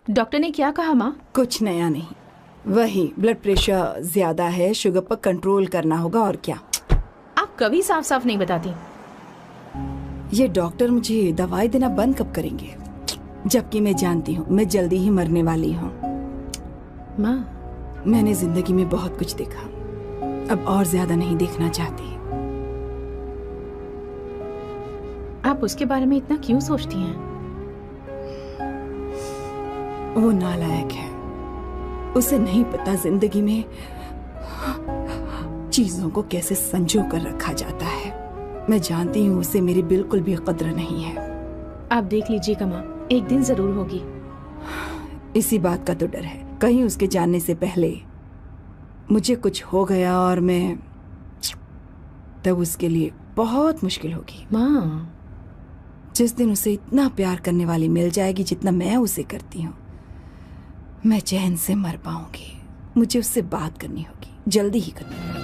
Doctor ने क्या कहा माँ? कुछ नया नहीं, वही ब्लड प्रेशर ज्यादा है, शुगर पर कंट्रोल करना होगा और क्या। आप कभी साफ साफ नहीं बताती। ये डॉक्टर मुझे दवाई देना बंद कब करेंगे, जबकि मैं जानती हूँ मैं जल्दी ही मरने वाली हूँ। माँ, मैंने जिंदगी में बहुत कुछ देखा, अब और ज्यादा नहीं देखना चाहती। आप उसके बारे में इतना क्यों सोचती हैं? वो नालायक है, उसे नहीं पता जिंदगी में चीजों को कैसे संजो कर रखा जाता है। मैं जानती हूँ उसे मेरी बिल्कुल भी कद्र नहीं है। आप देख लीजिएगा माँ, एक दिन जरूर होगी। इसी बात का तो डर है, कहीं उसके जानने से पहले मुझे कुछ हो गया और मैं, तब उसके लिए बहुत मुश्किल होगी। माँ, जिस दिन उसे इतना प्यार करने वाली मिल जाएगी जितना मैं उसे करती हूँ, मैं चैन से मर पाऊंगी। मुझे उससे बात करनी होगी, जल्दी ही करनी होगी।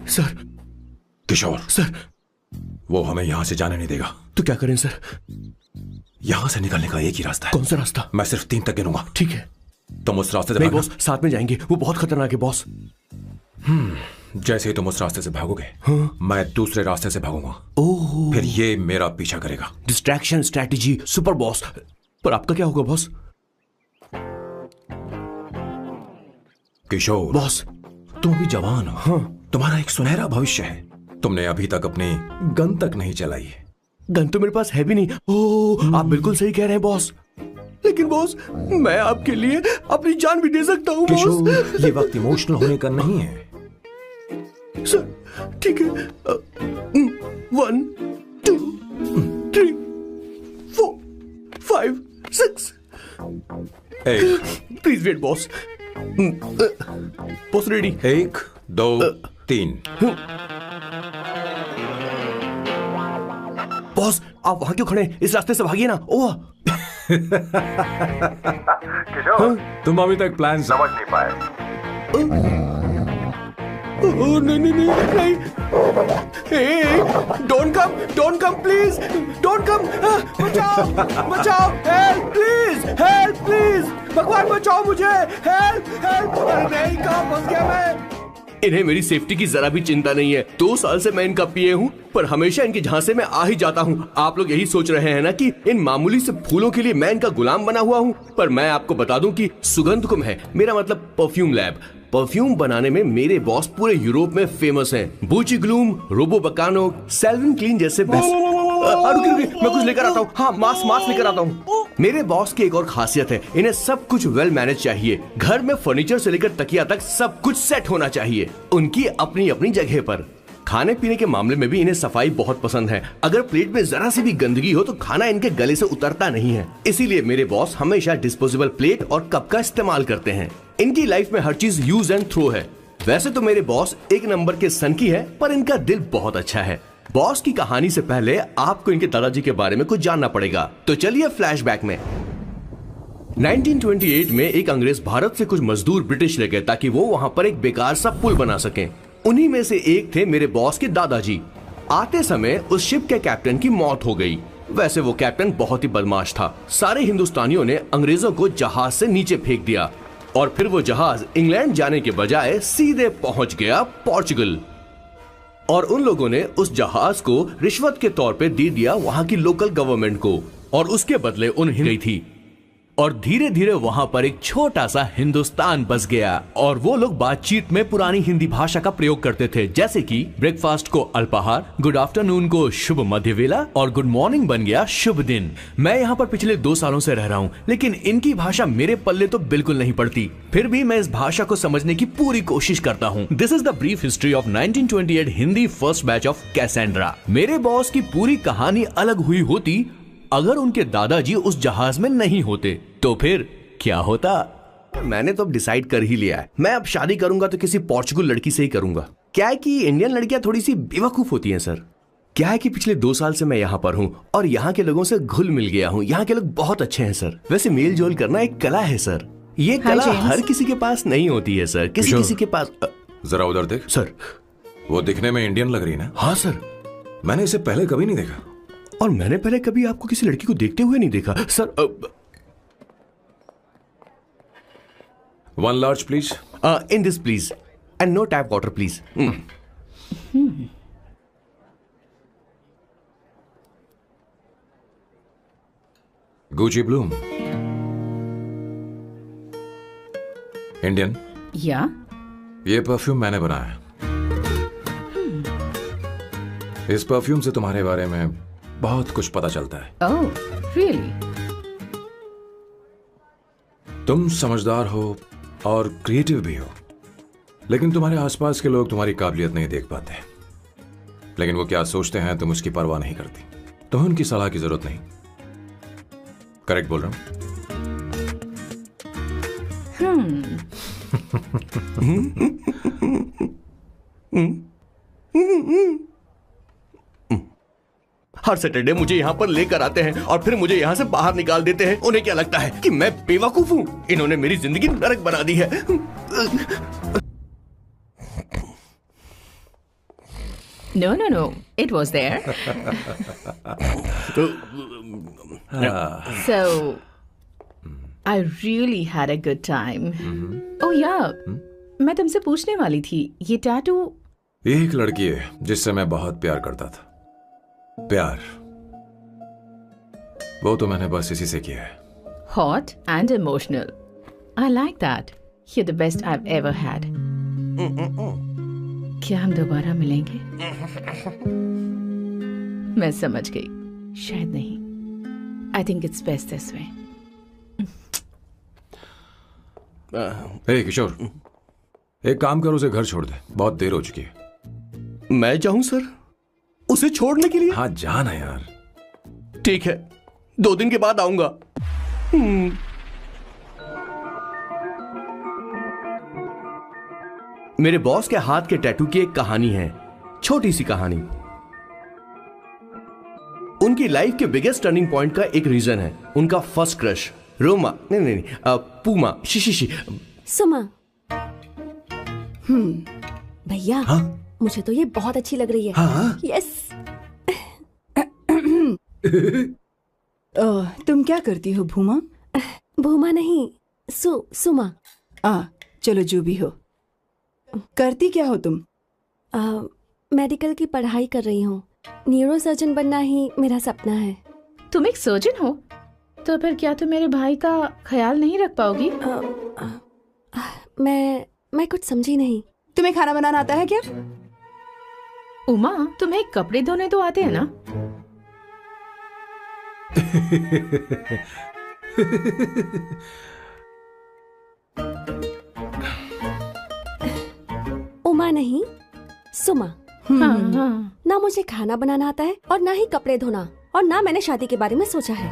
सर। किशोर सर, वो हमें यहां से जाने नहीं देगा। तो क्या करें सर? यहां से निकलने का एक ही रास्ता है। कौन सा रास्ता? मैं सिर्फ 3 तक गिनूंगा। ठीक है। तुम उस रास्ते से नहीं भागना। बॉस, साथ में जाएंगे, वो बहुत खतरनाक है बॉस। जैसे ही तुम उस रास्ते से भागोगे, हाँ? मैं दूसरे रास्ते से भागूंगा। ओह, फिर ये मेरा पीछा करेगा। Distraction strategy super boss. पर आपका क्या होगा बॉस? किशोर बॉस, तुम अभी जवान हो। हाँ। तुम्हारा एक सुनहरा भविष्य है। तुमने अभी तक अपनी गन तक नहीं चलाई है। गन तो मेरे पास है भी नहीं। ओह, आप बिल्कुल सही कह रहे हैं बॉस। लेकिन बॉस, मैं आपके लिए अपनी जान भी दे सकता हूँ बॉस। किशोर, ये वक्त इमोशनल होने का नहीं है। सर, ठीक है। 1 2 3 4 5 6। Please wait boss. Boss ready? 1 2 3। Boss, आप वहां क्यों खड़े हैं? इस रास्ते से भागिए ना। ओह किशोर, तुम अभी तक प्लान समझ नहीं पाए। नहीं नहीं नहीं नहीं। Don't come please, don't come. बचाओ बचाओ, हेल्प प्लीज, भगवान बचाओ मुझे, हेल्प। अरे नहीं, कहाँ फंस गया मैं? इन्हें मेरी सेफ्टी की जरा भी चिंता नहीं है। 2 साल से मैं इनका पिए हूँ, पर हमेशा इनके झांसे में आ ही जाता हूँ। आप लोग यही सोच रहे हैं ना कि इन मामूली से फूलों के लिए मैं इनका गुलाम बना हुआ हूँ, पर मैं आपको बता दूं कि सुगंध कुम है मेरा मतलब परफ्यूम लैब। परफ्यूम बनाने में मेरे बॉस पूरे यूरोप में फेमस हैं। बूची ग्लूम, रोबो बकानो, सेल्विन क्लीन जैसे मैं कुछ लेकर आता हूँ। हाँ, मास्क लेकर आता हूँ। मेरे बॉस की एक और खासियत है, इन्हें सब कुछ वेल मैनेज चाहिए। घर में फर्नीचर से लेकर तकिया तक सब कुछ सेट होना चाहिए, उनकी अपनी अपनी जगह पर। खाने पीने के मामले में भी इन्हें सफाई बहुत पसंद है। अगर प्लेट में जरा सी भी गंदगी हो तो खाना इनके गले से उतरता नहीं है। इसीलिए मेरे बॉस हमेशा डिस्पोजेबल प्लेट और कप का इस्तेमाल करते हैं। इनकी लाइफ में हर चीज यूज एंड थ्रो है। वैसे तो मेरे बॉस 1 नंबर के सनकी है, पर इनका दिल बहुत अच्छा है। बॉस की कहानी से पहले आपको इनके दादाजी के बारे में कुछ जानना पड़ेगा, तो चलिए फ्लैशबैक में। 1928 में एक अंग्रेज भारत से कुछ मजदूर ब्रिटिश ले गए ताकि वो वहां पर एक बेकार सा पुल बना सकें। उन्हीं में से एक थे मेरे बॉस के दादाजी। आते समय उस शिप के कैप्टन की मौत हो गई। वैसे वो कैप्टन बहुत ही बदमाश था। सारे हिंदुस्तानियों ने अंग्रेजों को जहाज से नीचे फेंक दिया और फिर वो जहाज इंग्लैंड जाने के बजाय सीधे पहुंच गया पोर्चुगल। और उन लोगों ने उस जहाज को रिश्वत के तौर पे दे दिया वहां की लोकल गवर्नमेंट को, और उसके बदले उन्हें गई थी। और धीरे धीरे वहां पर एक छोटा सा हिंदुस्तान बस गया और वो लोग बातचीत में पुरानी हिंदी भाषा का प्रयोग करते थे, जैसे कि ब्रेकफास्ट को अल्पाहार, गुड आफ्टरनून को शुभ मध्य वेला और गुड मॉर्निंग बन गया शुभ दिन। मैं यहाँ पर पिछले 2 सालों से रह रहा हूँ, लेकिन इनकी भाषा मेरे पल्ले तो बिल्कुल नहीं पड़ती। फिर भी मैं इस भाषा को समझने की पूरी कोशिश करता हूँ। This is the brief history of 1928 Hindi first batch of Cassandra. मेरे बॉस की पूरी कहानी अलग हुई होती अगर उनके दादाजी उस जहाज में नहीं होते, तो फिर क्या होता? मैंने तो अब डिसाइड कर ही लिया है। मैं अब शादी करूंगा तो किसी पोर्चुगल लड़की से ही करूंगा। क्या है कि इंडियन लड़कियां थोड़ी सी बेवकूफ होती हैं सर। क्या है कि पिछले 2 साल से मैं यहाँ पर हूँ और यहाँ के लोगों से घुल मिल गया हूँ। यहाँ के लोग बहुत अच्छे हैं सर। वैसे मेल जोल करना एक कला है सर। ये कला हर किसी के पास नहीं होती है सर। किसी के पास। जरा उधर देख। सर वो दिखने में इंडियन लग रही है ना? हाँ सर। मैंने इसे पहले कभी नहीं देखा। और मैंने पहले कभी आपको किसी लड़की को देखते हुए नहीं देखा sir. 1 large please. In this please and no tap water please. Gucci Bloom. Indian. या ये परफ्यूम मैंने बनाया। इस परफ्यूम से तुम्हारे बारे में बहुत कुछ पता चलता है। Oh really? तुम समझदार हो और क्रिएटिव भी हो, लेकिन तुम्हारे आसपास के लोग तुम्हारी काबिलियत नहीं देख पाते। लेकिन वो क्या सोचते हैं तुम उसकी परवाह नहीं करती। तुम्हें उनकी सलाह की जरूरत नहीं। करेक्ट बोल रहा हूं? हर सैटरडे मुझे यहाँ पर लेकर आते हैं और फिर मुझे यहाँ से बाहर निकाल देते हैं। उन्हें क्या लगता है कि मैं बेवकूफ हूँ? इन्होंने मेरी जिंदगी नरक बना दी है। No, it was there. So, I really had a good time. Oh yeah, मैं तुमसे पूछने वाली थी, ये टैटू? एक लड़की है जिससे मैं बहुत प्यार करता था। प्यार वो तो मैंने बस इसी से किया है। Hot and emotional. I like that. You're the best I've ever had. क्या हम दोबारा मिलेंगे? मैं समझ गई, शायद नहीं। I think it's best this way. हे किशोर, एक काम कर, उसे घर छोड़ दे, बहुत देर हो चुकी है। मैं जाऊं सर उसे छोड़ने के लिए? हाँ जाना यार। ठीक है, 2 दिन के बाद आऊंगा। मेरे बॉस के हाथ के टैटू की एक कहानी है, छोटी सी कहानी। उनकी लाइफ के बिगेस्ट टर्निंग पॉइंट का एक रीजन है उनका फर्स्ट क्रश रोमा, नहीं, पूमा, शिशिशी। सुमा। भैया, हाँ? मुझे तो ये बहुत अच्छी लग रही है। हाँ? यस। तुम क्या करती हो भूमा? भूमा नहीं, सुमा। चलो जो भी हो। करती क्या हो तुम? मेडिकल की पढ़ाई कर रही हूँ। न्यूरो सर्जन बनना ही मेरा सपना है। तुम एक सर्जन हो, तो फिर क्या तुम मेरे भाई का ख्याल नहीं रख पाओगी? मैं कुछ समझी नहीं। तुम्हें खाना बनाना आता है क्या? उमा, तुम्हें कपड़े धोने तो आते हैं ना? उमा नहीं, सुमा। हाँ। ना मुझे खाना बनाना आता है और ना ही कपड़े धोना, और ना मैंने शादी के बारे में सोचा है।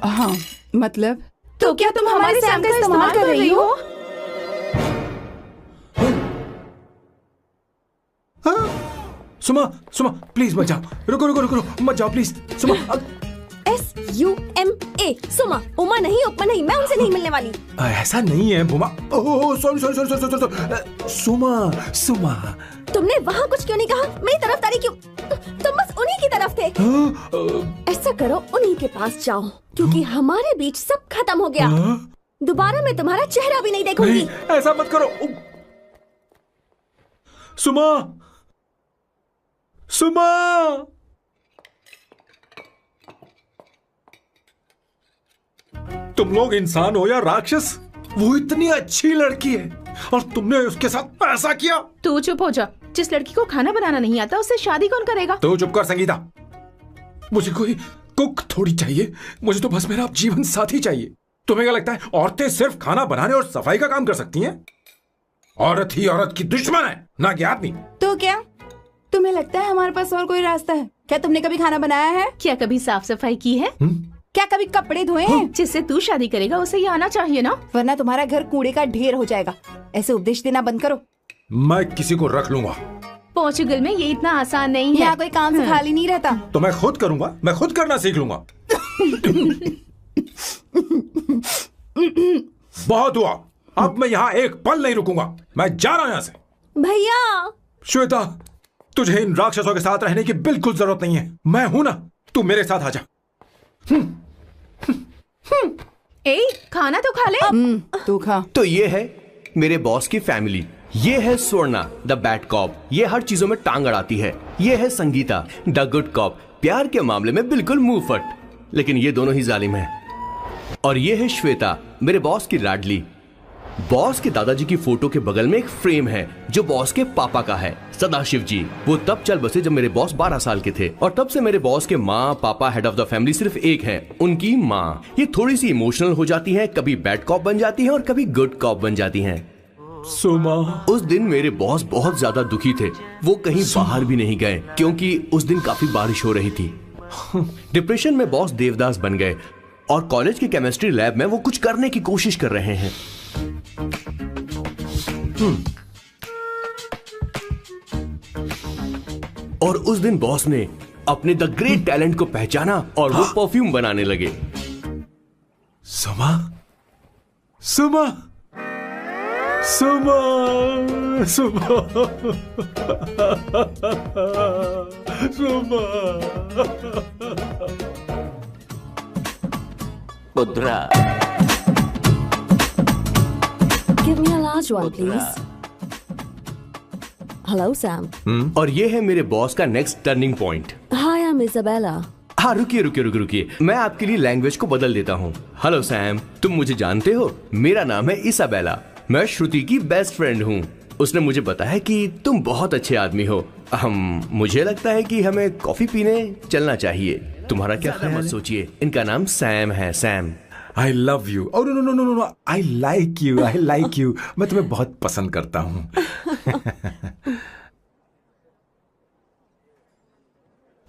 हाँ मतलब? तो क्या तुम हमारे सैम का इस्तेमाल कर रही हो? सुमा प्लीज मत जाओ। रुको मत जाओ प्लीज। सुमा। SUMA, सुमा। उमा नहीं, उपमा नहीं, मैं उनसे नहीं मिलने वाली। ऐसा नहीं है भूमा। Oh sorry. सुमा। तुमने वहाँ कुछ क्यों नहीं कहा? मेरी तरफदारी क्यों? तुम बस उन्हीं की तरफ थे। ऐसा करो, उन्हीं के पास जाओ, क्योंकि हमारे बीच सब खत्म हो गया। दोबारा मैं तुम्हारा चेहरा भी नहीं देखूंगी। नहीं, ऐसा मत करो। सुमा। तुम लोग इंसान हो या राक्षस? वो इतनी अच्छी लड़की है और तुमने उसके साथ ऐसा किया। तू चुप हो जा। जिस लड़की को खाना बनाना नहीं आता उससे शादी कौन करेगा? तो चुप कर संगीता। मुझे कोई कुक थोड़ी चाहिए, मुझे तो बस मेरा जीवन साथी चाहिए। तुम्हें क्या लगता है औरतें सिर्फ खाना बनाने और सफाई का काम कर सकती हैं? औरत ही औरत की दुश्मन है, ना कि आदमी। तो क्या तुम्हें लगता है हमारे पास और कोई रास्ता है? क्या तुमने कभी खाना बनाया है? क्या कभी साफ सफाई की है? क्या कभी कपड़े धोए हैं? जिससे तू शादी करेगा उसे ये आना चाहिए ना, वरना तुम्हारा घर कूड़े का ढेर हो जाएगा। ऐसे उपदेश देना बंद करो। मैं किसी को रख लूंगा। पोर्चुगल में ये इतना आसान नहीं है। यहाँ कोई काम से खाली नहीं रहता। तो मैं खुद करूंगा, मैं खुद करना सीख लूंगा। बहुत हुआ, अब मैं यहाँ एक पल नहीं रुकूंगा। मैं जा रहा हूँ यहाँ से। भैया श्वेता, तुझे इन राक्षसों के साथ रहने की बिल्कुल जरूरत नहीं है। मैं हूं ना, तू मेरे साथ आ जा। ए, खाना तो खा ले। तू खा। तो ये है मेरे बॉस की फैमिली। ये है स्वर्णा द बैड कॉप, ये हर चीजों में टांग अड़ाती है। ये है संगीता द गुड कॉप, प्यार के मामले में बिल्कुल मुंह फट, लेकिन ये दोनों ही जालिम हैं। और ये है श्वेता, मेरे बॉस की लाडली। बॉस के दादाजी की फोटो के बगल में एक फ्रेम है जो बॉस के पापा का है, सदाशिव जी। वो तब चल बसे जब मेरे बॉस 12 साल के थे, और तब से मेरे बॉस के माँ पापा हेड ऑफ द फैमिली सिर्फ एक है, उनकी माँ। ये थोड़ी सी इमोशनल हो जाती हैं, कभी बैड कॉप बन जाती हैं और कभी गुड कॉप बन जाती हैं। सुमा, उस दिन मेरे बॉस बहुत ज्यादा दुखी थे। वो कहीं बाहर भी नहीं गए क्योंकि उस दिन काफी बारिश हो रही थी। डिप्रेशन में बॉस देवदास बन गए और कॉलेज की केमिस्ट्री लैब में वो कुछ करने की कोशिश कर रहे हैं। और उस दिन बॉस ने अपने द ग्रेट टैलेंट को पहचाना और वो परफ्यूम बनाने लगे। सुमा, सुमा, सुमा, सुमा, सुमा। पुत्रा, Give me a large one, please. Hello, Sam. और ये है मेरे बॉस का next turning point. Hi, I'm Isabella. हाँ, रुकिए, मैं आपके लिए लैंग्वेज को बदल देता हूँ। हेलो सैम, तुम मुझे जानते हो? मेरा नाम है इसाबेला। मैं श्रुति की बेस्ट फ्रेंड हूँ। उसने मुझे बताया कि तुम बहुत अच्छे आदमी हो। मुझे लगता है कि हमें कॉफी पीने चलना चाहिए। तुम्हारा क्या ख्याल? मत सोचिए, इनका नाम सैम है, Sam. I love you. Oh no no no no no! I like you. I like you. मैं तुम्हें बहुत पसंद करता हूँ।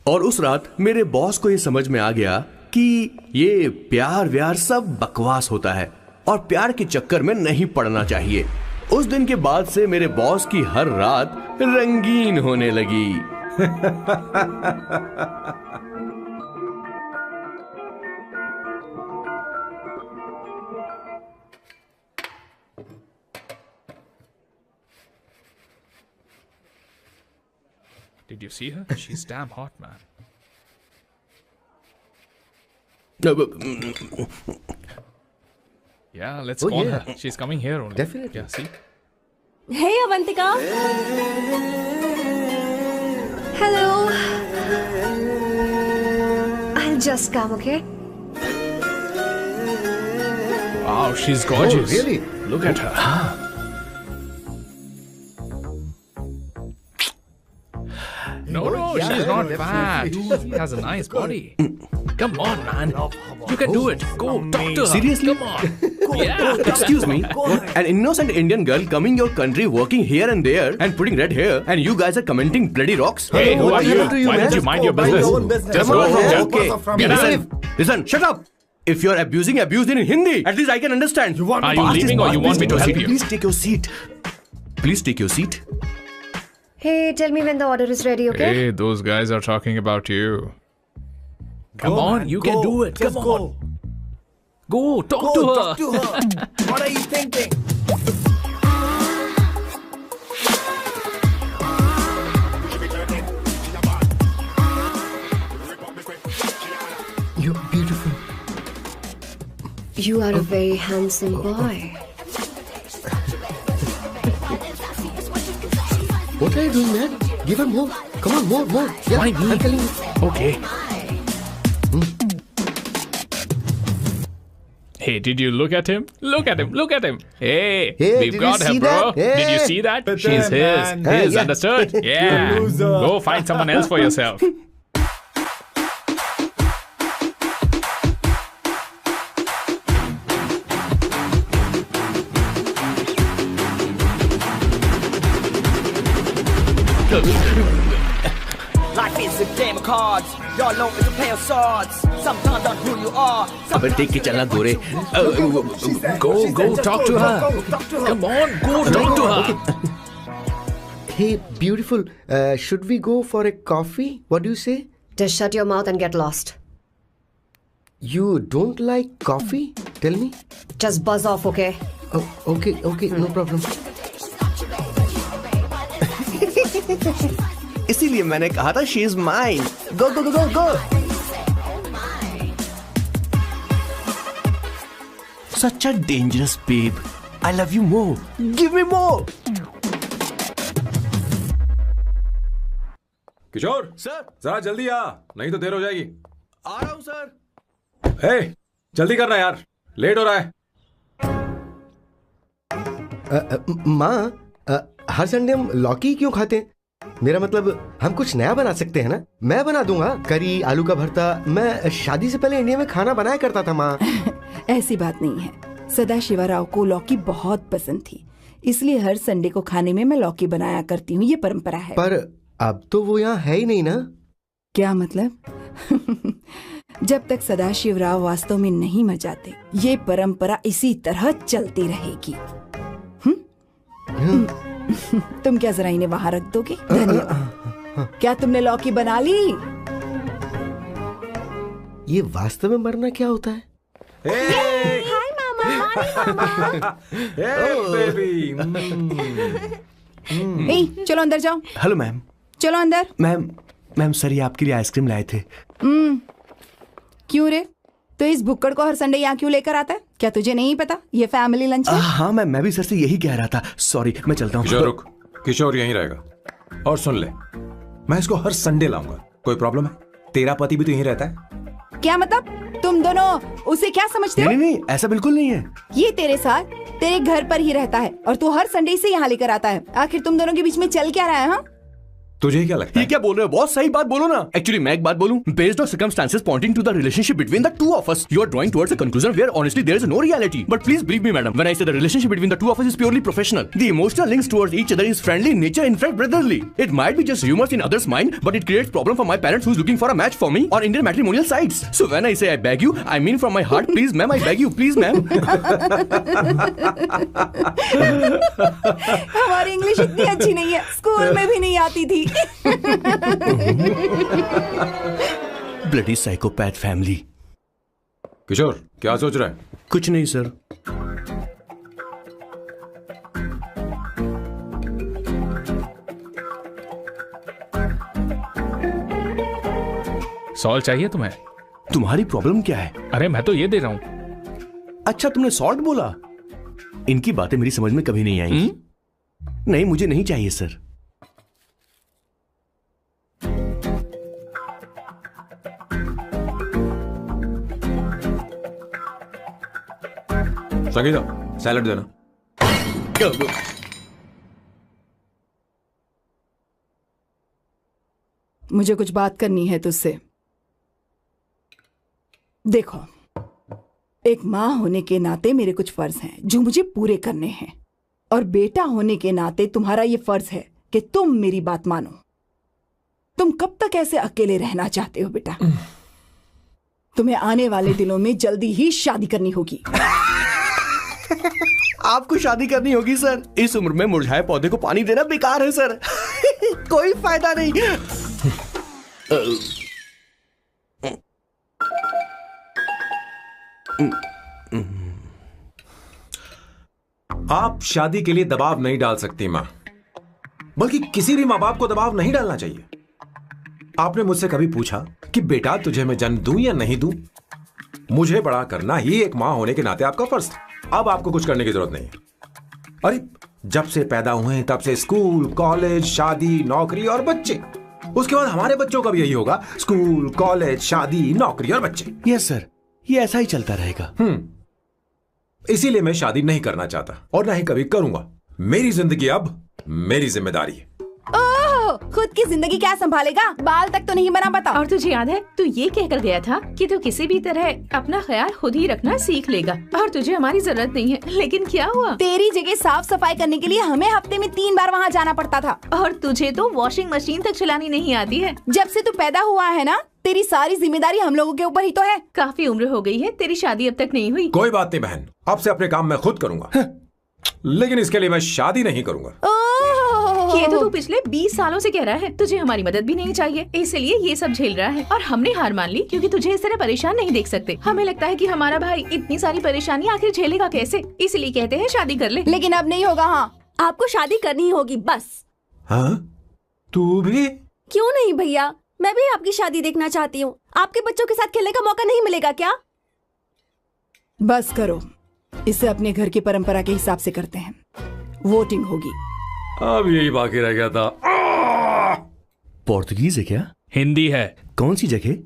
और उस रात मेरे बॉस को ये समझ में आ गया कि ये प्यार व्यार सब बकवास होता है और प्यार के चक्कर में नहीं पड़ना चाहिए। उस दिन के बाद से मेरे बॉस की हर रात रंगीन होने लगी। Did you see her? She's damn hot, man. Yeah, let's call her. She's coming here only. Definitely. Yeah, see? Hey, Avantika. Hello. I'll just come, okay? Wow, she's gorgeous. Oh, really? Look at her. No, she's not fat. She has a nice body. Come on, man. You can do it. Go, talk to her. Seriously? Come on. Yeah. Excuse me, an innocent Indian girl coming your country, working here and there, and putting red hair, and you guys are commenting bloody rocks? Hey, who are you? Why don't you mind your business? Just go from here. Get out. Listen, shut up. If you're abuse it in Hindi. At least I can understand. Are you leaving or you want me to help you? Please take your seat. Please take your seat. Hey, tell me when the order is ready, okay? Hey, those guys are talking about you. Come on, you can do it. Come on. Go, talk to her. What are you thinking? You're beautiful. You are a very handsome boy. What are you doing, man? Give her more. Come on, more. Yeah, Why me? I'm telling you. Okay. Hey, did you look at him? Look at him. Hey, Hey, we've did got you her, see bro. that? Hey. Did you see that? She's his. Hey, His, yeah. understood? Yeah. Go find someone else for yourself. Life is a game of cards. Y'all know it's a play of swords. Sometimes on who you are. अबे देख के चलना गोरे। Go, talk to her. Come on, go talk to her. Hey, beautiful. Should we go for a coffee? What do you say? Just shut your mouth and get lost. You don't like coffee? Tell me. Just buzz off, okay? Oh, okay, no problem. इसीलिए मैंने कहा था she is mine. Go go go go go. Such a dangerous babe. I love you more, give me more. Kishore sir, जरा जल्दी आ, नहीं तो देर हो जाएगी। आ रहा हूं सर। ए, जल्दी करना यार, लेट हो रहा है। माँ, हर संडे हम लौकी क्यों खाते हैं? मेरा मतलब हम कुछ नया बना सकते हैं ना? मैं बना दूंगा करी, आलू का भरता। मैं शादी से पहले इंडिया में खाना बनाया करता था माँ। ऐसी बात नहीं है, सदाशिवराव को लौकी बहुत पसंद थी, इसलिए हर संडे को खाने में मैं लौकी बनाया करती हूँ। ये परंपरा है। पर अब तो वो यहाँ है ही नहीं ना। क्या मतलब? जब तक सदाशिवराव वास्तव में नहीं मर जाते, ये परंपरा इसी तरह चलती रहेगी। तुम क्या जरा इन्हें वहां रख दोगे? धन्यवाद। क्या तुमने लौकी बना ली? ये वास्तव में मरना क्या होता है? हाय मामा। बेबी। चलो अंदर जाओ। Hello ma'am. चलो अंदर। मैम सर, ये आपके लिए आइसक्रीम लाए थे। क्यों रे? तो इस भुक्कड़ को हर संडे यहाँ क्यों लेकर आता है? क्या तुझे नहीं पता ये फैमिली लंच है? हाँ मैम, मैं भी सर से यही कह रहा था। सॉरी, मैं चलता हूँ। किशोर रुक, किशोर यहीं रहेगा। और सुन ले, मैं इसको हर संडे लाऊंगा। कोई प्रॉब्लम है? तेरा पति भी तो यहीं रहता है। क्या मतलब? तुम दोनों उसे क्या समझते हो? नहीं, ऐसा बिल्कुल नहीं है। ये तेरे साथ तेरे घर पर ही रहता है और तू हर संडे से यहाँ लेकर आता है। आखिर तुम दोनों के बीच में चल क्या रहा है? हाँ, तुझे क्या लगता है? ये क्या बोल रहे हो बॉस? सही बात बोलो ना। एक्चुअली मैं एक बात बोलूं, based on circumstances pointing to the relationship between the two of us, you are drawing towards a conclusion where honestly there is no reality. But please believe me madam, when I say the relationship between the two of us is purely professional. The emotional links towards each other is friendly in nature, in fact brotherly. It might be just humours in others mind, but it creates problem for my parents who is looking for a match for me on Indian matrimonial sites. So when I say I beg you, I mean from my heart, please ma'am, I beg you, please ma'am. हमारी English इतनी अच्छी नहीं है, school में भी नहीं आती थी। Bloody psychopath family. किशोर क्या सोच रहा है? कुछ नहीं सर। सॉल्ट चाहिए तुम्हें? तुम्हारी प्रॉब्लम क्या है? अरे मैं तो ये दे रहा हूं। अच्छा, तुमने सॉल्ट बोला? इनकी बातें मेरी समझ में कभी नहीं आई। नहीं, मुझे नहीं चाहिए सर। संगीता, सैलड देना। मुझे कुछ बात करनी है तुझसे। देखो, एक माँ होने के नाते मेरे कुछ फर्ज हैं जो मुझे पूरे करने हैं, और बेटा होने के नाते तुम्हारा ये फर्ज है कि तुम मेरी बात मानो। तुम कब तक ऐसे अकेले रहना चाहते हो बेटा? तुम्हें आने वाले दिनों में जल्दी ही शादी करनी होगी। आपको शादी करनी होगी सर? इस उम्र में मुरझाए पौधे को पानी देना बेकार है सर। कोई फायदा नहीं। आप शादी के लिए दबाव नहीं डाल सकती मां, बल्कि किसी भी मां बाप को दबाव नहीं डालना चाहिए। आपने मुझसे कभी पूछा कि बेटा तुझे मैं जन्म दूं या नहीं दूं? मुझे बड़ा करना ही एक मां होने के नाते आपका फर्ज था। अब आपको कुछ करने की जरूरत नहीं है। अरे जब से पैदा हुए तब से स्कूल, कॉलेज, शादी, नौकरी और बच्चे। उसके बाद हमारे बच्चों का भी यही होगा, स्कूल, कॉलेज, शादी, नौकरी और बच्चे। यस सर, ये ऐसा ही चलता रहेगा। इसीलिए मैं शादी नहीं करना चाहता और ना ही कभी करूंगा। मेरी जिंदगी अब मेरी जिम्मेदारी है। ओह, खुद की जिंदगी क्या संभालेगा? बाल तक तो नहीं बना पता। और तुझे याद है तू ये कहकर गया था कि तू किसी भी तरह अपना ख्याल खुद ही रखना सीख लेगा और तुझे हमारी जरूरत नहीं है। लेकिन क्या हुआ? तेरी जगह साफ सफाई करने के लिए हमें हफ्ते में 3 बार वहाँ जाना पड़ता था। और तुझे तो वॉशिंग मशीन तक चलानी नहीं आती है। जब से तू पैदा हुआ है ना, तेरी सारी जिम्मेदारी हम लोगों के ऊपर ही तो है। काफी उम्र हो गई है, तेरी शादी अब तक नहीं हुई। कोई बात नहीं बहन, अब से अपने काम मैं खुद करूंगा। लेकिन इसके लिए मैं शादी नहीं करूंगा। ये तो तू पिछले 20 सालों से कह रहा है। तुझे हमारी मदद भी नहीं चाहिए, इसलिए ये सब झेल रहा है। और हमने हार मान ली क्योंकि तुझे इस तरह परेशान नहीं देख सकते। हमें लगता है कि हमारा भाई इतनी सारी परेशानी आखिर झेलेगा कैसे, इसलिए कहते हैं शादी कर ले। लेकिन अब नहीं होगा। हाँ, आपको शादी करनी होगी बस। हाँ? तू भी? क्यों नहीं भैया, मैं भी आपकी शादी देखना चाहती हूँ। आपके बच्चों के साथ खेलने का मौका नहीं मिलेगा क्या? बस करो, इसे अपने घर की परंपरा के हिसाब से करते हैं। वोटिंग होगी। अब यही बाकी रह गया था। पोर्तुगीज है क्या? हिंदी है। कौन सी जगह?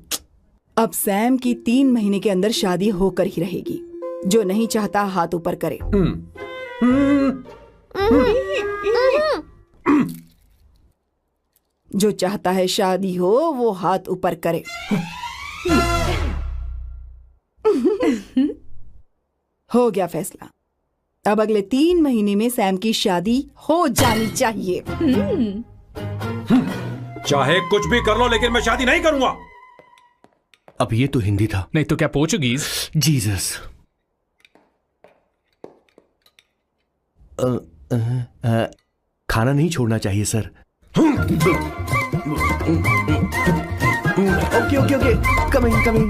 अब सैम की 3 महीने के अंदर शादी होकर ही रहेगी। जो नहीं चाहता हाथ ऊपर करे। जो चाहता है शादी हो वो हाथ ऊपर करे। हो गया फैसला। अब अगले 3 महीने में सैम की शादी हो जानी चाहिए। चाहे कुछ भी कर लो, लेकिन मैं शादी नहीं करूंगा। अब ये तो हिंदी था। नहीं तो क्या पोर्चुगीज? जीसस। खाना नहीं छोड़ना चाहिए sir. Okay okay okay, coming coming.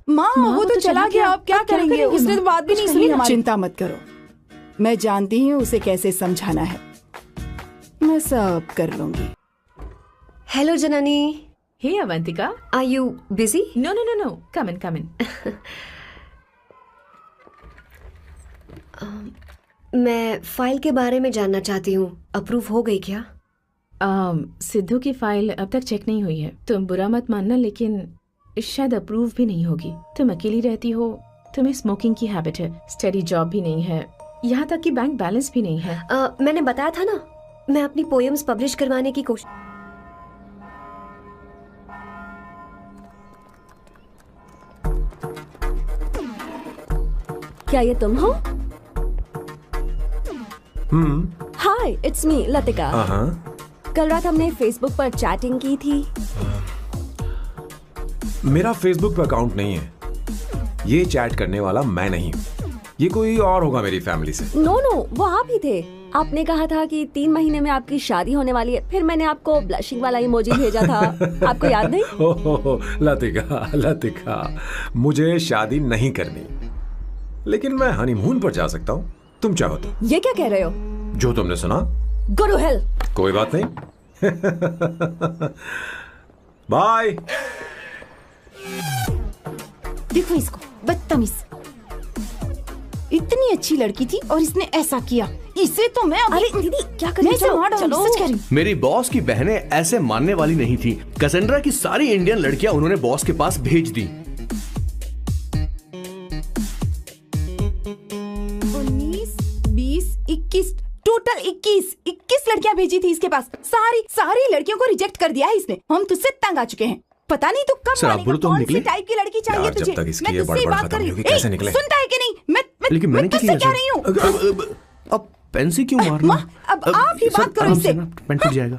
माँ वो तो चला गया, अब क्या करेंगे? उसने तो बात भी नहीं सुनी हमारी। चिंता मत करो, मैं जानती हूँ उसे कैसे समझाना है। मैं सब कर लूंगी। Hello, Janani. Hey Avantika. Are you busy? No. Come in. मैं फाइल के बारे में जानना चाहती हूँ। अप्रूव हो गई क्या? सिद्धू की फाइल अब तक चेक नहीं हुई है। तुम बुरा मत मानना, लेकिन शायद अप्रूव भी नहीं होगी। तुम अकेली रहती हो, तुम्हें स्मोकिंग की हैबिट है, स्टडी जॉब भी नहीं है, यहाँ तक कि बैंक बैलेंस भी नहीं है। मैंने बताया था ना, मैं अपनी पोएम्स पब्लिश करवाने की कोशिश। क्या ये तुम हो? हाय, इट्स मी लतिका। कल रात हमने फेसबुक पर चैटिंग की थी। मेरा फेसबुक पे अकाउंट नहीं है। ये चैट करने वाला मैं नहीं हूँ। ये कोई और होगा मेरी फैमिली से। नो, वो आप ही थे। आपने कहा था कि 3 महीने में आपकी शादी होने वाली है। फिर मैंने आपको ब्लशिंग वाला इमोजी भेजा था। आपको याद नहीं? ओहो, लतिका, मुझे शादी नहीं करनी, लेकिन मैं हनीमून पर जा सकता हूँ। तुम चाहो तो। ये क्या कह रहे हो? जो तुमने सुना। Go to hell। कोई बात नहीं। बाय। देखो इसको, बदतमीज। इतनी अच्छी लड़की थी और इसने ऐसा किया। इसे तो मैं अरे दीदी क्या कर रही हो? चलो, सच कह रही हूं। मेरी बॉस की बहनें ऐसे मानने वाली नहीं थी। कैसेंड्रा की सारी इंडियन लड़कियां उन्होंने बॉस के पास भेज दी। 19, 20, 21, टोटल 21 लड़कियां भेजी थी इसके पास। सारी लड़कियों को रिजेक्ट कर दिया है इसने। हम तुझसे तंग आ चुके हैं। पता नहीं तू कब मानेगा। कौन सी टाइप की लड़की चाहिए तुझे? मैं तुझसे बात कर रही हूँ। सुनता है कि नहीं? लेकिन मैंने क्या तुझसे कह रही हूँ। अब पेन से क्यों मारना? अब आप ही बात करो इससे। पेन टूट जाएगा।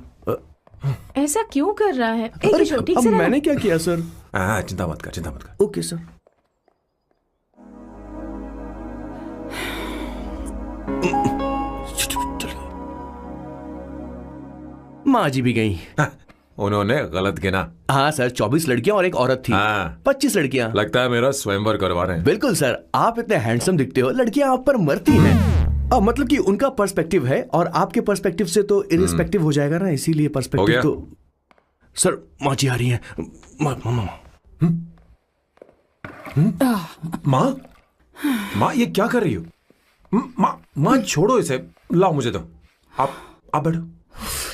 ऐसा क्यों कर रहा है? ठीक से मैंने क्या किया सर? चिंता मत कर। Okay sir. माँ जी भी गई। उन्होंने गलत गिना। हाँ सर, 24 लड़कियां और एक औरत थी। 25 लड़कियां। लगता है मेरा स्वयंवर करवा रहे हैं। बिल्कुल सर, आप इतने हैंडसम दिखते हो, लड़कियां आप पर मरती हैं। अब मतलब कि उनका पर्सपेक्टिव है और आपके पर्सपेक्टिव से तो इरिस्पेक्टिव हो जाएगा ना, इसीलिए पर्सपेक्टिव तो। सर माँ जी आ रही है। माँ ये क्या कर रही हो? माँ छोड़ो इसे, लाओ मुझे दो। आप बैठो।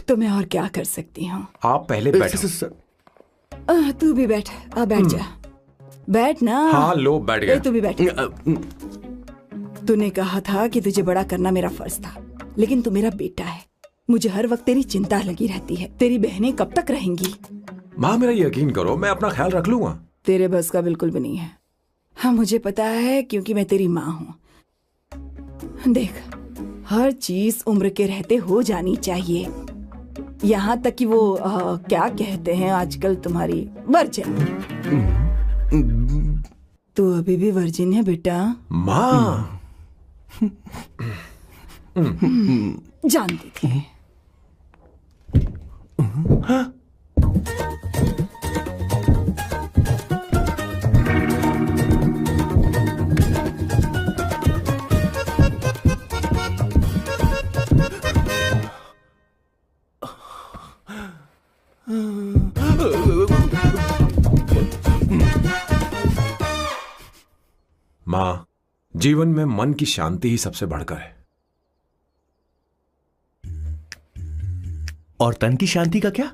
तो मैं और क्या कर सकती हूँ? आप पहले बैठो। तू भी बैठ। बैठ जा। बैठ ना। हाँ लो, बैठ गया। तू भी बैठ। तूने कहा था कि तुझे बड़ा करना मेरा फर्ज था, लेकिन तू मेरा बेटा है। मुझे हर वक्त तेरी चिंता लगी रहती है। तेरी बहनें कब तक रहेंगी? माँ मेरा यकीन करो, मैं अपना ख्याल रख लूंगा। तेरे बस का बिल्कुल भी नहीं है। हाँ मुझे पता है, क्योंकि मैं तेरी माँ हूँ। देख, हर चीज उम्र के रहते हो जानी चाहिए, यहाँ तक कि वो क्या कहते हैं आजकल तुम्हारी वर्जिन। तू अभी भी वर्जिन है बेटा? माँ जानती थी। माँ, जीवन में मन की शांति ही सबसे बढ़कर है। और तन की शांति का क्या?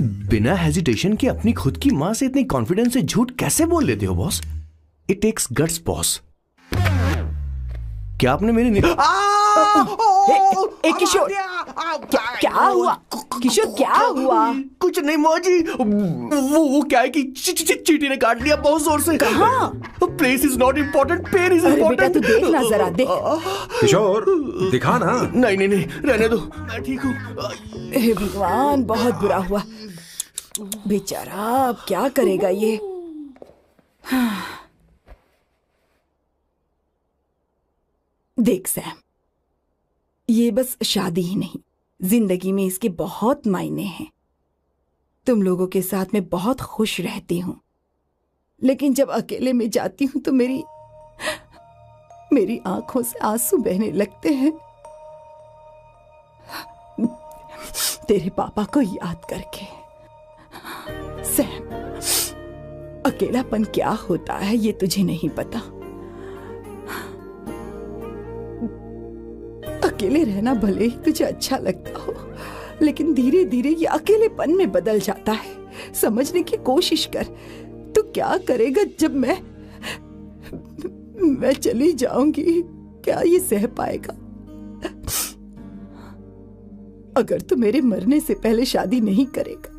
बिना हेजिटेशन के अपनी खुद की मां से इतनी कॉन्फिडेंस से झूठ कैसे बोल लेते हो boss? It takes guts boss. क्या आपने मेरी किशोर, क्या हुआ? किशोर क्या हुआ? कुछ नहीं मौजी, वो क्या है कि चींटी ने काट लिया बहुत जोर से। कहाँ? Place is not important, pen is अरे बेटा इम्पोर्टेंट। तू देखना जरा, देख। किशोर दिखा ना। नहीं, रहने दो, मैं ठीक हूँ। हे भगवान, बहुत बुरा हुआ बेचारा। अब क्या करेगा ये? देख सैम, ये बस शादी ही नहीं, जिंदगी में इसके बहुत मायने हैं। तुम लोगों के साथ मैं बहुत खुश रहती हूँ, लेकिन जब अकेले में जाती हूँ तो मेरी आंखों से आंसू बहने लगते हैं, तेरे पापा को याद करके। सैम, अकेलापन क्या होता है ये तुझे नहीं पता। अकेले रहना भले ही तुझे अच्छा लगता हो, लेकिन धीरे धीरे ये अकेलेपन में बदल जाता है। समझने की कोशिश कर। तो क्या करेगा जब मैं चली जाऊंगी? क्या ये सह पाएगा? अगर तू मेरे मरने से पहले शादी नहीं करेगा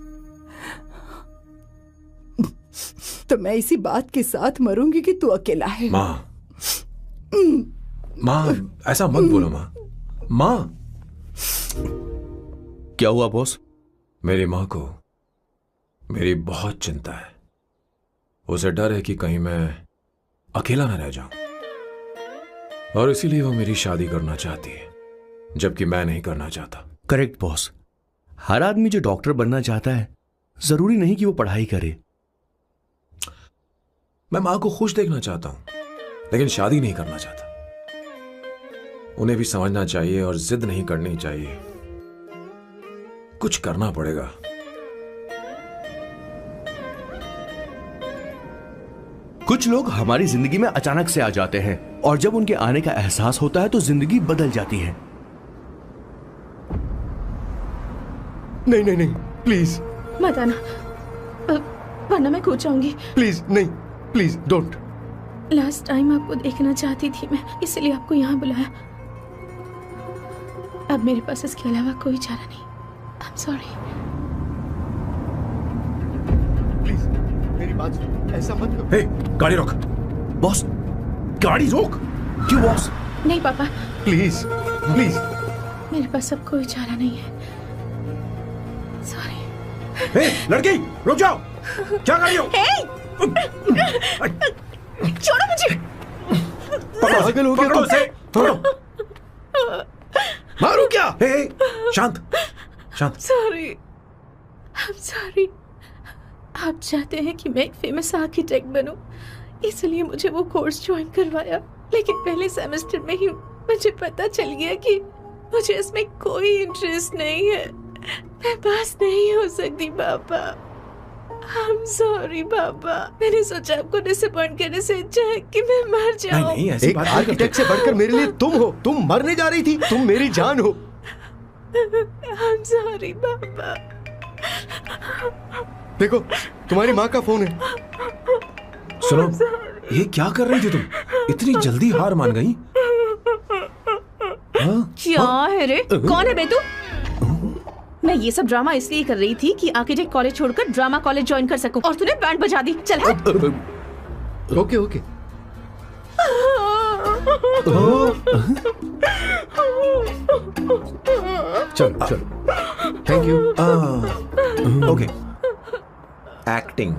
तो मैं इसी बात के साथ मरूंगी कि तू अकेला है। माँ, ऐसा मत बोलो माँ। क्या हुआ बॉस? मेरी माँ को मेरी बहुत चिंता है। उसे डर है कि कहीं मैं अकेला न रह जाऊं, और इसीलिए वो मेरी शादी करना चाहती है, जबकि मैं नहीं करना चाहता। Correct boss. हर आदमी जो डॉक्टर बनना चाहता है, जरूरी नहीं कि वो पढ़ाई करे। मैं मां को खुश देखना चाहता हूं, लेकिन शादी नहीं करना चाहता। उन्हें भी समझना चाहिए और जिद नहीं करनी चाहिए। कुछ करना पड़ेगा। कुछ लोग हमारी जिंदगी में अचानक से आ जाते हैं, और जब उनके आने का एहसास होता है तो जिंदगी बदल जाती है। नहीं, प्लीज मत आना, वरना मैं खो जाऊंगी। प्लीज नहीं, प्लीज डोंट। लास्ट टाइम आपको देखना चाहती थी मैं, इसलिए आपको यहाँ बुलाया। अब मेरे पास इसके अलावा कोई चारा नहीं। I'm sorry। प्लीज मेरी बात सुनो, ऐसा मत करो। हे, गाड़ी रोक। बॉस, गाड़ी रोक। क्यों बॉस? नहीं पापा, प्लीज प्लीज। मेरे पास अब कोई चारा नहीं है। सॉरी। हे, लड़की रुक जाओ। क्या कर रही हो? छोड़ो मुझे। पागल हो गया पकड़ो उसे, पकड़ो। मारो क्या? हे, शांत। Sorry, I'm sorry। आप चाहते हैं कि मैं एक फेमस आर्किटेक्ट बनूं, इसलिए मुझे वो कोर्स ज्वाइन करवाया, लेकिन पहले सेमेस्टर में ही मुझे पता चल गया कि मुझे इसमें कोई इंटरेस्ट नहीं है। मैं पास नहीं हो सकती पापा। I'm sorry पापा। मैंने सोचा आपको डिसअपॉइंट करने से अच्छा है कि मैं मर जाऊं। नहीं, ऐसी एक बात आर्किटेक्ट से बढ़कर मेरे लिए तुम हो। तुम मरने जा रही थी, तुम मेरी जान हो। I'm sorry पापा। देखो, तुम्हारी माँ का फोन है। सुनो, ये क्या कर रही थी तुम? इतनी जल्दी हार मान गई? क्या है रे? कौन है बे तू? मैं ये सब ड्रामा इसलिए कर रही थी कि आर्किटेक्ट कॉलेज छोड़कर ड्रामा कॉलेज ज्वाइन कर सकूं, और तूने बैंड बजा दी। चल हट। ओके। चलो। Thank you. ओके। एक्टिंग।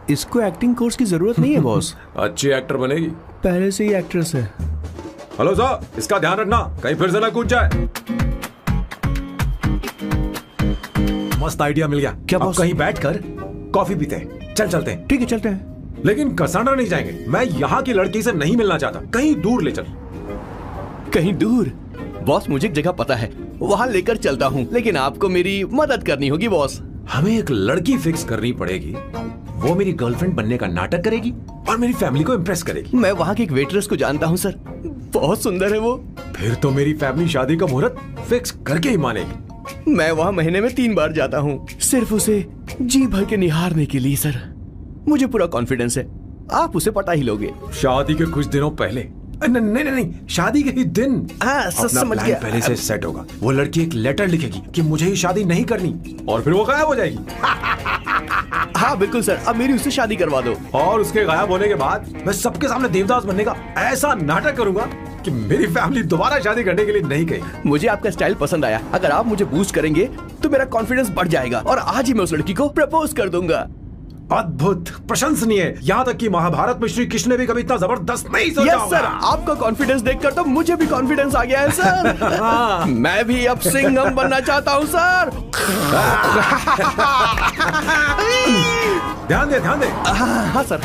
इसको एक्टिंग कोर्स की जरूरत नहीं है बॉस। अच्छी एक्टर बनेगी। पहले से ही एक्ट्रेस है। हेलो सर, इसका ध्यान रखना कहीं फिर से ना कूद जाए। मस्त आइडिया मिल गया। क्या अब बॉस? कहीं बैठकर कॉफी पीते हैं। चलते हैं। ठीक है, चलते हैं। लेकिन कसांड्रा नहीं जाएंगे। मैं यहाँ की लड़की से नहीं मिलना चाहता। कहीं दूर ले चल। कहीं दूर? बॉस, मुझे एक जगह पता है, वहाँ लेकर चलता हूँ, लेकिन आपको मेरी मदद करनी होगी बॉस। हमें एक लड़की फिक्स करनी पड़ेगी, वो मेरी गर्लफ्रेंड बनने का नाटक करेगी और मेरी फैमिली को इम्प्रेस करेगी। मैं वहाँ की एक वेट्रेस को जानता हूँ सर, बहुत सुंदर है वो। फिर तो मेरी फैमिली शादी का मुहूर्त फिक्स करके ही मानेगी। मैं वहाँ महीने में 3 बार जाता हूँ, सिर्फ उसे जी भर के निहारने के लिए सर। मुझे पूरा कॉन्फिडेंस है आप उसे पटा ही लोगे। शादी के कुछ दिनों पहले, नहीं, शादी के ही दिन समझ गया। पहले से सेट होगा। वो लड़की एक लेटर लिखेगी कि मुझे ही शादी नहीं करनी, और फिर वो गायब हो जाएगी। हाँ बिल्कुल सर, अब मेरी उससे शादी करवा दो। और उसके गायब होने के बाद मैं सबके सामने देवदास बनने का ऐसा नाटक करूंगा कि मेरी फैमिली दोबारा शादी करने के लिए नहीं कहेगी। मुझे आपका स्टाइल पसंद आया। अगर आप मुझे बूस्ट करेंगे तो मेरा कॉन्फिडेंस बढ़ जाएगा और आज ही मैं उस लड़की को प्रपोज कर दूंगा। अद्भुत, प्रशंसनीय। यहाँ तक कि महाभारत में श्री कृष्ण ने भी कभी इतना जबरदस्त नहीं सोचा होगा। सर, आपका कॉन्फिडेंस देखकर तो मुझे भी कॉन्फिडेंस आ गया है सर। मैं भी अब सिंघम बनना चाहता हूँ सर। ध्यान दे। हाँ sir.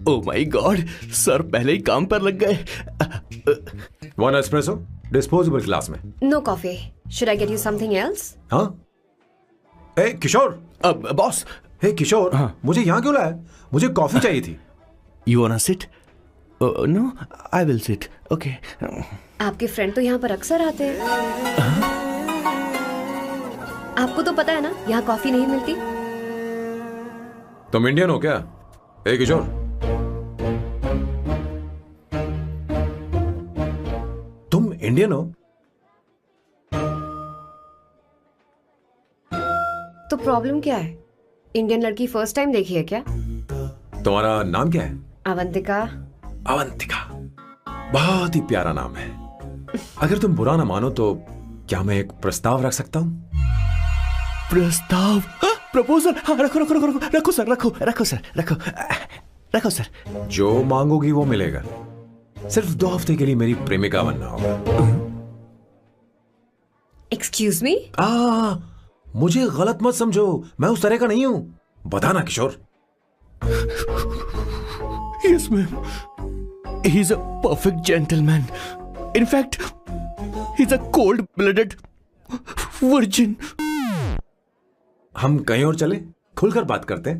Oh my god, sir पहले ही काम पर लग गए। 1 एस्प्रेसो डिस्पोजेबल ग्लास में। No coffee. Should I get you something else? हाँ? ए किशोर। बॉस। हे किशोर, हाँ? मुझे यहाँ क्यों लाया? मुझे कॉफी चाहिए थी। You wanna sit? No, I will sit. Okay. आपके फ्रेंड तो यहाँ पर अक्सर आते हैं। आपको तो पता है ना यहाँ कॉफी नहीं मिलती। तुम इंडियन हो क्या? ए किशोर, तुम इंडियन हो? तो प्रॉब्लम क्या है? इंडियन लड़की फर्स्ट टाइम देखी है क्या? तुम्हारा नाम क्या है? अवंतिका। अवंतिका, बहुत ही प्यारा नाम है। अगर तुम बुरा ना मानो तो क्या मैं एक प्रस्ताव रख सकता हूँ? प्रस्ताव? प्रपोजल? हाँ, रखो सर। जो मांगोगी वो मिलेगा। सिर्फ 2 हफ्ते के लिए मेरी प्रेमिका बनना होगा। Excuse me? मुझे गलत मत समझो, मैं उस तरह का नहीं हूं। बताना किशोर। Yes, ma'am. He's a perfect gentleman. In fact, he's a cold-blooded virgin. हम कहीं और चले, खुलकर बात करते हैं।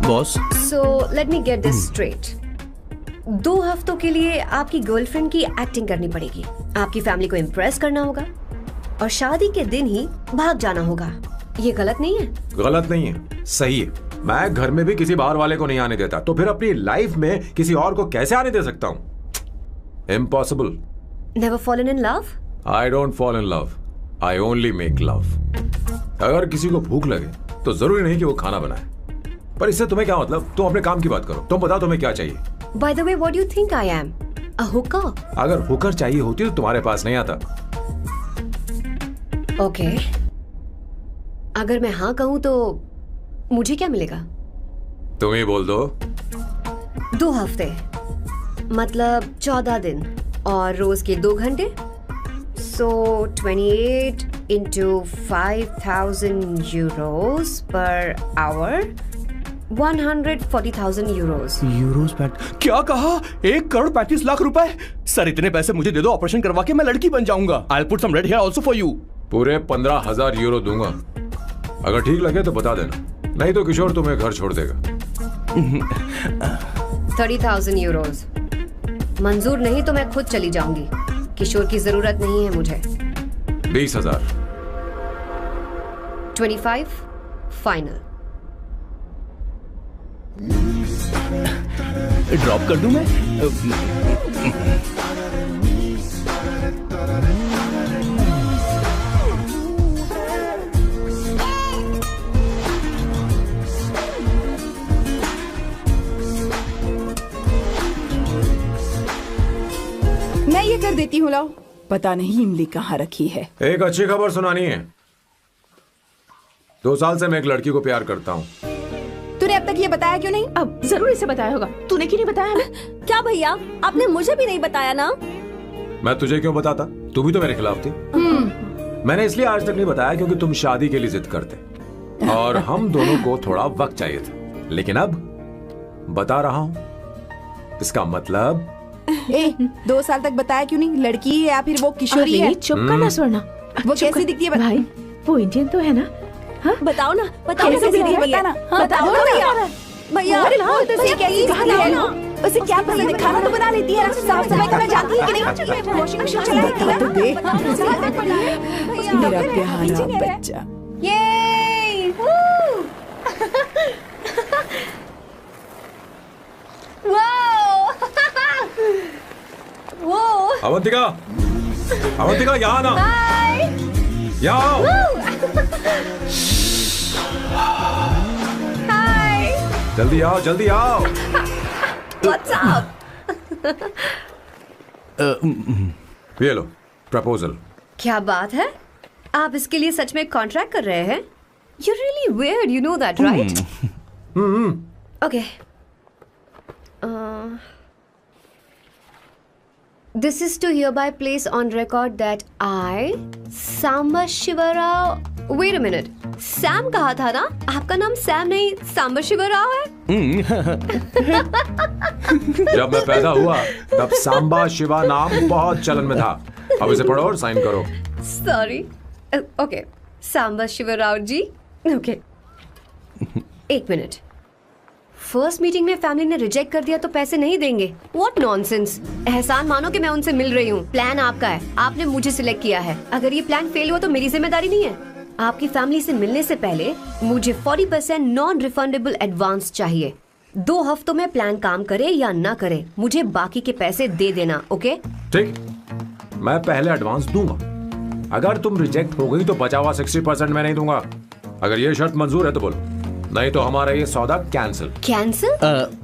Boss. So let me get this straight. 2 हफ्तों के लिए आपकी गर्लफ्रेंड की एक्टिंग करनी पड़ेगी, आपकी फैमिली को इम्प्रेस करना होगा और शादी के दिन ही भाग जाना होगा। ये गलत नहीं है? गलत नहीं है, सही है। मैं घर में भी किसी बाहर वाले को नहीं आने देता, तो फिर अपनी लाइफ में किसी और को कैसे आने दे सकता हूँ? Impossible. Never fallen in love? I don't fall in love. I only make love. अगर किसी को भूख लगे तो जरूरी नहीं कि वो खाना बनाए। पर इससे तुम्हें क्या मतलब? तुम अपने काम की बात करो। तुम बताओ तुम्हें क्या चाहिए? By the way, what do you think I am? A hooker? अगर हुकर चाहिए होती तो तुम्हारे पास नहीं आता। Okay. अगर मैं हाँ कहूँ तो मुझे क्या मिलेगा? तुम ही बोल दो। 2 हफ्ते मतलब 14 दिन और रोज के 2 घंटे। So 28 into 5,000 euros per hour, 140,000 euros. Euros PAT? क्या कहा? 1,35 लाख रुपए? सर इतने पैसे मुझे दे दो, ऑपरेशन करवा के मैं लड़की बन जाऊंगा। I'll put some red hair also for you. पूरे 15,000 यूरो दूंगा। अगर ठीक लगे तो बता देना, नहीं तो किशोर तुम्हें घर छोड़ देगा। 30,000 euros। मंजूर नहीं तो मैं खुद चली जाऊंगी। किशोर की जरूरत नहीं है मुझे। 20,000। 25 फाइनल। ड्रॉप कर दूं मैं? मैं ये कर देती हूँ, लाओ। पता नहीं इमली कहाँ रखी है। एक अच्छी खबर सुनानी है। 2 साल से मैं एक लड़की को प्यार करता हूँ। तूने अब तक ये बताया क्यों नहीं? अब जरूर इसे बताया होगा। तूने क्यों नहीं बताया हमें? क्या भैया, आपने मुझे भी नहीं बताया ना? मैं तुझे क्यों बताता? तू भी तो मेरे खिलाफ थी। मैंने इसलिए आज तक नहीं बताया क्योंकि तुम शादी के लिए जिद करते और हम दोनों को थोड़ा वक्त चाहिए था, लेकिन अब बता रहा हूं। इसका मतलब 2 साल तक बताया क्यों नहीं? लड़की है या फिर वो किशोरी है? चुप करना स्वर्णा। वो कैसी दिखती है? भाई वो इंडियन तो है ना? हाँ बताओ ना, बताओ कैसी दिखती है? बताना। बताओ ना भैया। उसे कैसी दिखती है? उसे क्या पसंद है? खाना तो बना लेती है, साफ सफाई करना जानती है कि नहीं? वॉशिंग मशीन चलाती है? तो दे मेरा प्यारा बच्चा। ये वो अवंतिका, अवंतिका यहाँ ना, यहाँ आओ। जल्दी आओ, जल्दी आओ। What's up? ये लो प्रपोजल। क्या बात है? आप इसके लिए सच में कॉन्ट्रैक्ट कर रहे हैं? You're really weird, you know that, right? Okay. This is to hereby place on record that I, Samba Shivarao. Wait a minute. Sam कहा था ना? आपका नाम सैम नहीं सांबा शिवराव है? जब मैं पैदा हुआ तब सांबा शिवा नाम बहुत चलन में था। अब इसे पढ़ो और साइन करो। Sorry. Okay. सांबा शिवराव जी. Okay. 1 मिनट। फर्स्ट मीटिंग में फैमिली ने रिजेक्ट कर दिया तो पैसे नहीं देंगे? What nonsense. एहसान मानो कि मैं उनसे मिल रही हूँ। प्लान आपका है, आपने मुझे सिलेक्ट किया है। अगर ये प्लान फेल हुआ तो मेरी जिम्मेदारी नहीं है। आपकी फैमिली से मिलने से पहले मुझे 40% नॉन रिफंडेबल एडवांस चाहिए। 2 हफ्तों में प्लान काम करे या ना करे, मुझे बाकी के पैसे दे देना। ओके? ठीक, मैं पहले एडवांस दूंगा। अगर तुम रिजेक्ट हो गई तो बचा हुआ 60% मैं नहीं दूंगा। अगर ये शर्त मंजूर है तो बोलो, नहीं तो हमारा ये सौदा कैंसिल। कैंसिल?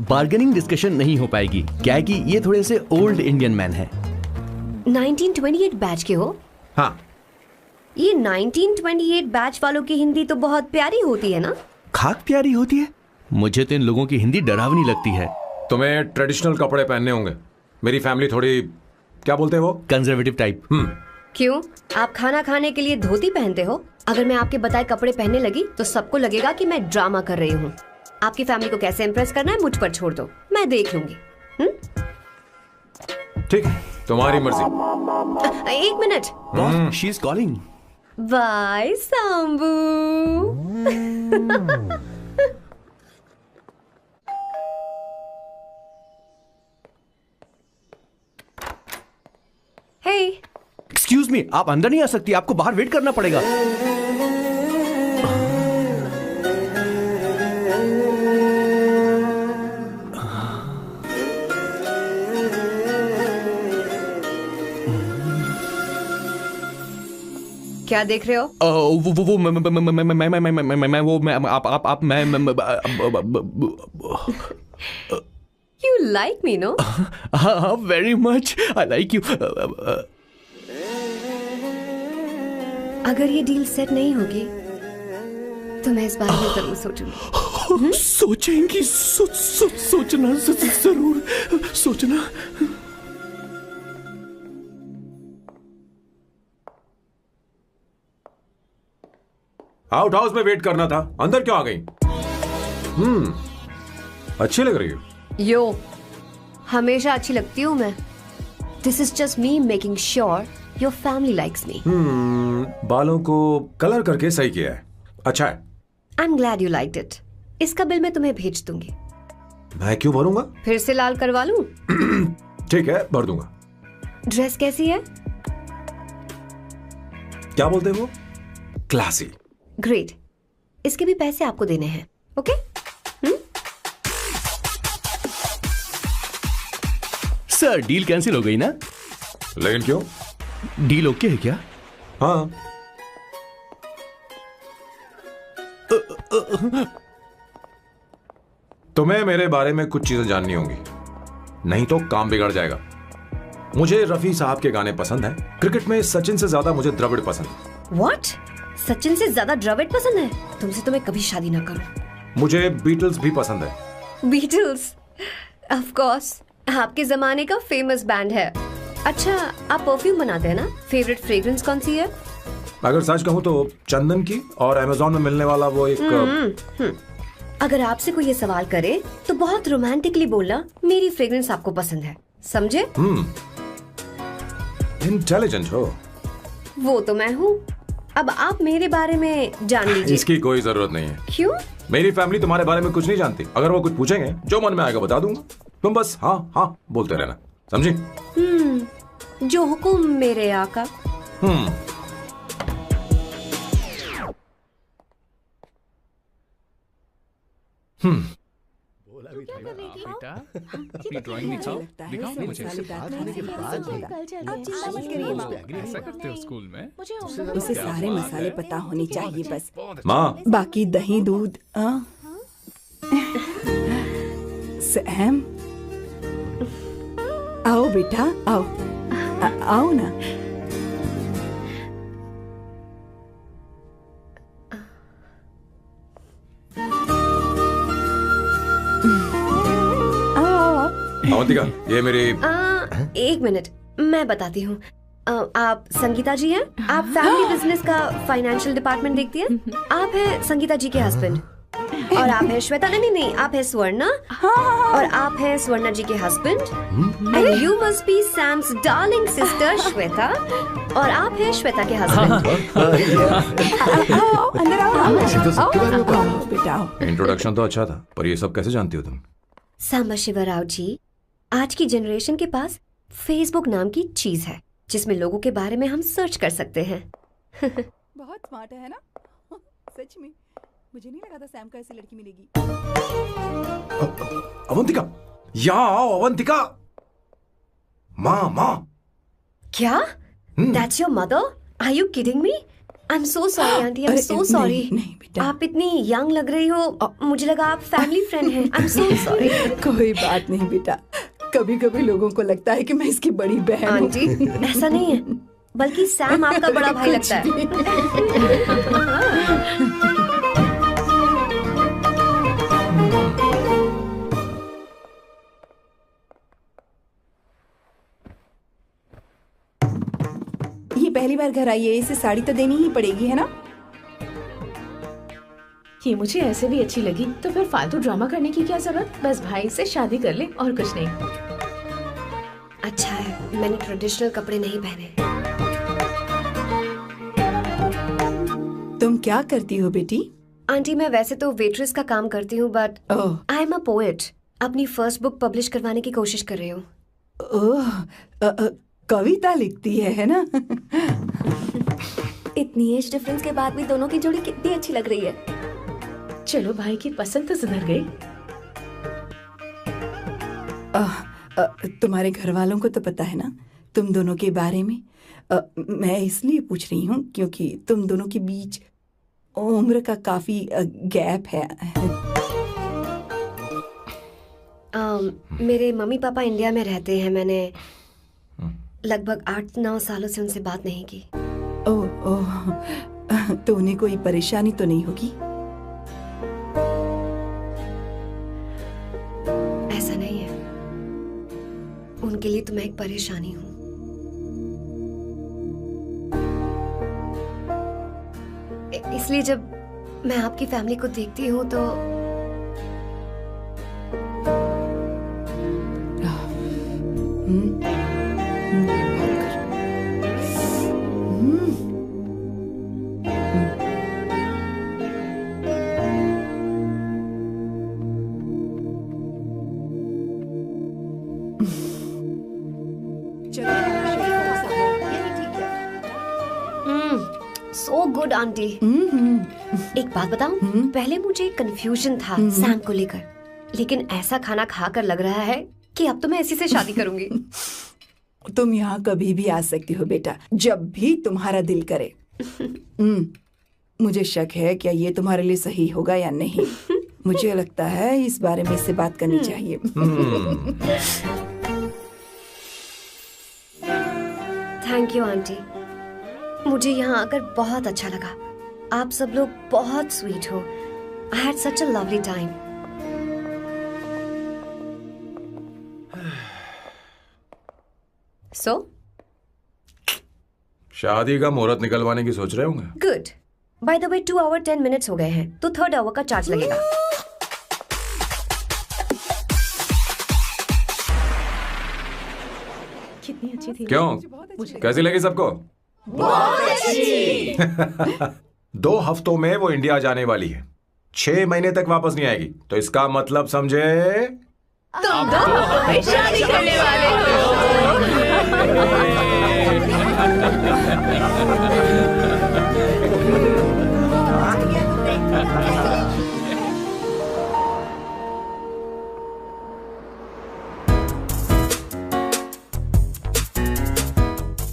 बार्गेनिंग डिस्कशन नहीं हो पाएगी। क्या है कि ये थोड़े से ओल्ड इंडियन मैन है। 1928 बैच के हो? हाँ। ये 1928 बैच वालों की हिंदी तो बहुत प्यारी होती है ना? खाक प्यारी होती है? मुझे तो इन लोगों की हिंदी डरावनी लगती है। तुम्हें ट्रेडिशनल कपड़े पहनने होंगे। मेरी फैमिली थोड़ी, क्या बोलते हैं वो, कंजर्वेटिव टाइप। क्यों? आप खाना खाने के लिए धोती पहनते हो? अगर मैं आपके बताए कपड़े पहनने लगी तो सबको लगेगा कि मैं ड्रामा कर रही हूँ। आपकी फैमिली को कैसे इम्प्रेस करना है मुझ पर छोड़ दो, मैं देख लूंगी। ठीक, तुम्हारी मर्जी। 1 मिनट। She is calling. Bye Sambu. Hey, excuse me, आप अंदर नहीं आ सकती, आपको बाहर वेट करना पड़ेगा। क्या देख रहे हो? वो मैं वो मैं आप मैं You like me, no? हाँ, very much. I like you. अगर ये डील सेट नहीं होगी तो मैं इस बारे में जरूर सोचूंगी। सोचेंगी, सोचना जरूर सोचना। आउट हाउस में वेट करना था, अंदर क्यों आ गई? अच्छी लग रही हो। यो, हमेशा अच्छी लगती हूँ मैं। This is just me making sure your family likes me. बालों को कलर करके सही किया है, अच्छा है। I am glad you liked it. इसका बिल मैं तुम्हें भेज दूंगी। मैं क्यों भरूंगा? फिर से लाल करवा लूं? ठीक है, भर दूंगा। ड्रेस कैसी है? क्या बोलते हैं वो? क्लासी। ग्रेट, इसके भी पैसे आपको देने हैं। ओके? सर, डील कैंसिल हो गई ना? लेकिन क्यों? डील ओके है क्या? हाँ। तुम्हें मेरे बारे में कुछ चीजें जाननी होंगी, नहीं तो काम बिगड़ जाएगा। मुझे रफी साहब के गाने पसंद हैं। क्रिकेट में सचिन से ज्यादा मुझे द्रविड़ पसंद है। What? सचिन से ज्यादा द्रविड़ पसंद है? तुमसे तो मैं कभी शादी ना करूं। मुझे बीटल्स भी पसंद है। बीटल्स? ऑफ कोर्स, आपके जमाने का फेमस बैंड है। अच्छा, आप परफ्यूम बनाते हैं ना? फेवरेट फ्रेग्रेंस कौन सी है? अगर सच कहूँ तो चंदन की, और अमेज़न में मिलने वाला वो एक अगर आपसे कोई ये सवाल करे तो बहुत रोमांटिकली बोलना मेरी फ्रेग्रेंस आपको पसंद है, समझे? इंटेलिजेंट हो। वो तो मैं हूँ। अब आप मेरे बारे में जान लीजिए। इसकी कोई जरूरत नहीं है। क्यों? मेरी फैमिली तुम्हारे बारे में कुछ नहीं जानती। अगर वो कुछ पूछेंगे, जो मन में आएगा बता दूंगा। तुम बस हाँ हाँ बोलते रहना, समझी? जो हुकुम मेरे आका। बेटा, अपनी ड्राइंग दिखाओ, दिखाओ ना मुझे। ऐसा करते हो स्कूल में? उसे सारे मसाले पता होने चाहिए बस। माँ, बाकी दही दूध। सैम, आओ बेटा, आओ। आओ ना। अवंतिका, ये मेरी एक मिनट, मैं बताती हूँ। आप संगीता जी हैं? आप फैमिली बिजनेस का फाइनेंशियल डिपार्टमेंट देखती हैं? आप हैं संगीता जी के हस्बैंड। और आप हैं श्वेता, नहीं, आप हैं स्वर्णा। और आप हैं स्वर्णा जी के husband. And you must be Sam's darling sister Shweta. और आप हैं श्वेता के हस्बैंड। अंदर आओ बेटा। इंट्रोडक्शन तो अच्छा था, पर ये सब कैसे जानती हो तुम? सांबा शिवराव जी, आज की जनरेशन के पास फेसबुक नाम की चीज है जिसमें लोगों के बारे में हम सर्च कर सकते हैं। बहुत स्मार्ट है ना? सच में मुझे नहीं लगा था सैम को ऐसी लड़की मिलेगी। अवंतिका, यहाँ आओ अवंतिका। माँ। क्या? That's your mother? Are you kidding me? I'm so sorry, auntie. I'm so sorry. नहीं बेटा। आप इतनी यंग लग रही हो, मुझे लगा आप फैमिली फ्रेंड हैं। I'm so sorry. कोई बात नहीं बेटा, कभी कभी लोगों को लगता है कि मैं इसकी बड़ी बहन हूँ। आंटी, ऐसा नहीं है, बल्कि सैम आपका बड़ा भाई लगता है। ये पहली बार घर आई है, इसे साड़ी तो देनी ही पड़ेगी, है ना? ये मुझे ऐसे भी अच्छी लगी, तो फिर फालतू ड्रामा करने की क्या जरूरत? बस भाई से शादी कर ले और कुछ नहीं। अच्छा है, मैंने ट्रेडिशनल कपड़े नहीं पहने। तुम क्या करती हो बेटी? आंटी, मैं वैसे तो वेट्रेस का काम करती हूँ, but I am a poet. अपनी फर्स्ट बुक पब्लिश करवाने की कोशिश कर रही हूँ। कविता लिखती है ना? इतनी एज डिफरेंस के बाद भी दोनों की जोड़ी कितनी अच्छी लग रही है। चलो, भाई की पसंद तो सुधर गई। तुम्हारे घर वालों को तो पता है ना तुम दोनों के बारे में? मैं इसलिए पूछ रही हूँ क्योंकि तुम दोनों के बीच उम्र का काफी गैप है। मेरे मम्मी पापा इंडिया में रहते हैं। मैंने लगभग 8-9 सालों से उनसे बात नहीं की। ओह, तो उन्हें कोई परेशानी तो नहीं होगी? ऐसा नहीं है, उनके लिए तो मैं एक परेशानी हूँ। इसलिए जब मैं आपकी फैमिली को देखती हूँ तो सो गुड आंटी। एक बात बताऊं, पहले मुझे कंफ्यूजन था सैम को लेकर, लेकिन ऐसा खाना खाकर लग रहा है कि अब तो मैं इसी से शादी करूंगी। तुम यहाँ कभी भी आ सकती हो बेटा, जब भी तुम्हारा दिल करे। मुझे शक है क्या ये तुम्हारे लिए सही होगा या नहीं। मुझे लगता है इस बारे में इससे बात करनी चाहिए। थैंक यू आंटी, मुझे यहाँ आकर बहुत अच्छा लगा। आप सब लोग बहुत स्वीट हो। I had such a lovely time. So शादी का मुहूर्त निकलवाने की सोच रहे होंगे। Good. By the way 2 hour 10 minutes हो गए हैं, तो 3rd आवर का चार्ज लगेगा। कितनी अच्छी थी। क्यों, कैसी लगी सबको? बहुत अच्छी। 2 हफ्तों में वो इंडिया जाने वाली है, 6 महीने तक वापस नहीं आएगी। तो इसका मतलब समझे, तुम 2 हफ्तों में शादी करने वाले हो।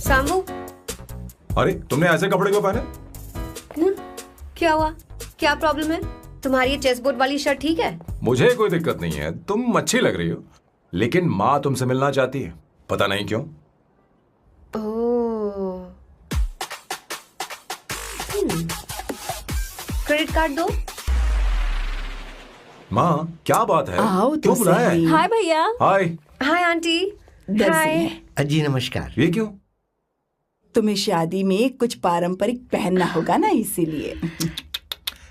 सामू, अरे तुमने ऐसे कपड़े क्यों पहने? क्या हुआ? क्या प्रॉब्लम है? तुम्हारी ये चेस्ट बोर्ड वाली शर्ट ठीक है? मुझे कोई दिक्कत नहीं है, तुम अच्छी लग रही हो, लेकिन माँ तुमसे मिलना चाहती है, पता नहीं क्यों। ओह। क्रेडिट कार्ड दो। माँ क्या बात है, आओ तो क्यों बुलाया है? सही। हाय भैया। हाय। Hi aunty. दर्जी हाय। है। जी नमस्कार। ये क्यों? तुम्हें शादी में कुछ पारंपरिक पहनना होगा ना, इसीलिए।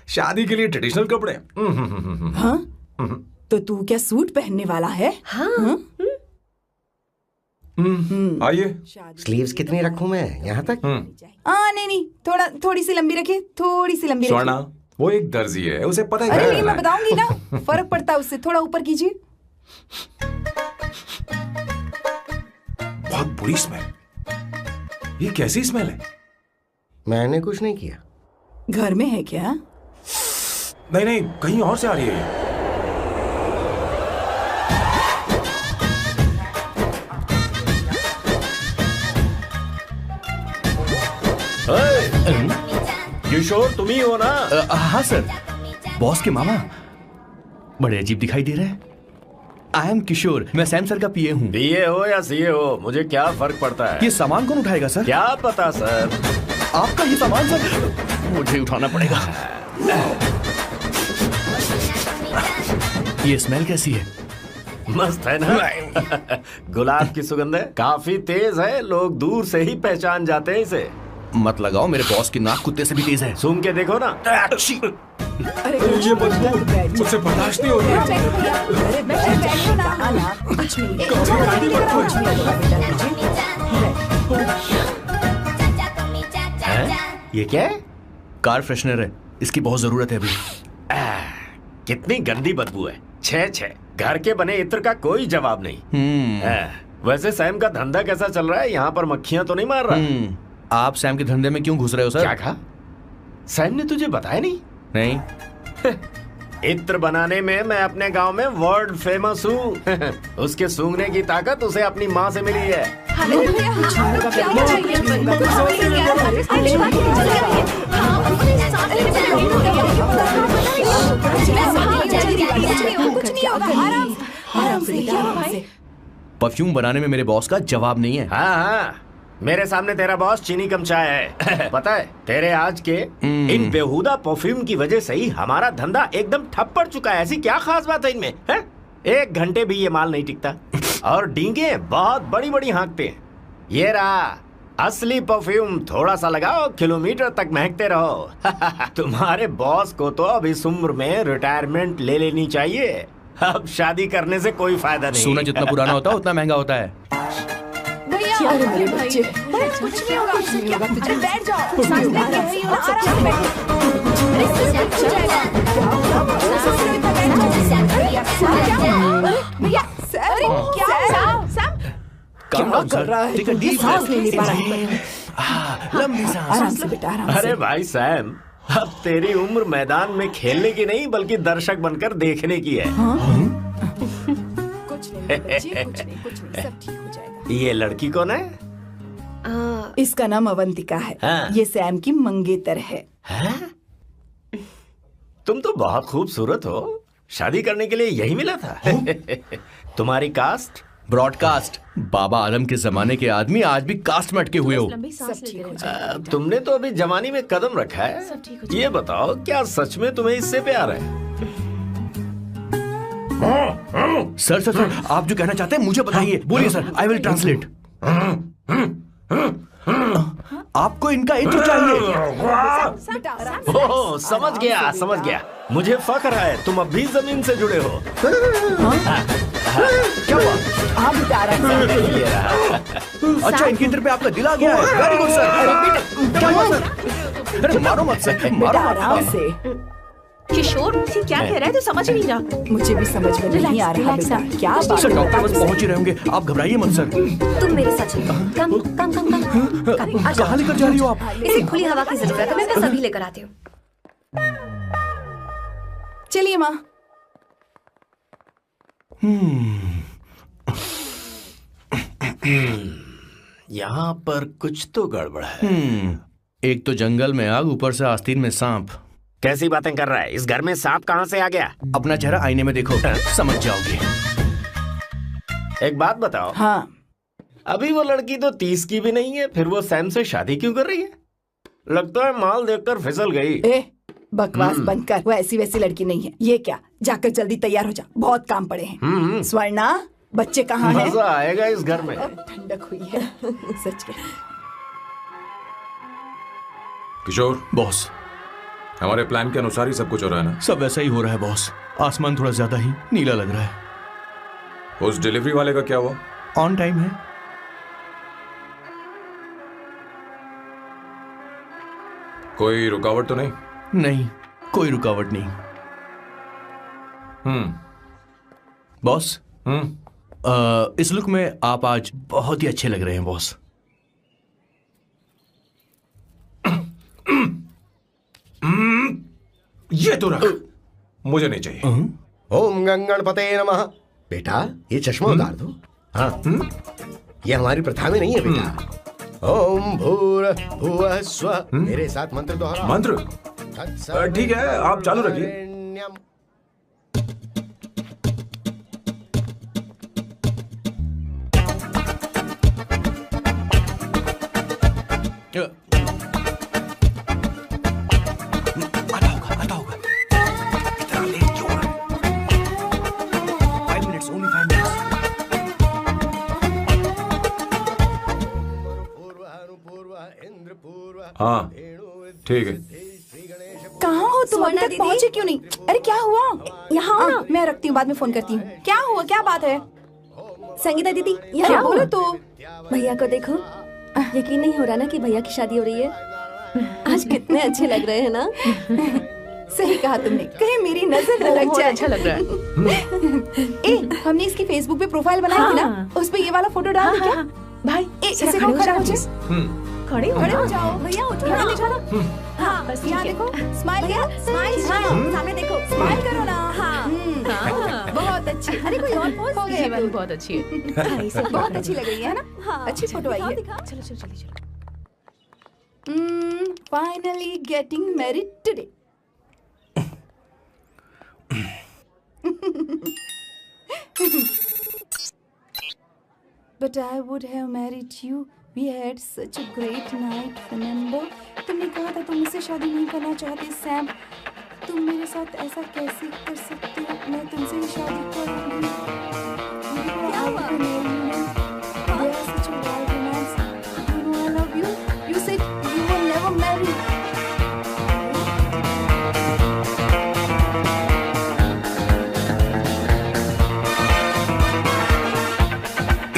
शादी के लिए ट्रेडिशनल कपड़े? हाँ, तो तू क्या सूट पहनने वाला है? हाँ। आइए। स्लीव्स कितनी रखूं मैं, यहाँ तक? नहीं, थोड़ी सी लंबी रखिए, थोड़ी सी लंबी स्वर्णा, रखिए। वो एक दर्जी है, उसे पता है अरे क्या नहीं, करना मैं है। बताऊंगी ना, फर्क पड़ता है उससे। थोड़ा ऊपर कीजिए। बहुत बुरी स्मेल। ये कैसी स्मेल है? मैंने कुछ नहीं किया। घर में है क्या? नहीं, कहीं और से आ रही है ये। किशोर तुम ही हो ना? हाँ सर, बॉस के मामा। बड़े अजीब दिखाई दे रहे हैं। आई एम किशोर, मैं सैम सर का पीए हूँ। पीए हो या सीए हो, मुझे क्या फर्क पड़ता है? ये सामान कौन उठाएगा सर? क्या पता सर। आपका ये सामान सर मुझे उठाना पड़ेगा। ये स्मेल कैसी है? मस्त है ना? गुलाब की सुगंध है, काफी तेज है, लोग दूर से ही पहचान जाते हैं इसे। मत लगाओ, मेरे बॉस की नाक कुत्ते से भी तेज है। सूंघ के देखो ना। अरे ये बदबू मुझसे बर्दाश्त नहीं हो रही। अरे बैठो ना। कुछ नहीं। ये क्या है? कार फ्रेशनर है, इसकी बहुत जरूरत है अभी। कितनी गंदी बदबू है। छे घर के बने इत्र का कोई जवाब नहीं। वैसे सैम का धंधा कैसा चल रहा है? यहाँ पर मक्खियां तो नहीं मार रहा? आप सैम के धंधे में क्यों घुस रहे हो सर? क्या कहा? सैम ने तुझे बताया नहीं? नहीं। इत्र बनाने में मैं अपने गांव में वर्ल्ड फेमस हूँ। उसके सूंघने की ताकत उसे अपनी माँ से मिली है। परफ्यूम बनाने में मेरे बॉस का जवाब नहीं है। हाँ, मेरे सामने तेरा बॉस चीनी कम चाय है। पता है, तेरे आज के इन बेहुदा परफ्यूम की वजह से ही हमारा धंधा एकदम ठप पड़ चुका है। ऐसी क्या खास बात है इनमें? है? 1 घंटे भी ये माल नहीं टिकता और डींगे बहुत बड़ी बड़ी हाँकते हैं। ये रहा असली परफ्यूम, थोड़ा सा लगाओ, किलोमीटर तक महकते रहो। तुम्हारे बॉस को तो अब इस उम्र में रिटायरमेंट ले लेनी चाहिए। अब शादी करने से कोई फायदा नहीं। सोना जितना पुराना होता है उतना महंगा होता है। क्या रे मेरे बच्चे, कुछ नहीं होगा, कुछ नहीं होगा। तुझे बैठ जाओ, सांस ले रही हो, आराम से बैठो। भैया, अरे क्या कर रहा है? टिकट डी सांस नहीं ले पा रहा है। लंबी सांस। आराम से बेटा, आराम से। अरे भाई सैम, अब तेरी उम्र मैदान में खेलने की नहीं बल्कि दर्शक बनकर देखने की है। कुछ नहीं बच्चे, कुछ नहीं, सब ठीक हो जाएगा। ये लड़की कौन है? इसका नाम अवंतिका है। हाँ। ये सैम की मंगेतर है। तुम तो बहुत खूबसूरत हो, शादी करने के लिए यही मिला था। तुम्हारी कास्ट? ब्रॉडकास्ट। बाबा आदम के जमाने के आदमी आज भी कास्ट में अटके हुए हो। सब ठीक हो जाएगा। तुमने तो अभी जवानी में कदम रखा है। ये बताओ, क्या सच में तुम्हें इससे प्यार है? सर, आप जो कहना चाहते हैं मुझे बताइए। बोलिए सर, आई विल ट्रांसलेट। आपको इनका इत्र चाहिए। ओह, समझ गया। मुझे फख्र है तुम अब भी जमीन से जुड़े हो। क्या हुआ? हाँ बेटा आराम से। अच्छा, इनके इत्र पे आपका दिल आ गया है। Very good sir. क्या हुआ सर? अरे मारो मत सर, बेटा आराम से। किशोर ये क्या कह रहा है, तो समझ ही नहीं रहा। मुझे भी समझ में नहीं आ रहा बेटा, क्या बात सर है? डॉक्टर बस पहुंच ही रहे होंगे, आप घबराइए मत सर। तुम मेरे साथ चलो। कम कहाँ लेकर जा रही हो आप? इसे खुली हवा की जरूरत है, मैं बस अभी लेकर आती हूँ। चलिए माँ। यहाँ पर कुछ तो गड़बड़ है। एक तो जंगल में आग, ऊपर से आस्तीन में सांप। कैसी बातें कर रहा है? इस घर में सांप कहाँ से आ गया? अपना चेहरा आईने में देखो, समझ जाओगे। एक बात बताओ। हाँ। अभी वो लड़की तो 30 की भी नहीं है, फिर वो सैम से शादी क्यों कर रही है? लगता है माल देखकर फिसल गई। ए, बकवास बंद कर, वो ऐसी वैसी लड़की नहीं है। ये क्या, जाकर जल्दी तैयार हो जा, बहुत काम पड़े हैं। स्वर्णा, बच्चे कहाँ हैं? मजा आएगा इस घर में। ठंडक हुई है सच में। किशोर बॉस, हमारे प्लान के अनुसार ही सब कुछ हो रहा है ना? सब वैसा ही हो रहा है बॉस। आसमान थोड़ा ज्यादा ही नीला लग रहा है। उस डिलीवरी वाले का क्या हुआ? ऑन टाइम है। कोई रुकावट तो नहीं? नहीं, कोई रुकावट नहीं। बॉस, इस लुक में आप आज बहुत ही अच्छे लग रहे हैं बॉस। ये तो रख, मुझे नहीं चाहिए। ओम गंगणपते नमः। बेटा ये चश्मा उतार दो। हाँ, ये हमारी प्रथा में नहीं है बेटा। ओम भूर्भुवः स्वः। मेरे साथ मंत्र दोहराओ। मंत्र? ठीक है, आप चालू रखिए। आता होगा। इतना लेट क्यों हो रहा है? 5 minutes, only 5 minutes। हाँ ठीक है। कहाँ हो तुम? अभी तक पहुँचे क्यों नहीं? अरे क्या हुआ? यहाँ आओ ना, मैं रखती हूँ, बाद में फोन करती हूँ। क्या हुआ, क्या बात है? संगीता दीदी, क्या यहाँ बोलो तो? भैया को देखो। यकीन नहीं हो रहा ना कि भैया की शादी हो रही है। आज कितने अच्छे लग रहे हैं ना। सही कहा तुमने, कहीं मेरी नजर न लग जाए। अच्छा लग रहा है। ए, हमने इसकी फेसबुक पे प्रोफाइल बनाई थी ना, उस पे ये वाला फोटो डाल दे क्या? भाई इसे खड़े हो जाओ। खड़े हो जाओ भैया, उठो ना। ले जाना। हाँ, बस यहाँ देखो, स्माइल किया, स्माइल सामने देखो, स्माइल करो ना। हाँ, बहुत अच्छी। अरे कोई और पोज हो गया? वाली बहुत अच्छी है। बहुत अच्छी लग रही है ना? हाँ, अच्छी फोटो आई है। चलो चलो चलो चलो। Finally getting married today. But I would have married you. We had such a great night, remember? तुमने कहा था तुम मुझसे शादी नहीं करना चाहते सैम। तुम मेरे साथ ऐसा कैसे कर सकते हो? मैं तुमसे ही शादी करूंगी। क्या हुआ? They are such a wild romance. You know I love you. You said you will never marry.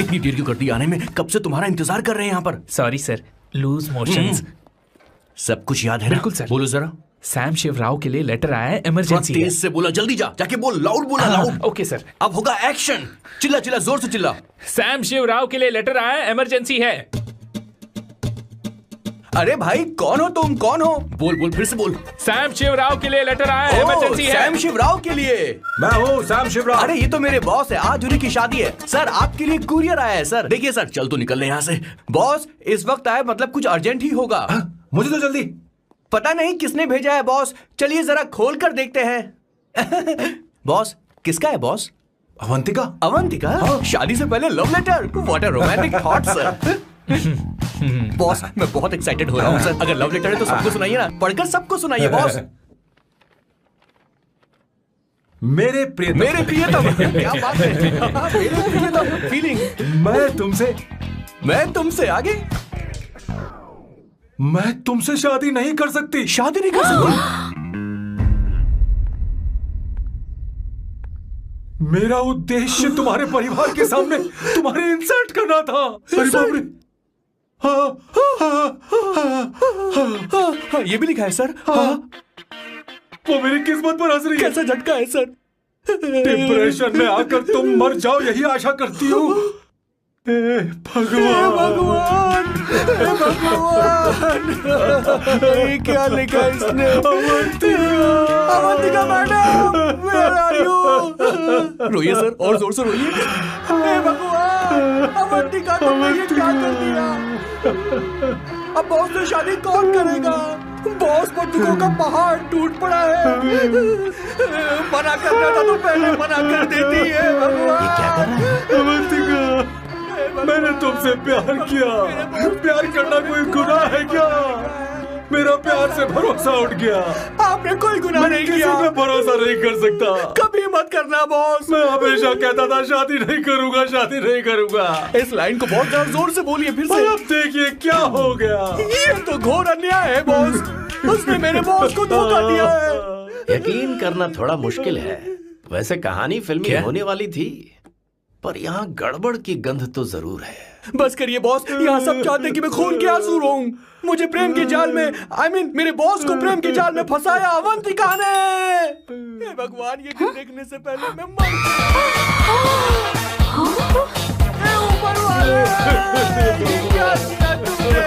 इतनी देर क्यों कर दी आने में? कब से तुम्हारा इंतजार कर रहे हैं यहाँ पर। Sorry sir, loose motions. सब कुछ याद है ना? बिल्कुल सर। बोलो जरा। सैम शिवराव के लिए लेटर आया है, इमरजेंसी है। तेज से बोला, जल्दी जा, जाके बोल, लाउड बोला, लाउड। Okay sir. अब होगा एक्शन। चिल्ला चिल्ला, जोर से चिल्ला। सैम शिवराव के लिए लेटर आया है, इमरजेंसी है। अरे भाई कौन हो तुम, कौन हो? बोल बोल, फिर से बोल। सैम शिवराव के लिए लेटर आया है, इमरजेंसी है। सैम शिवराव के लिए? मैं हूँ सैम शिवराव। अरे ये तो मेरे बॉस है, आज उन्हीं की शादी है। सर आपके लिए कुरियर आया है सर। देखिए सर, चल तो निकल ले यहाँ से। बॉस इस वक्त आए, मतलब कुछ अर्जेंट ही होगा। मुझे तो जल्दी। पता नहीं किसने भेजा है बॉस, चलिए जरा खोल कर देखते हैं। बॉस किसका है बॉस? अवंतिका। अवंतिका? शादी से पहले love letter? What a romantic thought sir. Boss मैं बहुत एक्साइटेड हो रहा हूँ सर। अगर लव लेटर है तो सबको सुनाइए ना, पढ़कर सबको सुनाइए बॉस। मेरे प्रियतम। मेरे प्रियतम, क्या बात है। मेरे प्रियतम फीलिंग। मैं तुमसे आगे। मैं तुमसे शादी नहीं कर सकती। शादी नहीं कर सकती? मेरा उद्देश्य तुम्हारे परिवार के सामने तुम्हारे इंसल्ट करना था। अरे बाप रे। हाँ, ये भी लिखा है सर। हाँ, वो मेरी किस्मत पर हंस रही है। कैसा झटका है सर? डिप्रेशन में आकर तुम मर जाओ यही आशा करती हूँ। भगवान भगवान भगवान, क्या लिखा इसने? Avantika madam, where are you? रोइए सर, और जोर से रोइए। हे भगवान, अवंतिका तुमने ये क्या कर दिया? अब बॉस से शादी कौन करेगा? बॉस बंदूकों का पहाड़ टूट पड़ा है। मना करना था तो पहले मना कर देती है। भगवान, ये क्या कर रहा है? अवंतिका, मैंने तुमसे प्यार किया। प्यार करना कोई गुनाह है क्या? मेरा प्यार से भरोसा उठ गया। आपने कोई गुनाह नहीं किया। मैं भरोसा नहीं कर सकता। कभी मत करना बॉस। मैं हमेशा कहता था शादी नहीं करूंगा, शादी नहीं करूंगा। इस लाइन को बहुत ज्यादा जोर से बोलिए फिर से। अब देखिए क्या हो गया। ये तो घोर अन्याय है बॉस। उसने मेरे बॉस को धोखा दिया है। यकीन करना थोड़ा मुश्किल है। वैसे कहानी फिल्मी होने वाली थी, पर यहाँ गड़बड़ की गंध तो जरूर है। बस करिए बॉस, यहाँ सब चाहते कि मैं खून के आंसू रोऊं। मुझे प्रेम के जाल में, मेरे बॉस को प्रेम के जाल में फंसाया अवंतिका ने। हे भगवान, ये दिन देखने से पहले मैं मर। ऊपर वाले, ये क्या किया तुमने?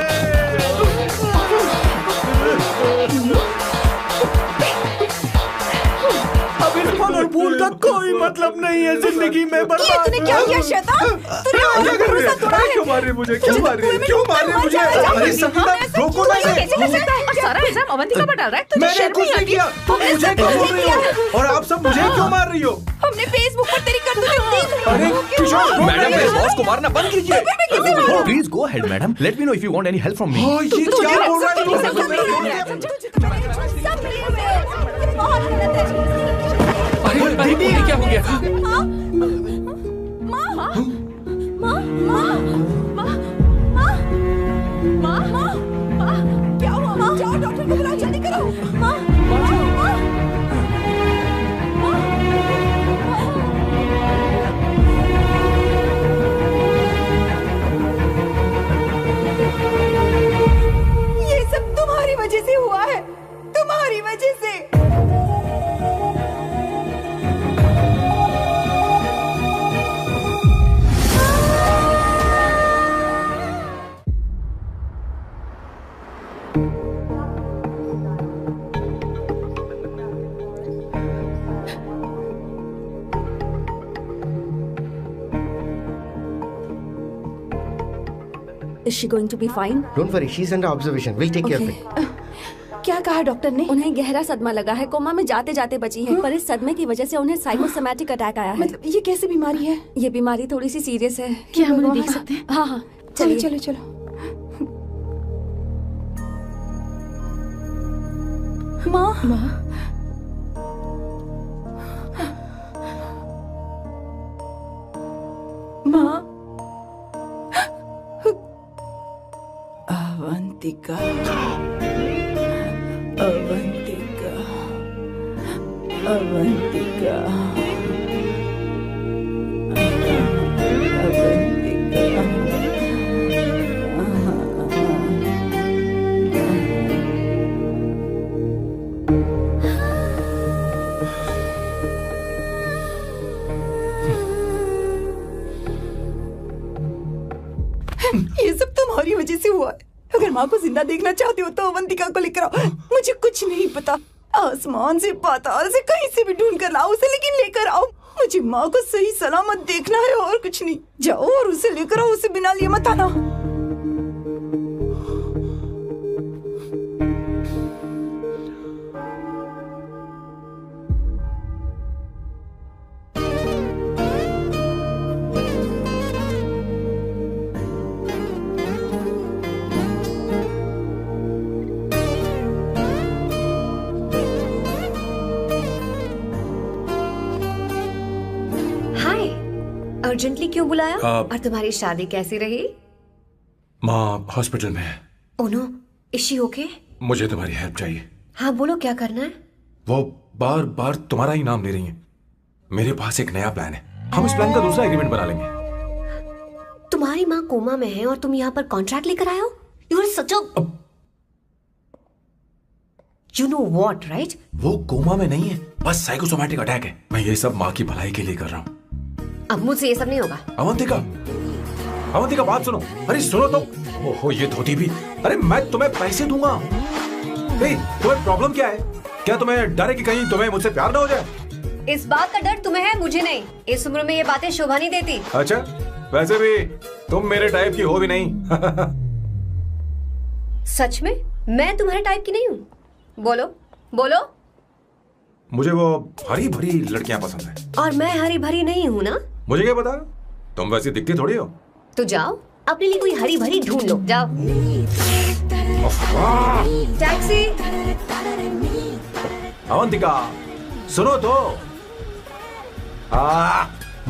अब इस फल और फूल का कोई मतलब नहीं है जिंदगी में। बर्बाद। तूने क्या किया शैतान? तूने हमारा भरोसा तोड़ा है। क्यों मार रहे मुझे? क्यों मार रहे? क्यों मार रहे मुझे? अरे संगीता, रोको ना इसे। कैसे कर सकता है? और सारा इल्जाम अवंतिका पर डाल रहा है। तुझे मैंने शर्म कुछ नहीं नहीं आती? किया। तुम मुझे क्यों बोल रही हो? और आप सब मुझे क्यों मार रही हो? हमने फेसबुक पर तेरी करतूतें देख ली। अरे किशोर, मैडम, मेरे बॉस को मारना बंद कीजिए। Please go ahead madam, let me know if you want any help from me. ये क्या हो रहा है? बहुत गलत है। अरे दीदी, क्या हो गया? माँ, माँ, माँ, माँ, माँ, माँ, माँ, माँ, माँ, क्या हुआ? माँ, जाओ डॉक्टर को बुलाओ, जल्दी करो। माँ, माँ, माँ, ये सब तुम्हारी वजह से हुआ है, तुम्हारी वजह से। Is she going to be fine? Don't worry, she's under observation. We'll take care of it. क्या कहा डॉक्टर ने? उन्हें गहरा सदमा लगा है, कोमा में जाते जाते बची है। पर इस सदमे की वजह से उन्हें साइकोसोमैटिक अटैक आया है। मतलब ये कैसी बीमारी है? ये बीमारी थोड़ी सी सीरियस है। क्या हम उन्हें देख सकते हैं? हाँ हाँ, चलो चलिए। चलो चलो। माँ, माँ, माँ, अवंतिका, अवंतिका, अवंतिका, ये सब तुम्हारी वजह से हुआ है। अगर माँ को जिंदा देखना चाहते हो तो अवंतिका को लेकर आओ। मुझे कुछ नहीं पता, आसमान से पाताल से कहीं से भी ढूंढ कर लाओ उसे, लेकिन लेकर आओ। मुझे माँ को सही सलामत देखना है और कुछ नहीं। जाओ और उसे लेकर आओ, उसे बिना लिए मत आना। अर्जेंटली क्यों बुलाया? आप- और तुम्हारी शादी कैसी रही? माँ हॉस्पिटल में है। ओनो, इशी ओके? मुझे तुम्हारी हेल्प चाहिए। हाँ बोलो, क्या करना है? वो बार बार तुम्हारा ही नाम ले रही हैं। मेरे पास एक नया प्लान है, हम इस प्लान का दूसरा एग्रीमेंट बना लेंगे। तुम्हारी माँ कोमा में है और तुम यहाँ पर कॉन्ट्रैक्ट लेकर आए हो? You are such a you know what, right? वो कोमा में नहीं है, बस साइकोसोमैटिक अटैक है। मैं ये सब माँ की भलाई के लिए कर रहा हूँ। अब मुझसे ये सब नहीं होगा। अवंतिका बात सुनो। अरे सुनो तो। ओहो ये धोती भी। अरे मैं तुम्हें पैसे दूंगा। तुम्हें प्रॉब्लम क्या है? क्या तुम्हें डर है कि कहीं तुम्हें मुझसे प्यार ना हो जाए? इस बात का डर तुम्हें है, मुझे नहीं। इस उम्र में ये बातें शोभा नहीं देती। अच्छा, वैसे भी तुम मेरे टाइप की हो भी नहीं। सच में मैं तुम्हारे टाइप की नहीं हूँ? बोलो बोलो। मुझे वो हरी भरी लड़कियां पसंद है। और मैं हरी भरी नहीं हूँ ना? मुझे क्या पता, तुम वैसी दिखती थोड़ी हो। तो जाओ अपने लिए कोई हरी भरी ढूंढ लो, जाओ। टैक्सी। अवंतिका सुनो तो।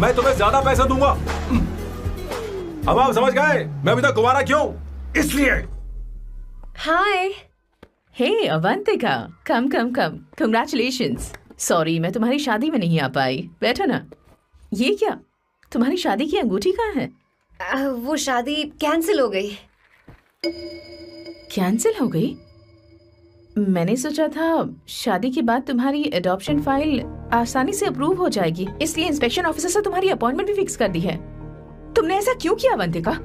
मैं तुम्हें ज्यादा पैसा दूंगा। अब आप समझ गए मैं अभी तक कुंवारा क्यों? इसलिए। हाय। हे अवंतिका, कम कम कम, कंग्रेचुलेशंस। सॉरी मैं तुम्हारी शादी में नहीं आ पाई। बैठो ना। ये क्या, तुम्हारी शादी की अंगूठी कहाँ है? वो शादी कैंसिल हो गई। कैंसिल हो गई? मैंने सोचा था शादी के बाद तुम्हारी एडॉप्शन फाइल आसानी से अप्रूव हो जाएगी, इसलिए इंस्पेक्शन ऑफिसर से तुम्हारी अपॉइंटमेंट भी फिक्स कर दी है। तुमने ऐसा क्यों किया अवंतिका?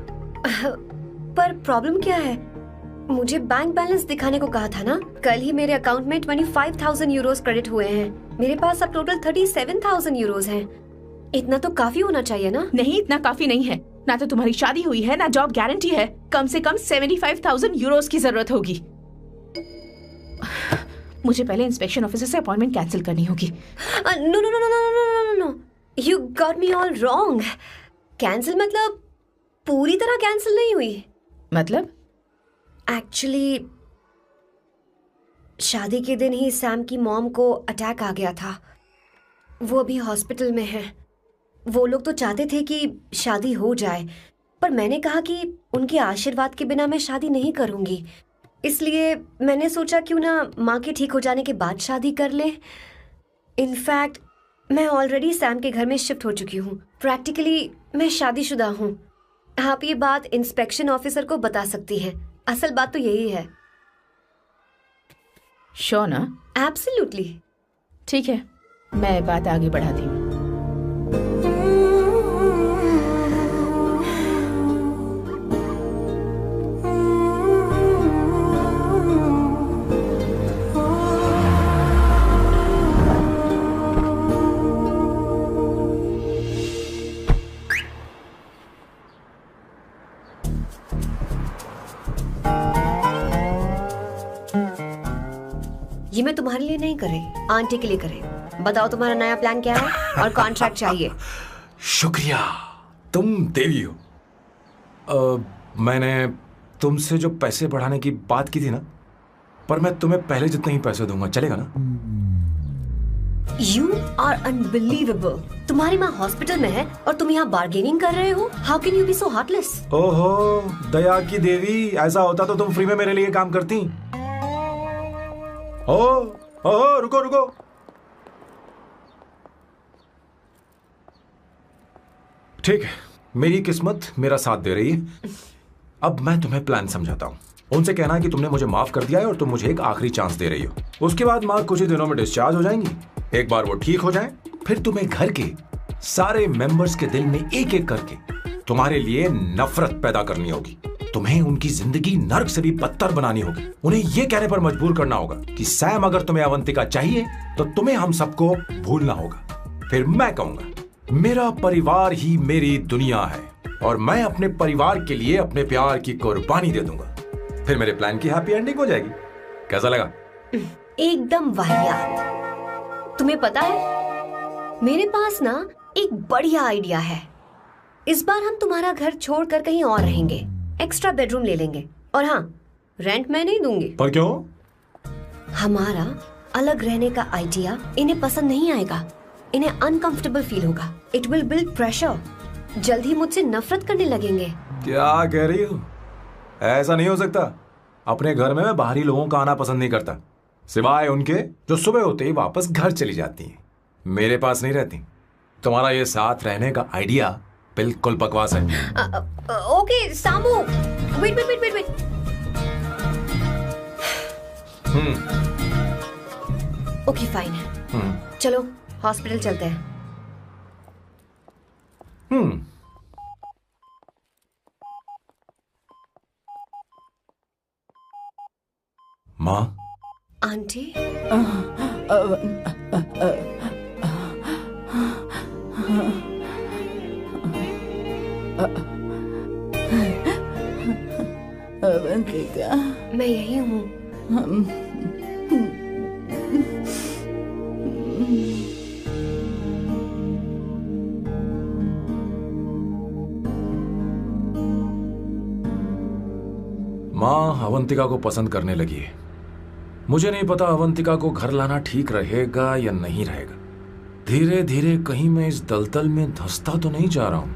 पर प्रॉब्लम क्या है? मुझे बैंक बैलेंस दिखाने को कहा था ना। कल ही मेरे अकाउंट में 25,000 यूरोस क्रेडिट हुए हैं। मेरे पास अब टोटल 37,000 यूरोस हैं। इतना तो काफी होना चाहिए ना? नहीं, इतना काफी नहीं है। ना तो तुम्हारी शादी हुई है, ना जॉब गारंटी है। कम से कम 75,000 यूरोस की जरूरत होगी। मुझे पहले इंस्पेक्शन ऑफिसर से अपॉइंटमेंट कैंसिल करनी होगी। No no no no no no no, you got me all wrong. Cancel मतलब पूरी तरह कैंसिल नहीं हुई। मतलब? एक्चुअली शादी के दिन ही सैम की मॉम को अटैक आ गया था। वो अभी हॉस्पिटल में है। वो लोग तो चाहते थे कि शादी हो जाए, पर मैंने कहा कि उनके आशीर्वाद के बिना मैं शादी नहीं करूंगी। इसलिए मैंने सोचा क्यों ना माँ के ठीक हो जाने के बाद शादी कर ले। इनफैक्ट मैं ऑलरेडी सैम के घर में शिफ्ट हो चुकी हूँ। प्रैक्टिकली मैं शादीशुदा हूँ। आप ये बात इंस्पेक्शन ऑफिसर को बता सकती हैं। असल बात तो यही है। श्योर ना? एब्सोल्युटली। ठीक है, मैं बात आगे बढ़ाती हूँ। ये मैं तुम्हारे लिए नहीं करे, आंटी के लिए करे। बताओ तुम्हारा नया प्लान क्या है और कॉन्ट्रैक्ट चाहिए। शुक्रिया, तुम देवी हो। मैंने तुमसे जो पैसे बढ़ाने की बात की थी ना, पर मैं तुम्हें पहले जितने ही पैसे दूंगा, चलेगा ना? You are unbelievable। तुम्हारी माँ हॉस्पिटल में है और तुम यहाँ बार्गेनिंग कर रहे हो। How can you be so heartless? ओहो दया की देवी, ऐसा होता तो तुम फ्री में मेरे लिए काम करती। ओहो रुको रुको। ठीक है, मेरी किस्मत मेरा साथ दे रही है। अब मैं तुम्हें प्लान समझाता हूँ। उनसे कहना है कि तुमने मुझे माफ कर दिया है और तुम मुझे एक आखिरी चांस दे रही हो। उसके बाद माँ कुछ ही दिनों में डिस्चार्ज हो जाएंगी। एक बार वो ठीक हो जाए, फिर तुम्हें घर के सारे मेंबर्स के दिल में एक एक करके तुम्हारे लिए नफरत पैदा करनी होगी। तुम्हें उनकी जिंदगी नर्क से भी बदतर बनानी होगी। उन्हें यह कहने पर मजबूर करना होगा कि सैम अगर तुम्हें अवंतिका चाहिए तो तुम्हें हम सबको भूलना होगा। फिर मैं कहूंगा मेरा परिवार ही मेरी दुनिया है और मैं अपने परिवार के लिए अपने प्यार की कुर्बानी दे दूंगा। फिर मेरे प्लान की हैप्पी एंडिंग हो जाएगी। कैसा लगा? एकदम वाहियात। तुम्हें पता है मेरे पास ना एक बढ़िया आइडिया है। इस बार हम तुम्हारा घर छोड़कर कहीं और रहेंगे, एक्स्ट्रा बेडरूम ले लेंगे। और हाँ, रेंट मैं नहीं दूंगी। पर क्यों? हमारा अलग रहने का आइडिया इन्हें पसंद नहीं आएगा। इन्हें अनकंफर्टेबल फील होगा। It will build pressure. जल्द ही मुझसे नफरत करने लगेंगे। क्या कह रही हो? ऐसा नहीं हो सकता। अपने घर में मैं बाहरी लोगों का आना पसंद नहीं करता, सिवाय उनके जो सुबह होते ही वापस घर चली जाती हैं, मेरे पास नहीं रहती। तुम्हारा ये साथ रहने का आइडिया बिल्कुल बकवास है। Okay Samu, wait wait wait wait wait. Okay fine है, चलो हॉस्पिटल चलते हैं। माँ, आंटी, अवंतिका, मैं यही हूँ। माँ अवंतिका को पसंद करने लगी है। मुझे नहीं पता अवंतिका को घर लाना ठीक रहेगा या नहीं रहेगा। धीरे धीरे कहीं मैं इस दलदल में धंसता तो नहीं जा रहा हूं।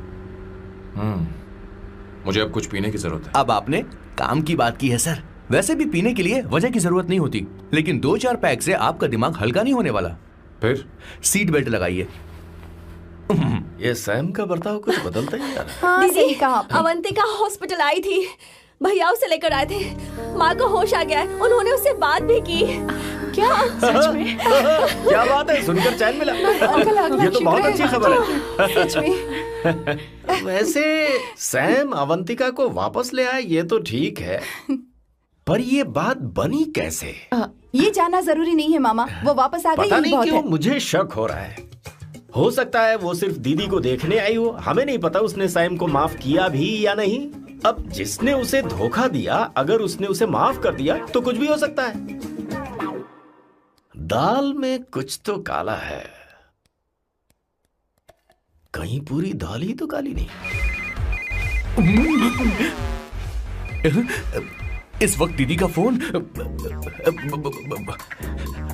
मुझे अब कुछ पीने की जरूरत है। अब आपने काम की बात की है सर। वैसे भी पीने के लिए वजह की जरूरत नहीं होती, लेकिन 2-4 पैक से आपका दिमाग हल्का नहीं होने वाला। फिर सीट बेल्ट लगाइए। ये सैम का बर्ताव कुछ बदलता ही यार। हाँ, सही कहा। अवंतिका हॉस्पिटल आई थी, भैया उसे लेकर आए थे। माँ को होश आ गया है, उन्होंने उससे बात भी की। क्या सच में? क्या बात है, सुनकर चैन मिला। ये तो बहुत अच्छी खबर है। सच में। वैसे सैम अवंतिका को वापस ले आए ये तो ठीक है, पर ये बात बनी कैसे? ये जानना जरूरी नहीं है मामा, वो वापस आ गई। पता नहीं क्यों मुझे शक हो रहा है। हो सकता है वो सिर्फ दीदी को देखने आई हो, हमें नहीं पता उसने सैम को माफ किया भी या नहीं। अब जिसने उसे धोखा दिया, अगर उसने उसे माफ कर दिया तो कुछ भी हो सकता है। दाल में कुछ तो काला है, कहीं पूरी दाल ही तो काली नहीं। इस वक्त दीदी का फोन।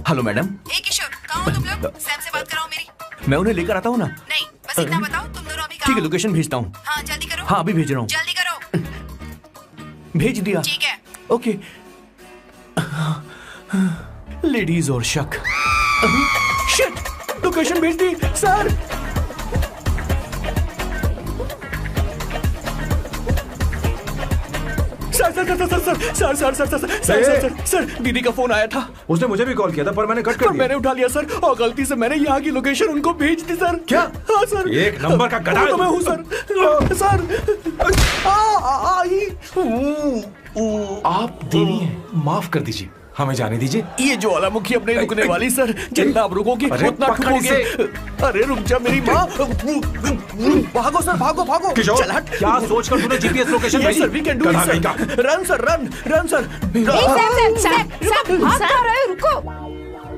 Hello madam. किशोर, कहाँ हो तुम लोग? सैम से बात कराओ मेरी। मैं उन्हें लेकर आता हूँ ना। नहीं, बस इतना बताओ तुम दोनों अभी ठीक है, लोकेशन भेजता हूँ। हाँ जल्दी करो। हाँ अभी भेज रहा हूँ। जल्दी करो। भेज दिया। ठीक है। ओके। लेडीज और शक। शिट, लोकेशन भेज दी सर। सर दीदी का फोन आया था। उसने मुझे भी कॉल किया था पर मैंने कट कर दिया। मैंने उठा लिया सर, और गलती से मैंने यहाँ की लोकेशन उनको भेज दी सर। क्या? हाँ सर। एक नंबर का गधा तो मैं हूँ सर। आप देवी हैं, माफ कर दीजिए, हमें जाने दीजिए। ये ज्वालामुखी अपने रुकने वाली सर, जितना आप रुकोगे उतना ठुकोगे। अरे रुक जा मेरी माँ। भागो सर, भागो भागो। किशोर, क्या सोचकर तूने जीपीएस लोकेशन भेजी? Sir we can do it sir. Run sir, run sir. भाग कहाँ रहे हो? रुको।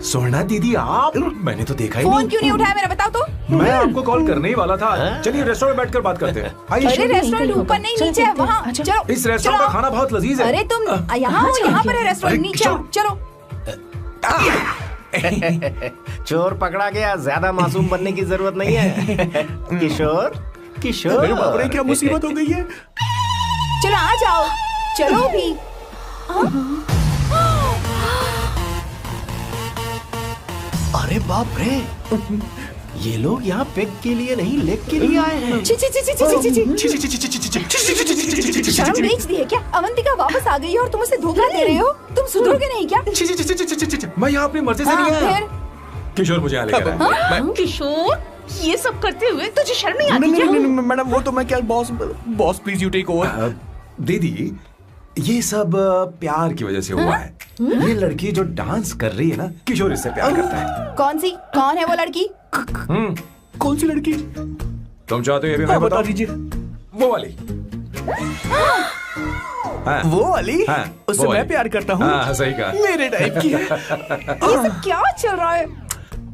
स्वर्णा दीदी आप, मैंने तो देखा ही फोन नहीं। क्यों नहीं उठाया मेरा, बताओ तो। मैं आपको कॉल करने ही वाला था। चलिए रेस्टोरेंट बैठकर बात करते हैं। अरे रेस्टोरेंट ऊपर नहीं नीचे है, वहाँ चलो। इस रेस्टोरेंट का खाना बहुत लजीज है। अरे तुम यहाँ हो, यहाँ पर है रेस्टोरेंट, नीचे आओ, चलो। चोर पकड़ा गया, ज्यादा मासूम बनने की जरूरत नहीं है। किशोर, किशोर, मेरे बाप रे क्या मुसीबत हो गई है। चलो आ जाओ, चलो भी। अरे बाप रे, ये लोग यहाँ पेग के लिए नहीं लेग के लिए आए हैं। शर्म बेच दी है क्या? अवंतिका वापस आ गई है और तुम उसे धोखा दे रहे हो। तुम सुधरोगे नहीं क्या? मैं यहाँ अपनी मर्जी से नहीं आया। किशोर मुझे यहाँ लेकर आया। किशोर, ये सब करते हुए तुझे शर्म नहीं आती क्या? मैडम वो तो मैं क्या, boss please you take over. दीदी ये सब प्यार की वजह से हुआ है। ये लड़की जो डांस कर रही है ना, किशोर इससे प्यार करता है। कौन है वो लड़की? कौन सी लड़की? तुम चाहते हो ये भी मैं बता दीजिए। वो वाली। हाँ, वो वाली? हाँ, उससे मैं प्यार करता हूँ। हाँ, सही कहा। मेरे टाइप की है। ये सब क्या चल रहा है?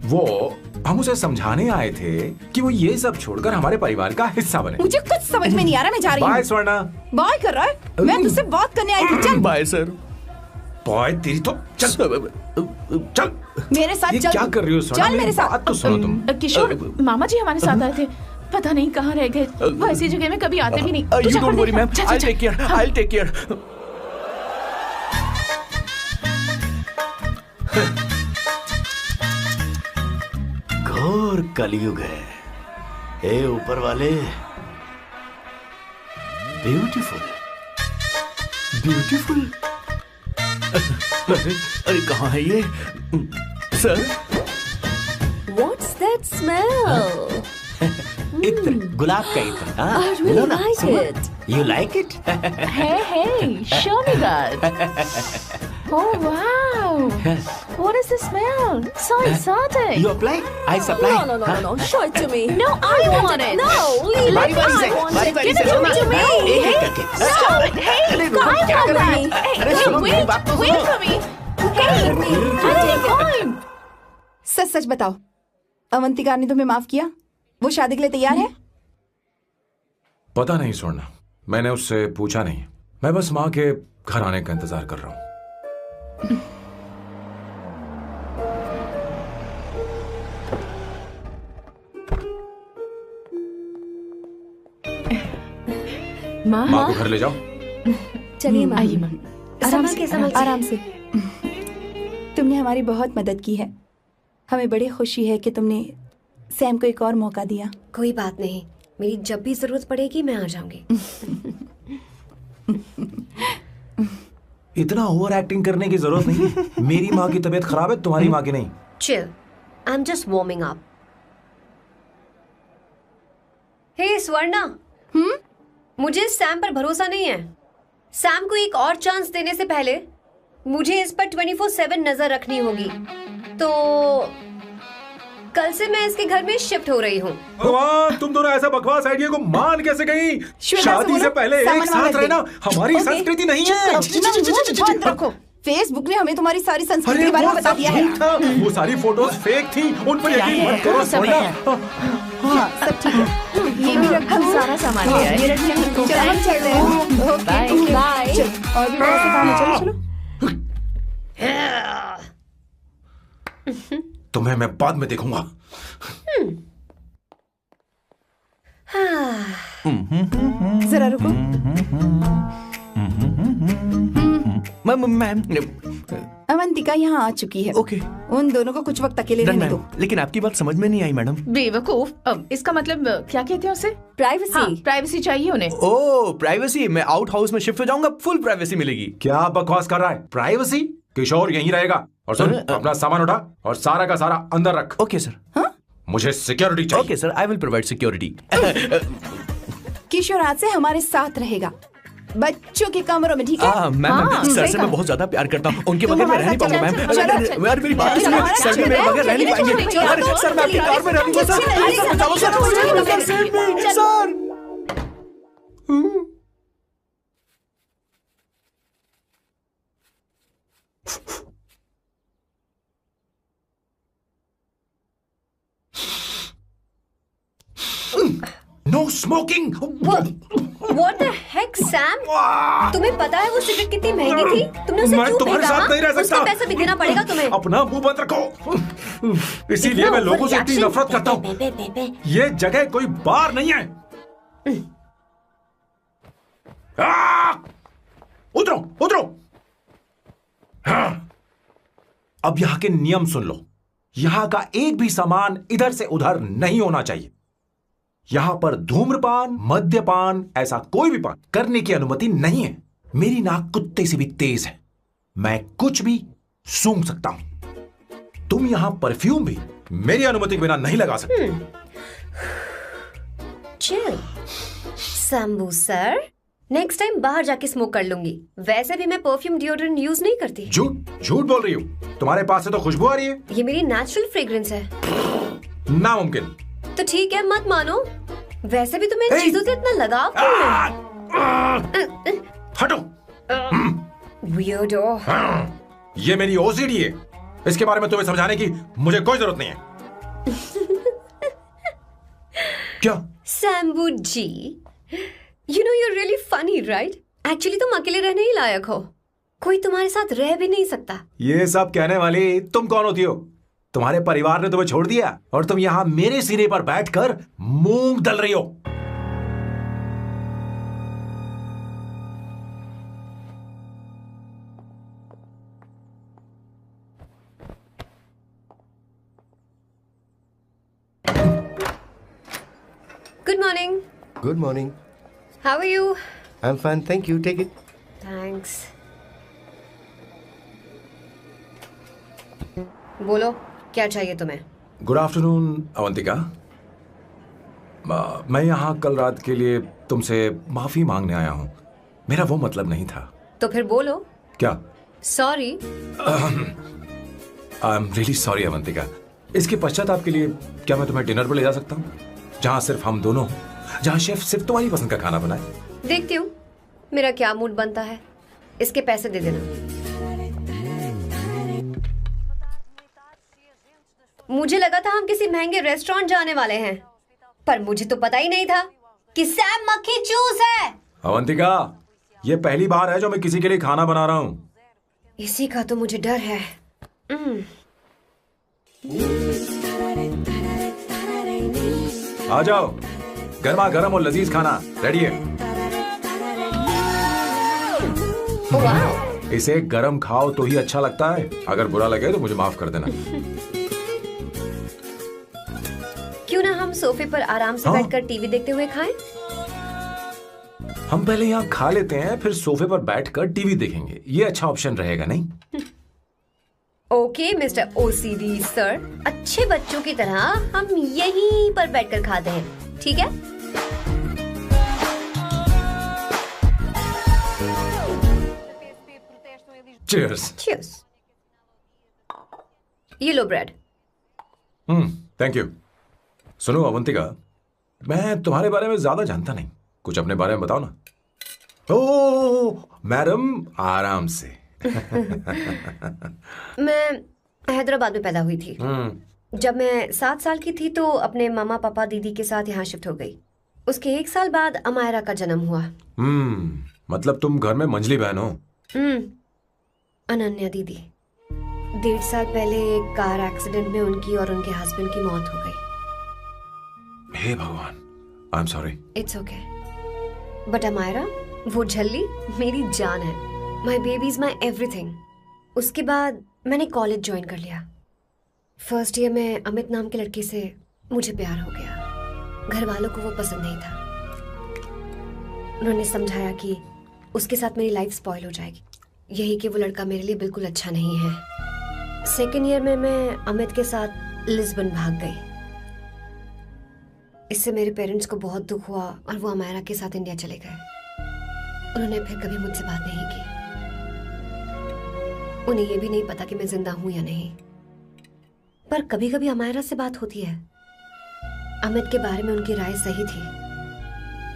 वो हम उसे समझाने आए थे कि वो ये सब छोड़कर हमारे परिवार का हिस्सा बने। मुझे कुछ समझ में नहीं आ रहा, मैं जा रही हूँ। बाय स्वर्णा। बाय कर रहा है? मैं तुझसे बात करने आई थी। चल बाय सर। बाय तेरी तो। चल चल मेरे साथ चल। क्या कर रही हो स्वर्णा? चल मेरे साथ। बात तो सुनो तुम। किशोर, मामा जी हमारे साथ आए थे, पता नहीं कहाँ रह गए। वो ऐसी जगह में कभी आते भी नहीं। You don't worry ma'am, I'll take care, I'll take care। घोर कलयुग है। ए ऊपर वाले, ब्यूटीफुल ब्यूटीफुल। अरे कहाँ है ये सर? What's that smell? इत्र, गुलाब का इत्र। हाँ, I really लो ना, like सुनो। it. You like it? Hey, show me that. Oh wow! What is the smell? So exotic. You apply? I supply. No. Show it to me. No, I want it. No, leave बारी it. बारी से, I want बारी it. बारी Give से it लो ना। to me. एक एक करके। Stop it. Hey, अरे रुको, I क्या कर want रही that. है? Hey, अरे सुनो, मेरी बात तो wait सुनो। for me. Hey, I take time. सच सच बताओ, अवंतिका ने तुम्हें माफ किया? वो शादी के लिए तैयार है? पता नहीं स्वर्ण, मैंने उससे पूछा नहीं। मैं बस माँ के घर आने का इंतजार कर रहा हूँ। माँ, माँ को घर ले जाओ। चलिए माँ। आइए माँ। आराम से। तुमने हमारी बहुत मदद की है। हमें बड़ी खुशी है कि तुमने सैम को एक और मौका दिया। कोई बात नहीं, मेरी जब भी जरूरत पड़ेगी मैं आ जाऊंगी। इतना ओवर एक्टिंग करने की जरूरत नहीं है। मेरी माँ की तबीयत खराब है, तुम्हारी माँ की नहीं। Chill, I am just warming up. Hey Swarna, मुझे सैम पर भरोसा नहीं है। सैम को एक और चांस देने से पहले मुझे इस पर 24/7 नजर रखनी होगी। तो कल से मैं इसके घर में शिफ्ट हो रही हूँ। भगवान, तुम दोनों ऐसा बकवास आइडिया को मान कैसे गई? शादी से पहले एक साथ रहना हमारी संस्कृति नहीं है। बंद रखो। फेसबुक ने हमें तुम्हारी सारी संस्कृति के बारे में बता दिया है। वो सारी फोटोज फेक थी, उन पर यकीन मत करो स्वर्ण। हाँ, सब ठीक है। ये भी रखा, सारा सामान लिया है। ये रख लेंगे। चलो हम चलते हैं। Okay, bye. चलो, और भी बहुत से काम है। चलो चलो। तुम्हें मैं बाद में देखूंगा। जरा रुको। मैम अवंतिका यहाँ आ चुकी है। ओके। उन दोनों को कुछ वक्त अकेले रहने दो। लेकिन आपकी बात समझ में नहीं आई मैडम। बेवकूफ, अब इसका मतलब क्या कहते हैं उसे? प्राइवेसी। हाँ, प्राइवेसी चाहिए उन्हें। ओह प्राइवेसी, मैं आउट हाउस में शिफ्ट हो जाऊंगा, फुल प्राइवेसी मिलेगी। क्या बकवास कर रहा है? प्राइवेसी? किशोर यहीं रहेगा। और सुन, अपना सामान उठा और सारा का सारा अंदर रख। Okay sir. मुझे सिक्योरिटी चाहिए। Okay sir, I will provide security. Kishore आज से हमारे साथ रहेगा, बच्चों के कमरों में, ठीक है? मैम, सर से मैं बहुत ज्यादा प्यार करता हूँ, उनके बगैर मैं रह नहीं पाऊंगा मैम। यार मेरी बात सुनिए, सर भी मेरे बगैर रह नहीं पाएंगे। अरे सर, मैं आपकी कार में रह लूंगा sir. Sir no smoking. What the heck, Sam? तुम्हें पता है वो सिगरेट कितनी महंगी थी? तुमने उसे मैं क्यों तुम्हारे खरीदा? साथ नहीं रह सकता। उसका पैसा भी देना पड़ेगा तुम्हें। अपना मुंह बंद रखो। इसीलिए मैं लोगों से इतनी नफरत करता हूँ। ये जगह कोई बार नहीं है। उतरो उतरो। अब यहाँ के नियम सुन लो। यहाँ का एक भी सामान इधर से उधर नहीं होना चाहिए। यहां पर धूम्रपान, मद्यपान, ऐसा कोई भी पान करने की अनुमति नहीं है। मेरी नाक कुत्ते से भी तेज है, मैं कुछ भी सूंघ सकता हूं। तुम यहां परफ्यूम भी मेरी अनुमति के बिना नहीं लगा सकते। Chill Shambhu sir, next time बाहर जाके स्मोक कर लूंगी। वैसे भी मैं परफ्यूम डिओड्रेंट यूज नहीं करती। झूठ बोल रही हो। तुम्हारे पास से तो खुशबू आ रही है। ये मेरी नेचुरल फ्रेग्रेंस है। नामुमकिन। तो ठीक है, मत मानो। वैसे भी तुम्हें चीजों से इतना लगाव क्यों है? हटो। Weirdo। ये मेरी ओसीडी है, इसके बारे में तुम्हें समझाने की मुझे कोई जरूरत नहीं है। क्या? शंभू जी, you know you're really funny, right? Actually तुम अकेले रहने ही लायक हो। कोई तुम्हारे साथ रह भी नहीं सकता। ये सब कहने वाली तुम कौन होती हो? तुम्हारे परिवार ने तुम्हें छोड़ दिया और तुम यहां मेरे सिरे पर बैठकर मूंग दल रही हो। morning. Good morning. How are you? I am fine, thank you, take it. Thanks. बोलो, क्या चाहिए तुम्हें? Good afternoon Avantika. मैं यहाँ कल रात के लिए तुमसे माफी मांगने आया हूँ। मेरा वो मतलब नहीं था। तो फिर बोलो। क्या? Sorry. I am really sorry Avantika. इसके पश्चात आपके लिए क्या मैं तुम्हें डिनर पर ले जा सकता हूँ, जहाँ सिर्फ हम दोनों हों, जहाँ शेफ सिर्फ तुम्हारी पसंद का खाना बनाए? देखती हूँ मेरा क्या मूड बनता है। इसके पैसे दे देना। मुझे लगा था हम किसी महंगे रेस्टोरेंट जाने वाले हैं, पर मुझे तो पता ही नहीं था कि सैम मक्खी चूस है। अवंतिका, ये पहली बार है जो मैं किसी के लिए खाना बना रहा हूँ। इसी का तो मुझे डर है। आ जाओ, गर्मा गर्म और लजीज खाना रेडी है। इसे गरम खाओ तो ही अच्छा लगता है। अगर बुरा लगे तो मुझे माफ कर देना। क्यों ना हम सोफे पर आराम से बैठकर टीवी देखते हुए खाएं? हम पहले यहाँ खा लेते हैं, फिर सोफे पर बैठकर टीवी देखेंगे। ये अच्छा ऑप्शन रहेगा, नहीं? ओके मिस्टर ओसीडी सर, अच्छे बच्चों की तरह हम यहीं पर बैठकर खाते हैं, ठीक है? Cheers. Cheers. ये लो ब्रेड। Thank you. सुनो अवंतिका, मैं तुम्हारे बारे में ज्यादा जानता नहीं, कुछ अपने बारे में बताओ ना। ओह मैडम, आराम से। मैं हैदराबाद में पैदा हुई थी। जब मैं 7 साल की थी तो अपने मामा पापा दीदी के साथ यहाँ शिफ्ट हो गई। उसके 1 साल बाद अमायरा का जन्म हुआ। मतलब तुम घर में मंझली बहन हो? अनन्या दीदी। 1.5 साल पहले एक कार एक्सीडेंट में उनकी और उनके हस्बैंड की मौत हो गई। हे भगवान, I am sorry. It's okay. But Amaira, वो झल्ली मेरी जान है। My baby is my everything. उसके बाद मैंने कॉलेज ज्वाइन कर लिया। फर्स्ट ईयर में अमित नाम के लड़के से मुझे प्यार हो गया। घर वालों को वो पसंद नहीं था। उन्होंने समझाया कि उसके साथ मेरी लाइफ स्पॉइल हो जाएगी, यही कि वो लड़का मेरे लिए बिल्कुल अच्छा नहीं है। सेकेंड ईयर में मैं अमित के साथ लिस्बन भाग गई। इससे मेरे पेरेंट्स को बहुत दुख हुआ और वो अमायरा के साथ इंडिया चले गए। उन्होंने फिर कभी मुझसे बात नहीं की। उन्हें ये भी नहीं पता कि मैं जिंदा हूं या नहीं। पर कभी कभी अमायरा से बात होती है। अमित के बारे में उनकी राय सही थी।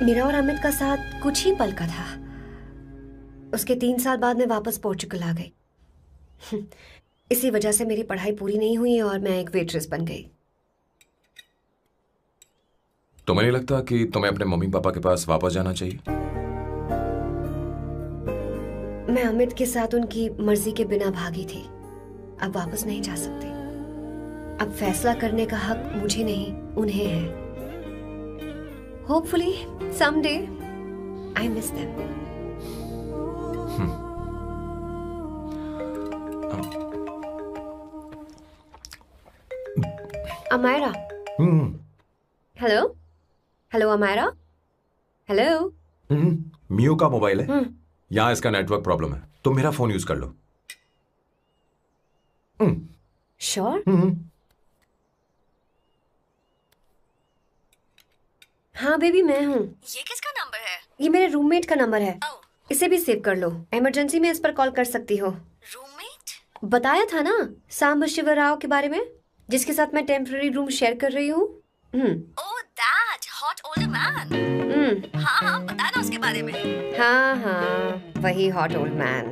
मेरा और अमित का साथ कुछ ही पल का था। उसके 3 साल बाद मैं वापस पोर्चुगल आ गई। इसी वजह से मेरी पढ़ाई पूरी नहीं हुई और मैं एक वेट्रेस बन गई। तुम्हें नहीं लगता कि तुम्हें अपने मम्मी पापा के पास वापस जाना चाहिए? मैं अमित के साथ उनकी मर्जी के बिना भागी थी। अब वापस नहीं जा सकती। अब फैसला करने का हक मुझे नहीं, उन्हें है। Hopefully someday I miss them. Amaira. Hello hello Amaira. Hello. मियो का मोबाइल है। यहाँ इसका नेटवर्क प्रॉब्लम है, तुम मेरा फोन यूज कर लो। श्योर? हाँ बेबी, मैं हूँ। ये किसका नंबर है? ये मेरे रूममेट का नंबर है। इसे भी सेव कर लो। इमरजेंसी में इस पर कॉल कर सकती हो। रूममेट? बताया था ना सांब शिवराव के बारे में, जिसके साथ मैं टेम्पररी रूम शेयर कर रही हूँ। Oh that hot old man. हाँ बता ना उसके बारे में। हाँ वही हॉट ओल्ड मैन।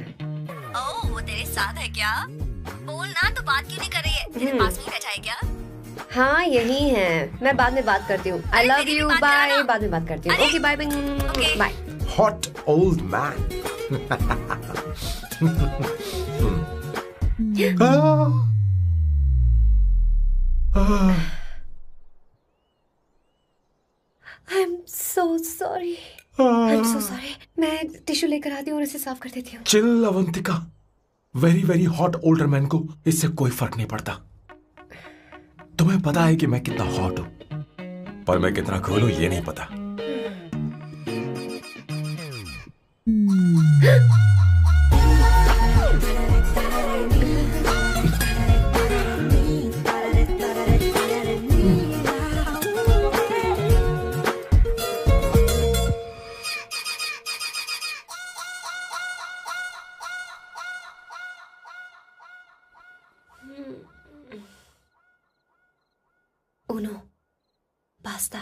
ओह वो तेरे साथ है क्या? बोल ना, तो बात क्यों नहीं कर रही है? तेरे पास में बैठा है क्या? हाँ यही है। मैं बाद में बात करती हूँ। I love you, bye. बाद में बात करती हूँ। Okay bye bye. Hot old man. I am so sorry. मैं टिश्यू लेकर आती हूँ और इसे साफ कर देती हूँ। Chill Avantika. Very very hot older man को इससे कोई फर्क नहीं पड़ता। तुम्हें पता है कि मैं कितना हॉट हूं। पर मैं कितना कूल हूं ये नहीं पता। Uno, basta.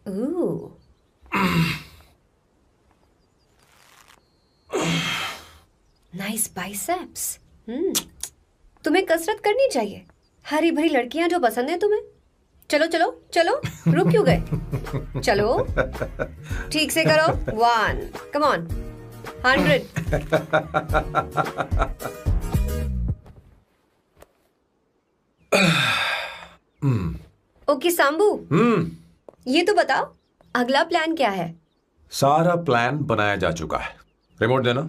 Ooh. Nice biceps. तुम्हें कसरत करनी चाहिए। हरी भरी लड़कियां जो पसंद है तुम्हें। चलो चलो चलो, रुक क्यों गए? चलो, ठीक से करो। 1, come on, 100. ओके सांबू, ये तो बताओ अगला प्लान क्या है? सारा प्लान बनाया जा चुका है। रिमोट देना।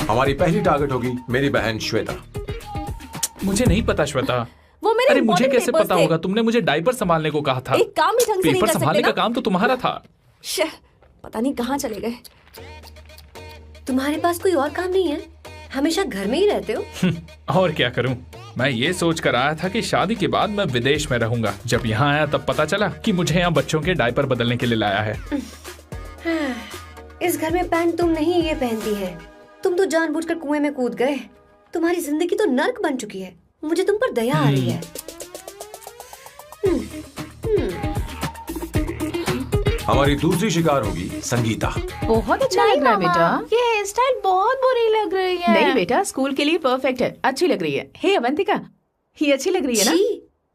हमारी पहली टारगेट होगी मेरी बहन श्वेता। मुझे नहीं पता श्वेता। वो मेरे अरे मुझे कैसे papers पता थे। होगा? तुमने मुझे डायपर संभालने को कहा था। एक काम ही ढंग से नहीं पेपर कर सकते संभालने ना? का काम तो तुम्हारा था। पता नहीं कहाँ चले गए। तुम्हारे पास कोई और काम नहीं है? हमेशा घर में ही रहते हो? और क्या करूं? मैं ये सोच कर आया था कि शादी के बाद मैं विदेश में रहूंगा। जब यहाँ आया तब पता चला कि मुझे यहाँ बच्चों के डायपर बदलने के लिए लाया है। इस घर में पैंट तुम नहीं ये पहनती है। तुम तो जानबूझकर कुएं में कूद गए। तुम्हारी जिंदगी तो नर्क बन चुकी है। मुझे तुम पर दया आ रही है। हमारी दूसरी शिकार होगी संगीता। बहुत अच्छा लग रहा है बेटा। ये हेयर स्टाइल बहुत बुरी लग रही है। नहीं बेटा, स्कूल के लिए परफेक्ट है, अच्छी लग रही है। हे अवंतिका, ये अच्छी लग रही है ना?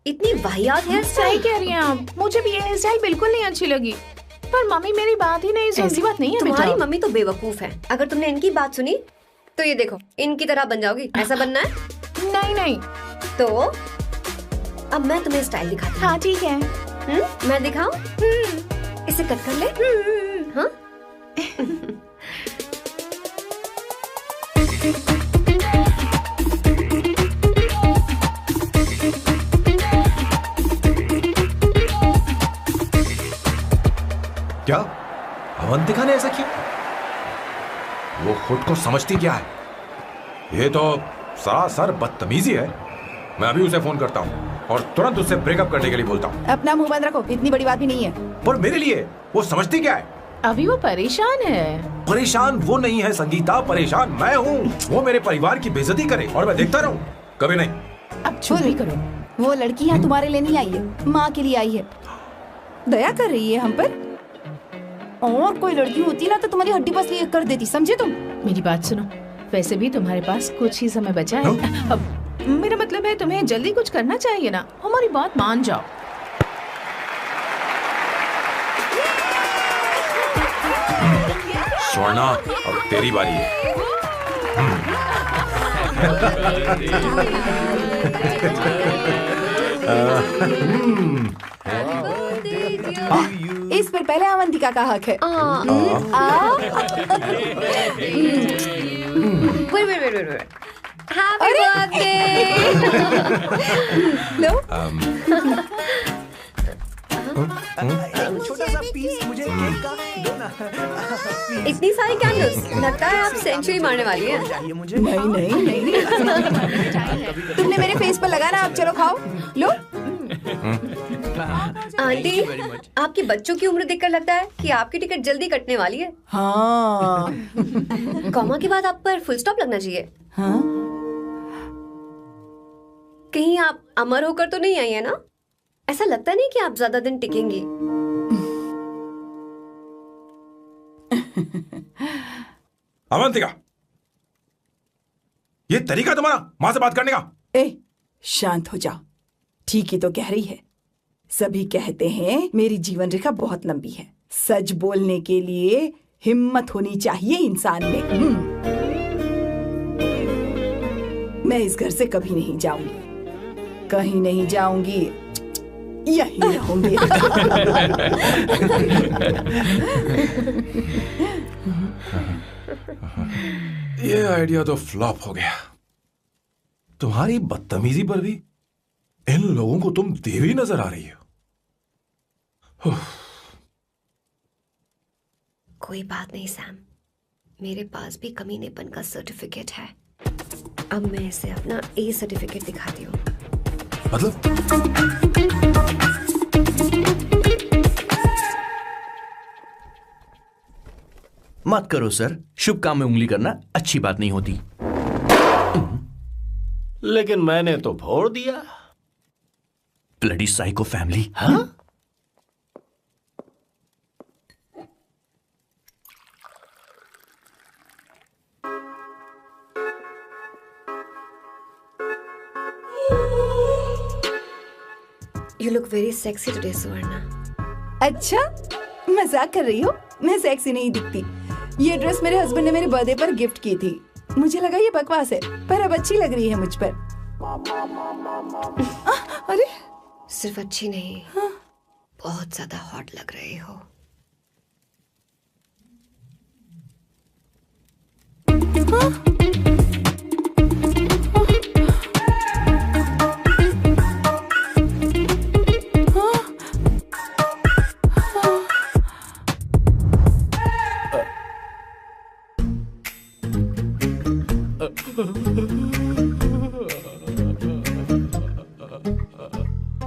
इतनी वाहियात हेयर सही स्टाइल। कह रही हैं आप। मुझे भी ये हेयर स्टाइल बिल्कुल नहीं अच्छी लगी। पर मम्मी मेरी बात ही नहीं सुनती। ऐसी बात नहीं है तुम्हारी बेटा। मम्मी तो बेवकूफ है। अगर तुमने इनकी बात सुनी तो ये देखो इनकी तरह बन जाओगी। ऐसा बनना है? नहीं नहीं। तो अब मैं तुम्हें स्टाइल दिखाती हूँ। हाँ ठीक है। मैं दिखाऊं? इसे कट कर ले। हाँ? क्या अवंतिका ने ऐसा किया? वो खुद को समझती क्या है? ये तो सरासर बदतमीजी है। मैं अभी उसे फोन करता हूँ और तुरंत उससे ब्रेकअप करने के लिए बोलता हूँ। अपना मुंह बंद रखो, इतनी बड़ी बात भी नहीं है। पर मेरे लिए वो समझती क्या है? अभी वो परेशान है। परेशान वो नहीं है संगीता, परेशान मैं हूँ। वो मेरे परिवार की बेइज्जती करे और मैं देखता रहूँ? कभी नहीं। अब चुप ही करो। वो लड़की यहाँ तुम्हारे लिए नहीं आई है, माँ के लिए आई है। दया कर रही है हम पर। और कोई लड़की होती ना तो तुम्हारी हड्डी बस ये कर देती, समझे तुम? मेरी बात सुनो, वैसे भी तुम्हारे पास कुछ ही समय बचा है। अब मेरा मतलब है तुम्हें जल्दी कुछ करना चाहिए ना। हमारी बात मान जाओ। स्वर्णा, अब तेरी बारी है। इस पर पहले अवंतिका का हक है। Wait. Happy birthday! लो। छोटा सा पीस मुझे केक का दो ना। इतनी सारी कैंडल्स, लगता है आप सेंचुरी मारने वाली हैं। नहीं। तुमने मेरे फेस पर लगाना, अब चलो खाओ। लो। आंटी, आपके बच्चों की उम्र देखकर लगता है कि आपकी टिकट जल्दी कटने वाली है। हाँ। कॉमा के बाद आप पर फुल स्टॉप लगना चाहिए। हाँ? कहीं आप अमर होकर तो नहीं आई है ना? ऐसा लगता नहीं कि आप ज्यादा दिन टिकेंगी। अवंतिका, ये तरीका तुम्हारा माँ से बात करने का? ए, शांत हो जाओ। ठीक ही तो कह रही है। सभी कहते हैं मेरी जीवन रेखा बहुत लंबी है। सच बोलने के लिए हिम्मत होनी चाहिए इंसान में। मैं इस घर से कभी नहीं जाऊंगी, कहीं नहीं जाऊंगी, यहीं रहूंगी। ये आइडिया तो फ्लॉप हो गया। तुम्हारी बदतमीजी पर भी इन लोगों को तुम देवी नजर आ रही हो। कोई बात नहीं सैम, मेरे पास भी कमीनेपन का सर्टिफिकेट है। अब मैं इसे अपना ए सर्टिफिकेट दिखाती हूँ। मतलब मत करो सर, शुभ काम में उंगली करना अच्छी बात नहीं होती। लेकिन मैंने तो फोड़ दिया। Bloody psycho family. हाँ? You look very sexy today, सुवर्णा। अच्छा, मजाक कर रही हो? मैं सेक्सी नहीं दिखती। ये ड्रेस मेरे हस्बैंड ने मेरे बर्थडे पर गिफ्ट की थी। मुझे लगा ये बकवास है, पर अब अच्छी लग रही है मुझ पर। अरे सिर्फ अच्छी नहीं, हाँ? बहुत ज्यादा हॉट लग रही हो। हाँ?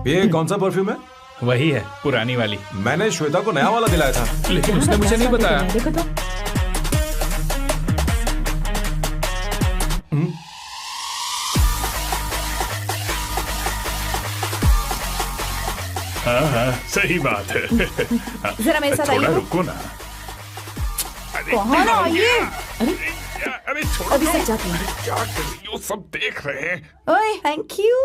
ये कौन सा परफ्यूम है? वही है, पुरानी वाली। मैंने श्वेता को नया वाला दिलाया था, लेकिन उसने मुझे नहीं बताया। देखो तो। हाँ, सही बात है। जरा मेरे साथ आइए। रुको ना। कौन आइए? अरे अभी से जाती हूँ। क्या कर रही हो? सब देख रहे हैं। ओए, थैंक यू।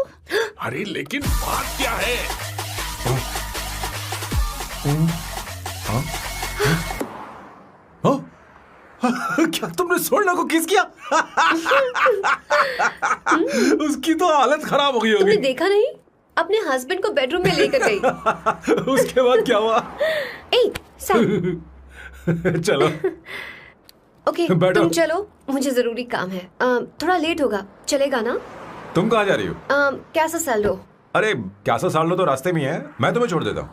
अरे लेकिन बात क्या है? क्या तुमने सोना को किस किया? उसकी तो हालत खराब हो गई होगी। तुमने देखा नहीं? अपने हस्बैंड को बेडरूम में लेकर गई। उसके बाद क्या हुआ? ए, सैम। चलो। ओके, तुम चलो, मुझे जरूरी काम है। थोड़ा लेट होगा, चलेगा ना? तुम कहाँ जा रही हो? कैसा सैल्डो? अरे कैसा साल्डो तो रास्ते में है, मैं तुम्हें छोड़ देता हूँ।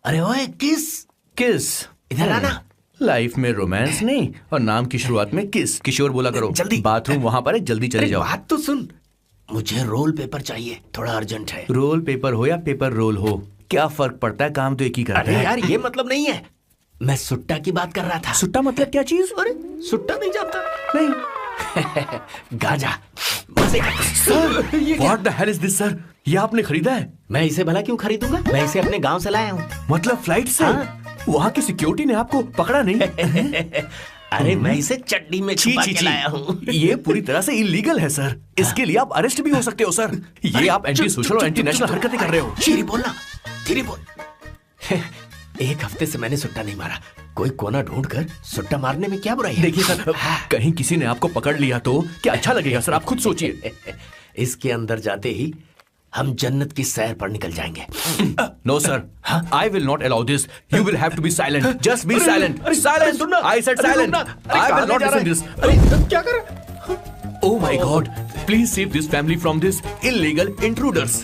अरे ओए, किस किस इधर आना। लाइफ में रोमांस नहीं और नाम की शुरुआत में किस। किशोर बोला करो। जल्दी। बाथरूम वहां पर है, जल्दी चले जाओ। बात तो सुन, मुझे रोल पेपर चाहिए, थोड़ा अर्जेंट है। रोल पेपर हो या पेपर रोल हो, क्या फर्क पड़ता है, काम तो एक ही करता है। अरे यार, ये मतलब नहीं है, मैं सुट्टा की बात कर रहा था। सुट्टा मतलब क्या चीज? अरे सुट्टा नहीं जानता? नहीं। गांजा। मजे का। Sir, what the hell is this sir? ये आपने खरीदा है? मैं इसे भला क्यों खरीदूंगा? मैं इसे अपने गांव से लाया हूँ। मतलब फ्लाइट से? हाँ? वहाँ की सिक्योरिटी ने आपको पकड़ा नहीं? अरे मैं इसे चड्डी में छुपा के लाया हूँ। ये पूरी तरह से इलीगल है सर। इसके लिए आप अरेस्ट भी हो सकते हो सर। ये आप एंटी सोशल और एंटी नेशनल हरकतें कर रहे हो। धीरे बोलना, धीरे बोल। एक हफ्ते से मैंने सुट्टा नहीं मारा। कोई कोना ढूंढ कर सुट्टा मारने में क्या बुराई है? देखिए सर, कहीं किसी ने आपको पकड़ लिया तो क्या अच्छा लगेगा सर? आप खुद सोचिए। इसके अंदर जाते ही हम जन्नत की सैर पर निकल जाएंगे। No sir, I will not allow this. You will have to be silent. Just be silent. Silent. I said silent. I will not listen this. अरे क्या कर रहा है? Oh my God! Please save this family from this illegal intruders.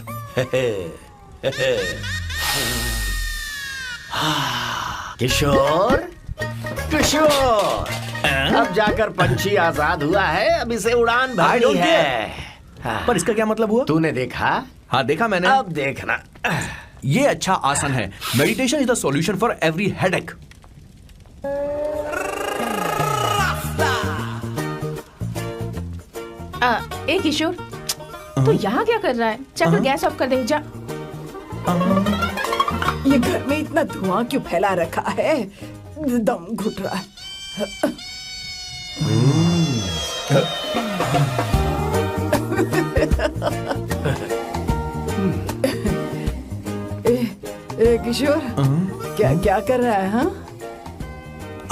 किशोर, किशोर, अब जाकर पंछी आजाद हुआ है, अब इसे उड़ान भरनी है। पर इसका क्या मतलब हुआ? तूने देखा? हाँ देखा मैंने। अब देखना। ये अच्छा आसन है। Meditation is the solution for every headache. ए किशोर, तू यहाँ क्या कर रहा है? चल गैस ऑफ कर दे जा। ये घर में इतना धुआं क्यों फैला रखा है? दम घुट रहा है। किशोर, क्या क्या कर रहा है? हाँ,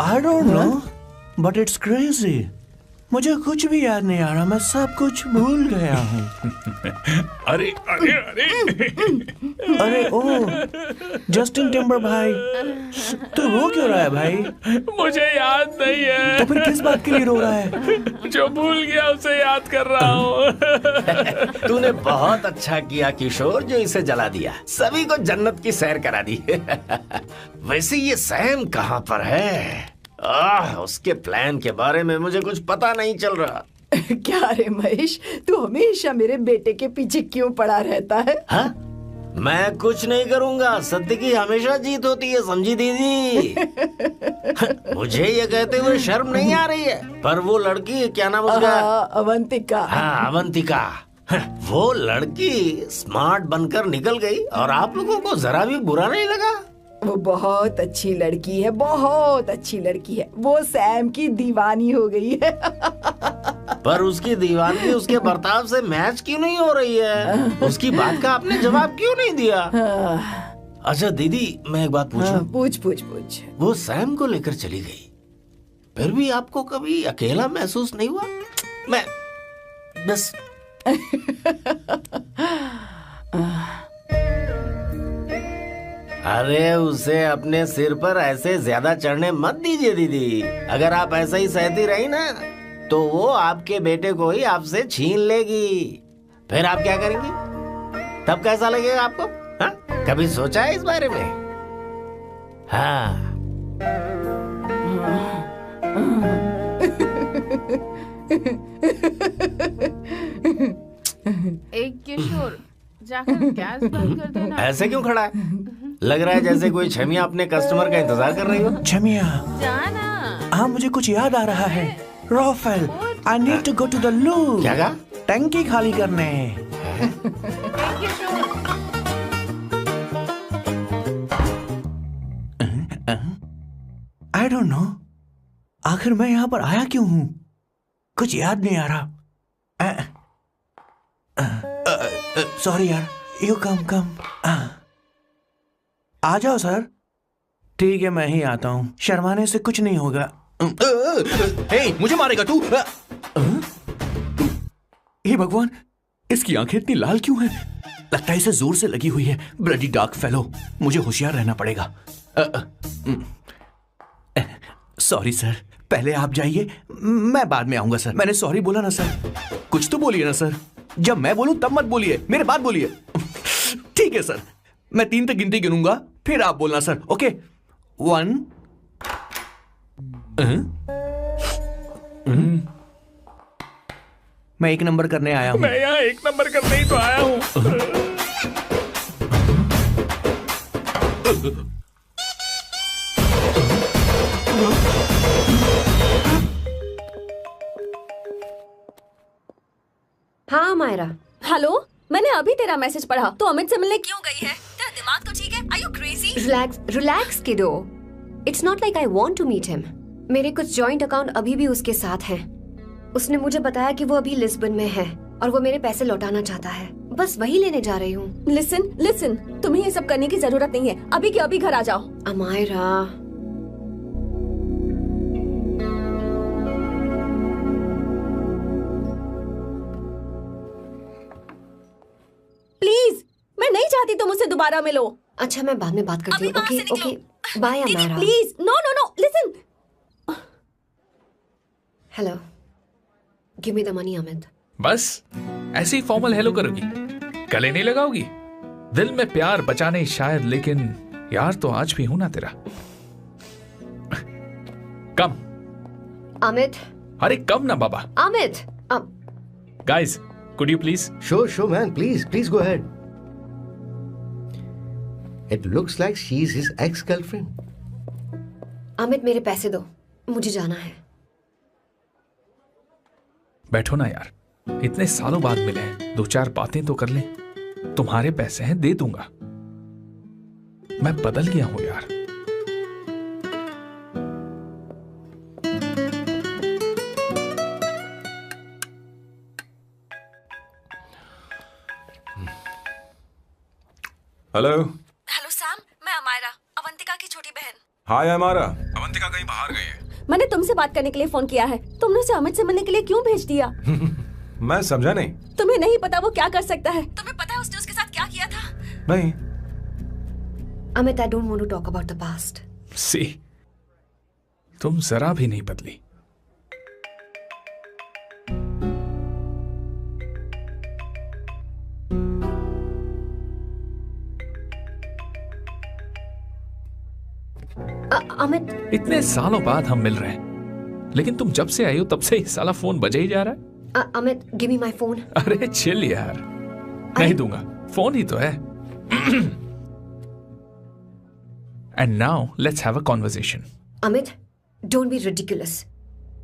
I don't know, but it's crazy. मुझे कुछ भी याद नहीं आ रहा, मैं सब कुछ भूल गया हूँ। अरे अरे अरे अरे ओ जस्टिन टिम्बर भाई, तू रो क्यों रहा है भाई? मुझे याद नहीं है। तो फिर किस बात के लिए रो रहा है? जो भूल गया उसे याद कर रहा हूँ। तूने बहुत अच्छा किया किशोर, जो इसे जला दिया, सभी को जन्नत की सैर करा दी। वैसे ये सैम कहाँ पर है? उसके प्लान के बारे में मुझे कुछ पता नहीं चल रहा। क्या रे महेश, तू हमेशा मेरे बेटे के पीछे क्यों पड़ा रहता है? हाँ? मैं कुछ नहीं करूंगा, सत्य की हमेशा जीत होती है, समझी दीदी? मुझे ये कहते हुए शर्म नहीं आ रही है, पर वो लड़की, क्या नाम उसका? अवंतिका। हाँ, अवंतिका। वो लड़की स्मार्ट बनकर निकल गई और आप लोगों को जरा भी बुरा नहीं लगा? वो बहुत अच्छी लड़की है, बहुत अच्छी लड़की है। वो सैम की दीवानी हो गई है। पर उसकी दीवानगी उसके बर्ताव से मैच क्यों नहीं हो रही है? उसकी बात का आपने जवाब क्यों नहीं दिया? अच्छा दीदी, मैं एक बात पूछूं? पूछ पूछ पूछ। वो सैम को लेकर चली गई, फिर भी आपको कभी अकेला महसूस नहीं हुआ? मैं बस अरे उसे अपने सिर पर ऐसे ज्यादा चढ़ने मत दीजिए दीदी। अगर आप ऐसा ही सहती रही ना, तो वो आपके बेटे को ही आपसे छीन लेगी। फिर आप क्या करेंगी? तब कैसा लगेगा आपको? हाँ? कभी सोचा है इस बारे में? हाँ। एक किशोर, जाकर गैस बंद कर देना। ऐसे क्यों खड़ा है? लग रहा है जैसे कोई छमिया अपने कस्टमर का इंतजार कर रही हो। छमिया, जाना। हाँ मुझे कुछ याद आ रहा है। Rafael, I need to go to the loo. क्या कहा? टंकी खाली करने। आई डोंट नो, आखिर मैं यहाँ पर आया क्यों हूँ? कुछ याद नहीं आ रहा। सॉरी यार, यू कम। आ जाओ सर। ठीक है, मैं ही आता हूँ, शर्माने से कुछ नहीं होगा। हे, मुझे मारेगा तू? हे भगवान, इसकी आंखें इतनी लाल क्यों हैं? लगता है इसे जोर से लगी हुई है। ब्लडी डार्क फेलो, मुझे होशियार रहना पड़ेगा। सॉरी सर, पहले आप जाइए, मैं बाद में आऊंगा सर। मैंने सॉरी बोला ना सर। कुछ तो बोलिए ना सर। जब मैं बोलूं तब मत बोलिए, मेरे बाद बोलिए। ठीक है सर, मैं 3 तक गिनती गिनूंगा, फिर आप बोलना सर। ओके, 1। मैं 1 नंबर करने आया हूँ। मैं यहाँ 1 नंबर करने ही तो आया हूँ। हाँ मायरा। हेलो, मैंने अभी तेरा मैसेज पढ़ा। तो अमित से मिलने क्यों गई है? तेरा दिमाग तो ठीक है? Are you crazy? Relax kiddo. It's not like I want to meet him. मेरे कुछ जॉइंट अकाउंट अभी भी उसके साथ हैं। उसने मुझे बताया कि वो अभी लिस्बन में है और वो मेरे पैसे लौटाना चाहता है। बस वही लेने जा रही हूँ। लिसन, तुम्हें ये सब करने की जरूरत नहीं है। अभी के अभी घर आ जाओ। अमायरा, प्लीज, मैं नहीं चाहती तुम मुझसे दोबारा मिलो। अच्छा, मैं बाद में बात करती हूँ। Okay, bye Amaira. Please, no, listen. Hello, give me the money Amit. बस ऐसे ही फॉर्मल हेलो करोगी, गले नहीं लगाओगी? दिल में प्यार बचा नहीं शायद, लेकिन यार तो आज भी हूं ना तेरा। कम अमित। अरे कम ना बाबा। Amit. Guys, could you please? Sure, man. Please go ahead. It looks like she's his ex-girlfriend. Amit, मेरे पैसे दो, मुझे जाना है। बैठो ना यार, इतने सालों बाद मिले हैं, 2-4 बातें तो कर लें। तुम्हारे पैसे हैं, दे दूंगा। मैं बदल गया हूं यार। हेलो। हेलो सैम, मैं अमायरा, अवंतिका की छोटी बहन। हाय अमारा। अवंतिका कहीं बाहर गई है। मैंने तुमसे बात करने के लिए फोन किया है। तुमने उसे अमित से मिलने के लिए क्यों भेज दिया? मैं समझा नहीं। तुम्हें नहीं पता वो क्या कर सकता है? तुम्हें पता है उसने उसके साथ क्या किया था? नहीं। Amit, I don't want to talk about the past. See, तुम जरा भी नहीं बदली। अमित, इतने सालों बाद हम मिल रहे हैं, लेकिन तुम जब से आई हो तब से ही साला फोन बजे ही जा रहा है। Amit, give me my phone. अरे चिल यार, नहीं दूंगा, फोन ही तो है। And now let's have a conversation. Amit, don't be ridiculous.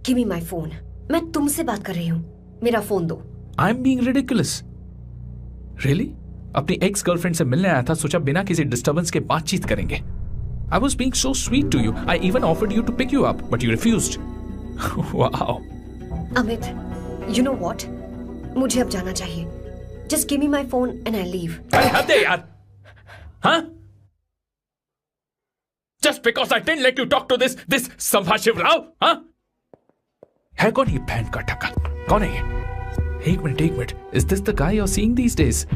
Give me my phone. मैं तुमसे बात कर रही हूँ, मेरा फोन दो। I am being ridiculous? Really? अपनी एक्स गर्लफ्रेंड से मिलने आया था, सोचा बिना किसी डिस्टर्बेंस के बातचीत करेंगे। I was being so sweet to you. I even offered you to pick you up, but you refused. Wow. Amit, you know what? मुझे अब जाना चाहिए. Just give me my phone and I'll leave. अरे हद है यार. हाँ? Just because I didn't let you talk to this संभाशिव Rao, हाँ? है कौन ये बैंड का टक्का? कौन है ये? एक minute. Is this the guy you're seeing these days?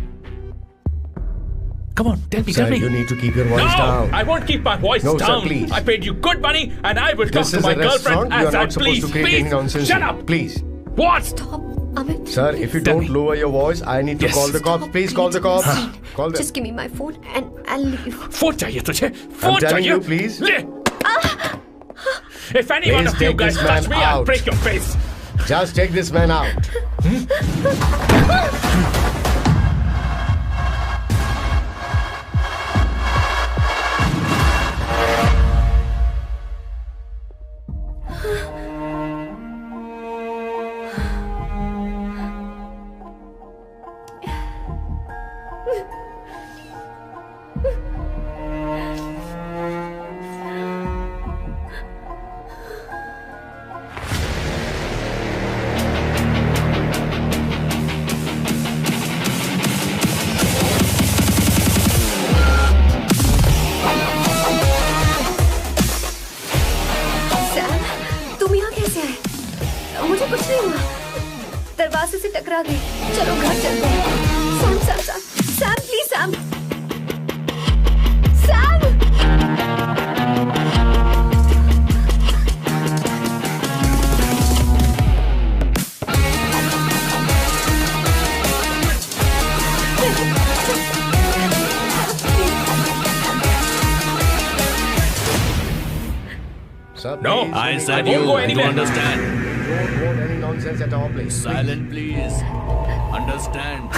Come on, tell me. Sir, you need to keep your voice down. I won't keep my voice No, down. sir, please. I paid you good money and I will talk to my girlfriend You are as I not supposed please. to create any nonsense. Shut up. Please. What? Stop, Amit. Sir, if you don't lower your voice, I need to call the cops. Please call the cops. Call them. Just give me my phone and I'll leave. Phone चाहिए तुझे? I'm Phone telling चाहिए? you, please. ले. If any one Please of you take guys this man touch me, I'll out. break your face. Just take this man out. दरवाजे से टकरा गई। चलो घर चलते हैं। Sam please Sam. No, I said you don't understand. Don't want any nonsense at our place. Silent, please. Understand.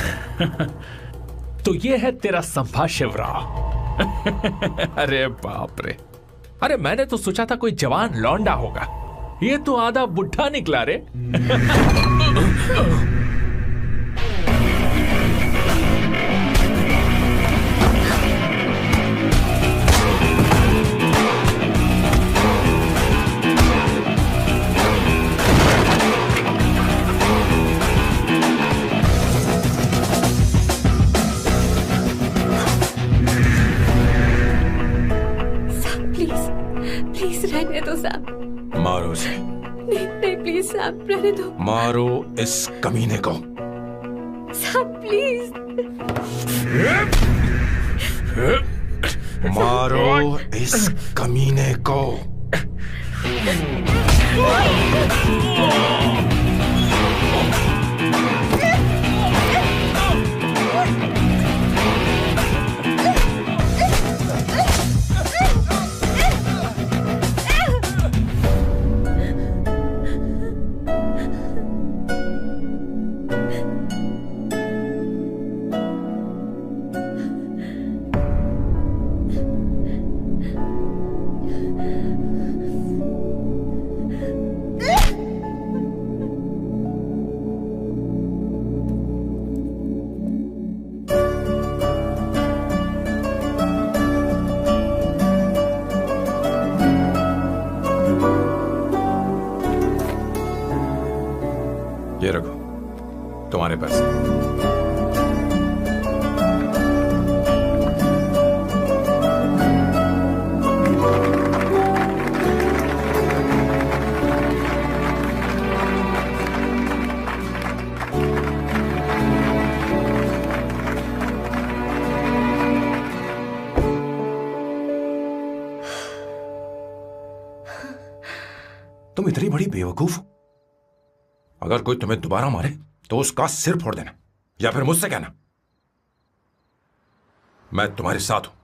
तो ये है तेरा संभाशिव राव। अरे बाप रे, अरे मैंने तो सोचा था कोई जवान लौंडा होगा, ये तो आधा बुढ़ा निकला रे। रहने दो सैम। मारो उसे। नहीं प्लीज सैम, रहने दो। मारो इस कमीने को। Sam please. मारो इस कमीने को। ये रखो तुम्हारे पैसे। तुम इतनी बड़ी बेवकूफ हो। अगर कोई तुम्हें दोबारा मारे तो उसका सिर फोड़ देना, या फिर मुझसे कहना मैं तुम्हारे साथ हूं।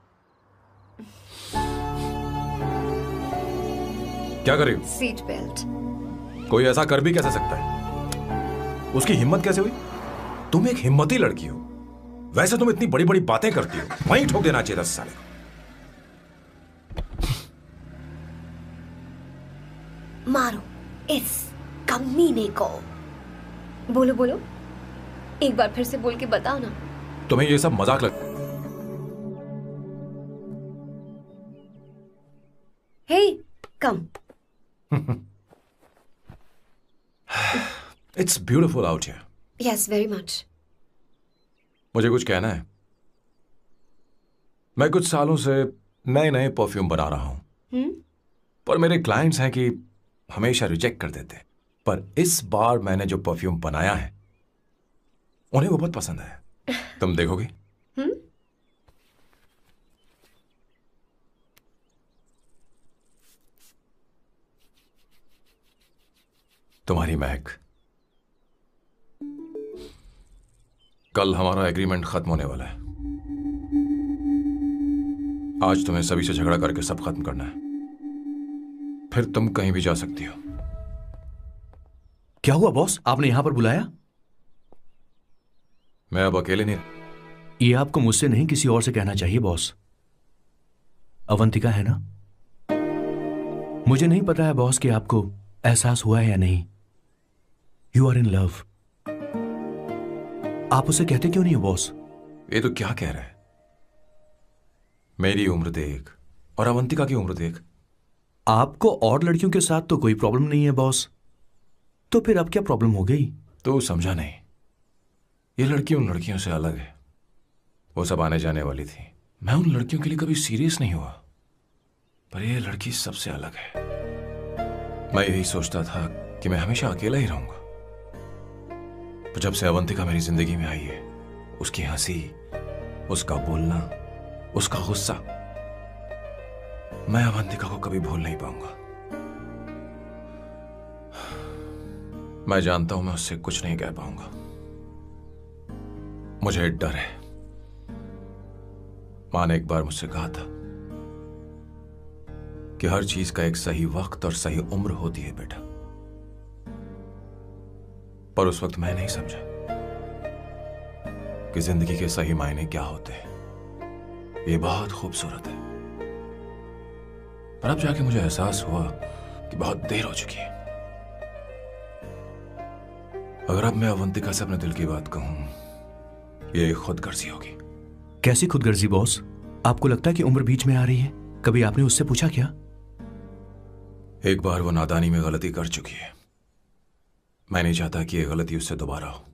क्या कर रही हो? Seat belt. कोई ऐसा कर भी कैसे सकता है? उसकी हिम्मत कैसे हुई? तुम एक हिम्मती लड़की हो, वैसे तुम इतनी बड़ी बड़ी बातें करती हो, वहीं ठोक देना चाहिए 10 साल। मारो इस कमीने को। बोलो बोलो, एक बार फिर से बोल के बताओ ना। तुम्हें ये सब मजाक लगता है? Hey come. It's beautiful out here. Yes very much. मुझे कुछ कहना है। मैं कुछ सालों से नए नए परफ्यूम बना रहा हूं, पर मेरे क्लाइंट्स हैं कि हमेशा रिजेक्ट कर देते। पर इस बार मैंने जो परफ्यूम बनाया है उन्हें वो बहुत पसंद है। तुम देखोगे? तुम्हारी महक। कल हमारा एग्रीमेंट खत्म होने वाला है। आज तुम्हें सभी से झगड़ा करके सब खत्म करना है, फिर तुम कहीं भी जा सकती हो। क्या हुआ बॉस, आपने यहां पर बुलाया? मैं अब अकेले नहीं। ये आपको मुझसे नहीं किसी और से कहना चाहिए बॉस। अवंतिका है ना? मुझे नहीं पता है बॉस कि आपको एहसास हुआ है या नहीं। You are in love. आप उसे कहते क्यों नहीं हो बॉस? ये तो क्या कह रहा है? मेरी उम्र देख और अवंतिका की उम्र देख। आपको और लड़कियों के साथ तो कोई प्रॉब्लम नहीं है बॉस, तो फिर अब क्या प्रॉब्लम हो गई? तो समझा नहीं। ये लड़की उन लड़कियों से अलग है। वो सब आने जाने वाली थी। मैं उन लड़कियों के लिए कभी सीरियस नहीं हुआ, पर ये लड़की सबसे अलग है। मैं यही सोचता था कि मैं हमेशा अकेला ही रहूंगा, पर जब से अवंतिका मेरी जिंदगी में आई है, उसकी हंसी, उसका बोलना, उसका गुस्सा, मैं अवंतिका को कभी भूल नहीं पाऊंगा। मैं जानता हूं मैं उससे कुछ नहीं कह पाऊंगा। मुझे डर है। मां ने एक बार मुझसे कहा था कि हर चीज का एक सही वक्त और सही उम्र होती है बेटा, पर उस वक्त मैं नहीं समझा कि जिंदगी के सही मायने क्या होते हैं। ये बहुत खूबसूरत है, पर अब जाके मुझे एहसास हुआ कि बहुत देर हो चुकी है। अगर अब मैं अवंतिका से अपने दिल की बात कहूं, ये खुदगर्जी होगी। कैसी खुदगर्जी बॉस? आपको लगता है कि उम्र बीच में आ रही है? कभी आपने उससे पूछा क्या? एक बार वो नादानी में गलती कर चुकी है। मैं नहीं चाहता कि ये गलती उससे दोबारा हो।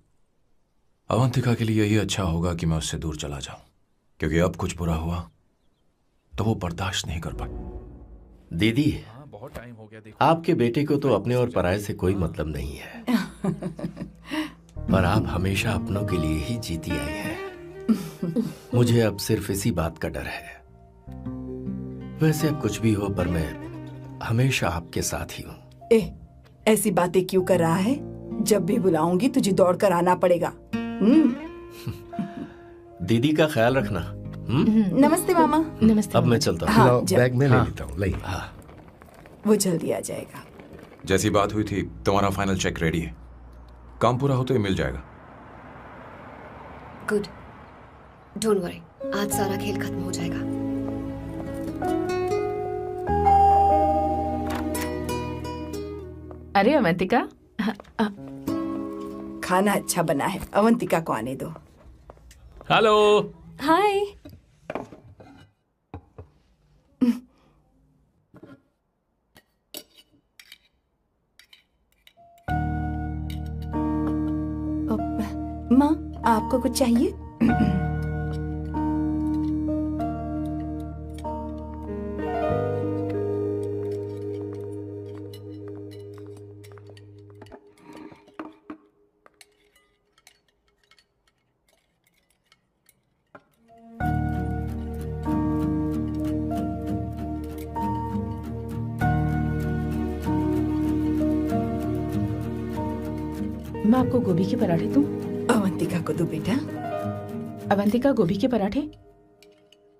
अवंतिका के लिए यही अच्छा होगा कि मैं उससे दूर चला जाऊं, क्योंकि अब कुछ बुरा हुआ तो वो बर्दाश्त नहीं कर पाई। दीदी, बहुत टाइम हो गया। आपके बेटे को तो अपने और पराये से कोई मतलब नहीं है, पर आप हमेशा अपनों के लिए ही जीती आई हैं। मुझे अब सिर्फ इसी बात का डर है। वैसे अब कुछ भी हो, पर मैं हमेशा आपके साथ ही हूँ। ऐसी बातें क्यों कर रहा है? जब भी बुलाऊंगी तुझे दौड़कर आना पड़ेगा। दीदी का ख्याल रखना। नमस्ते मामा। नमस्ते। अब मैं चलता हूँ। हाँ, बैग में ले लेता हूँ। लाइए। हाँ, वो जल्दी आ जाएगा। जैसी बात हुई थी, तुम्हारा फाइनल चेक रेडी है। काम पूरा हो तो ये मिल जाएगा। गुड, डोंट वरी, आज सारा खेल खत्म हो जाएगा। अरे अवंतिका, खाना अच्छा बना है। अवंतिका को आने दो। हेलो। हाय। माँ, आपको कुछ चाहिए? मैं आपको गोभी के पराठे दूं? अवंतिका को दो बेटा। अवंतिका, गोभी के पराठे?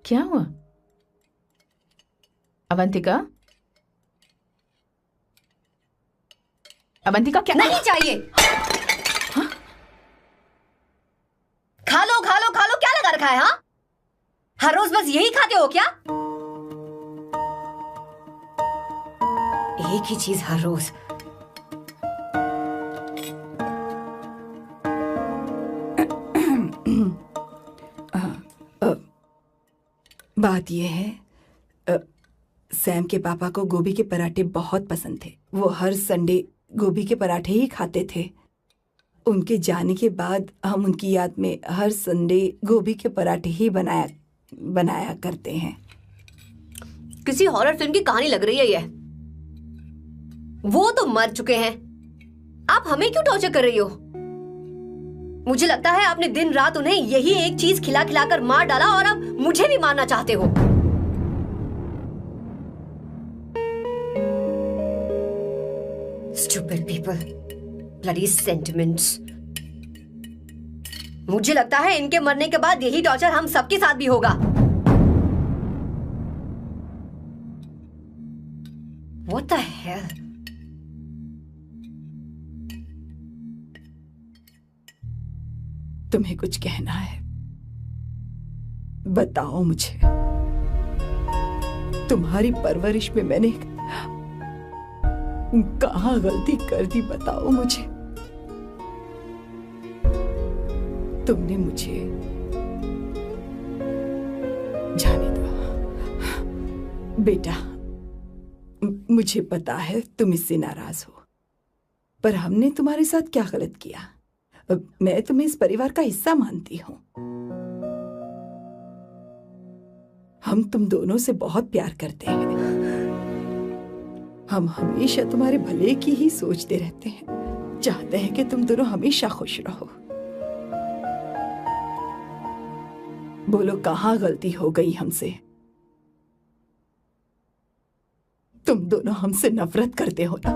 क्या हुआ अवंतिका? अवंतिका क्या? नहीं चाहिए। हाँ? खा लो खा लो खा लो, क्या लगा रखा है? हाँ, हर रोज बस यही खाते हो क्या? एक ही चीज हर रोज। बात यह है, सैम के पापा को गोभी के पराठे बहुत पसंद थे। वो हर संडे गोभी के पराठे ही खाते थे। उनके जाने के बाद हम उनकी याद में हर संडे गोभी के पराठे ही बनाया करते हैं। किसी हॉरर फिल्म की कहानी लग रही है ये। वो तो मर चुके हैं, आप हमें क्यों टॉर्चर कर रही हो? मुझे लगता है आपने दिन रात उन्हें यही एक चीज खिला खिलाकर मार डाला और अब मुझे भी मारना चाहते हो। Stupid people, bloody sentiments। मुझे लगता है इनके मरने के बाद यही टॉर्चर हम सबके साथ भी होगा। What the hell? तुम्हें कुछ कहना है? बताओ मुझे। तुम्हारी परवरिश में मैंने कहाँ गलती कर दी, बताओ मुझे। तुमने मुझे जाने दो बेटा। मुझे पता है तुम इससे नाराज हो, पर हमने तुम्हारे साथ क्या गलत किया? मैं तुम्हें इस परिवार का हिस्सा मानती हूँ। हम तुम दोनों से बहुत प्यार करते हैं। हम हमेशा तुम्हारे भले की ही सोचते रहते हैं, चाहते हैं कि तुम दोनों हमेशा खुश रहो। बोलो कहाँ गलती हो गई हमसे? तुम दोनों हमसे नफरत करते हो ना?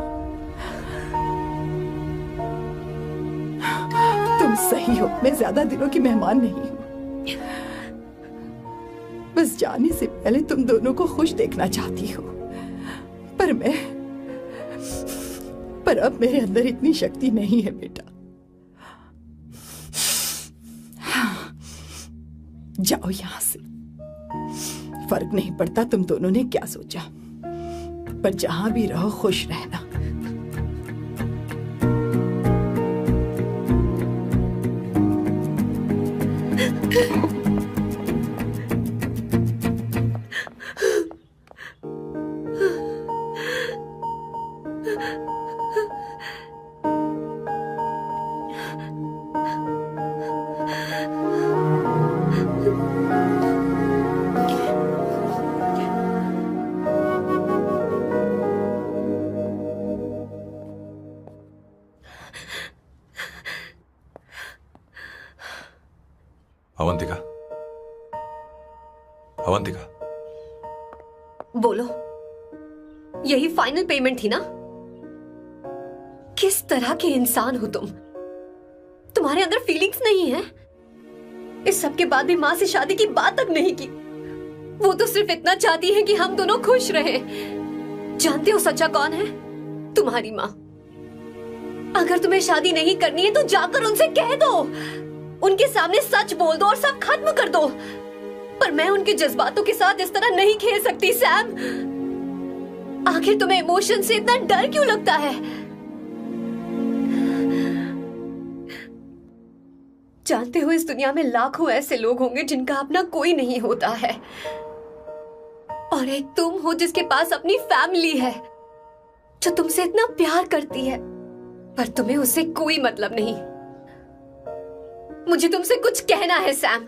तुम सही हो, मैं ज्यादा दिनों की मेहमान नहीं हूं। बस जाने से पहले तुम दोनों को खुश देखना चाहती हो, पर अब मेरे अंदर इतनी शक्ति नहीं है बेटा। जाओ यहां से। फर्क नहीं पड़ता तुम दोनों ने क्या सोचा, पर जहां भी रहो खुश रहना। अवंतिका, अवंतिका, बोलो, यही फाइनल पेमेंट थी ना? किस तरह के इंसान हो तुम? तुम्हारे अंदर फीलिंग्स नहीं है? इस सब के बाद भी माँ से शादी की बात तक नहीं की। वो तो सिर्फ इतना चाहती है कि हम दोनों खुश रहें। जानते हो सच्चा कौन है? तुम्हारी माँ। अगर तुम्हें शादी नहीं करनी है तो जाकर उनसे कह दो, उनके सामने सच बोल दो और सब खत्म कर दो। पर मैं उनके जज्बातों के साथ इस तरह नहीं खेल सकती सैम। आखिर तुम्हें इमोशन से इतना डर क्यों लगता है? जानते हो इस दुनिया में लाखों ऐसे लोग होंगे जिनका अपना कोई नहीं होता है, और एक तुम हो जिसके पास अपनी फैमिली है जो तुमसे इतना प्यार करती है, पर तुम्हें उससे कोई मतलब नहीं। मुझे तुमसे कुछ कहना है Sam.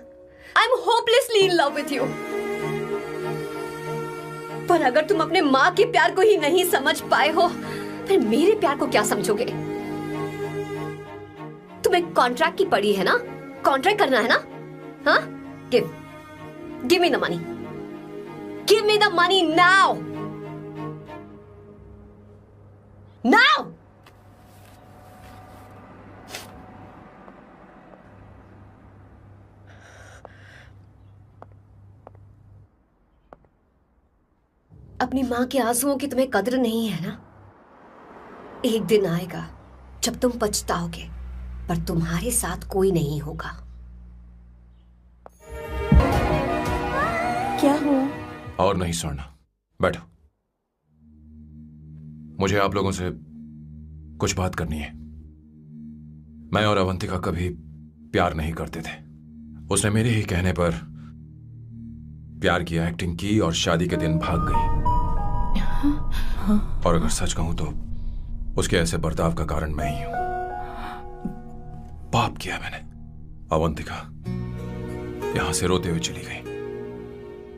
I am hopelessly in love with you. पर अगर तुम अपने माँ के प्यार को ही नहीं समझ पाए हो, फिर मेरे प्यार को क्या समझोगे? तुम्हें कॉन्ट्रैक्ट की पड़ी है ना? कॉन्ट्रैक्ट करना है ना? हाँ? Give me the money. Give me the money now. Now. अपनी माँ के आंसुओं की तुम्हें कद्र नहीं है ना? एक दिन आएगा जब तुम पछताओगे, पर तुम्हारे साथ कोई नहीं होगा। क्या हुआ? और नहीं स्वर्णा, बैठो। मुझे आप लोगों से कुछ बात करनी है। मैं और अवंतिका कभी प्यार नहीं करते थे। उसने मेरे ही कहने पर प्यार की एक्टिंग की और शादी के दिन भाग गई। और अगर सच कहूं तो उसके ऐसे बर्ताव का कारण मैं ही हूं। पाप किया मैंने। अवंतिका यहां से रोते हुए चली गई।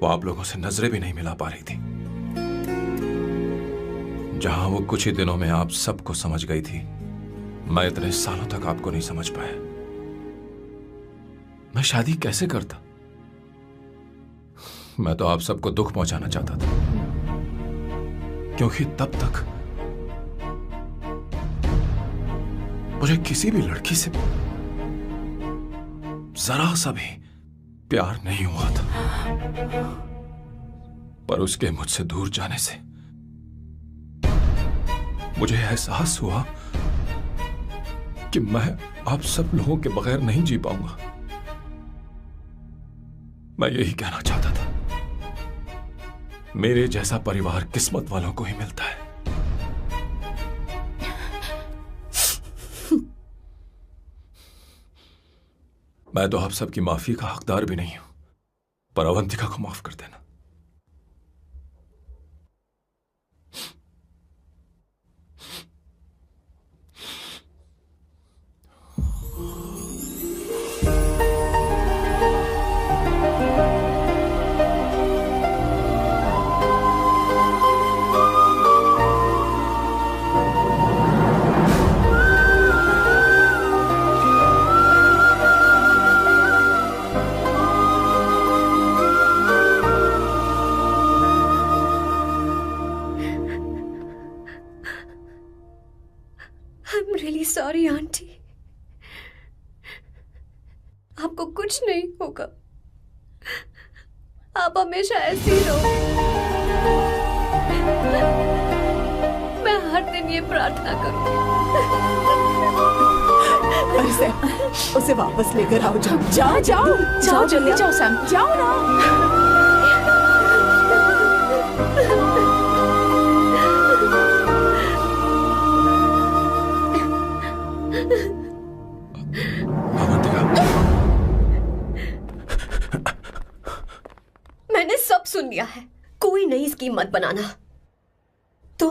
वो आप लोगों से नजरें भी नहीं मिला पा रही थी। जहां वो कुछ ही दिनों में आप सबको समझ गई थी, मैं इतने सालों तक आपको नहीं समझ पाया। मैं शादी कैसे करता? मैं तो आप सबको दुख पहुंचाना चाहता था, क्योंकि तब तक मुझे किसी भी लड़की से जरा सा भी प्यार नहीं हुआ था। पर उसके मुझसे दूर जाने से मुझे एहसास हुआ कि मैं आप सब लोगों के बगैर नहीं जी पाऊंगा। मैं यही कहना चाहता था, मेरे जैसा परिवार किस्मत वालों को ही मिलता है। मैं तो आप सबकी माफी का हकदार भी नहीं हूं, पर अवंतिका को माफ कर देना। सॉरी आंटी, आपको कुछ नहीं होगा। आप हमेशा ऐसी ही रहो। मैं हर दिन ये प्रार्थना करूंगी। उसे वापस लेकर आओ। जाओ जाओ जाओ जल्दी जाओ सैम, जाओ ना। मैंने सब सुन लिया है। कोई नई स्कीम मत बनाना। तो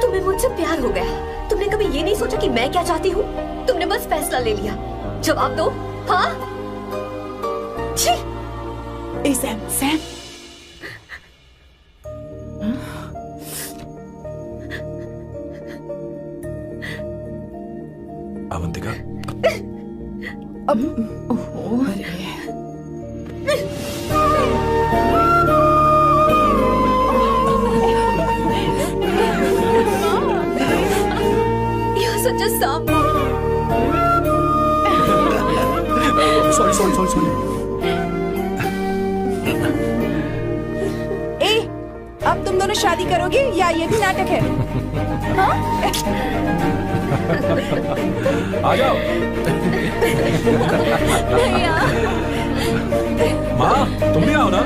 तुम्हें मुझसे प्यार हो गया। तुमने कभी ये नहीं सोचा कि मैं क्या चाहती हूँ? तुमने बस फैसला ले लिया। जवाब दो। हाँ? ए सैम, सैम। अवंतिका, अब You're such a samba. Sorry. अब तुम दोनों शादी करोगे या ये भी नाटक है? हाँ? आ जाओ। माँ, तुम भी आओ ना।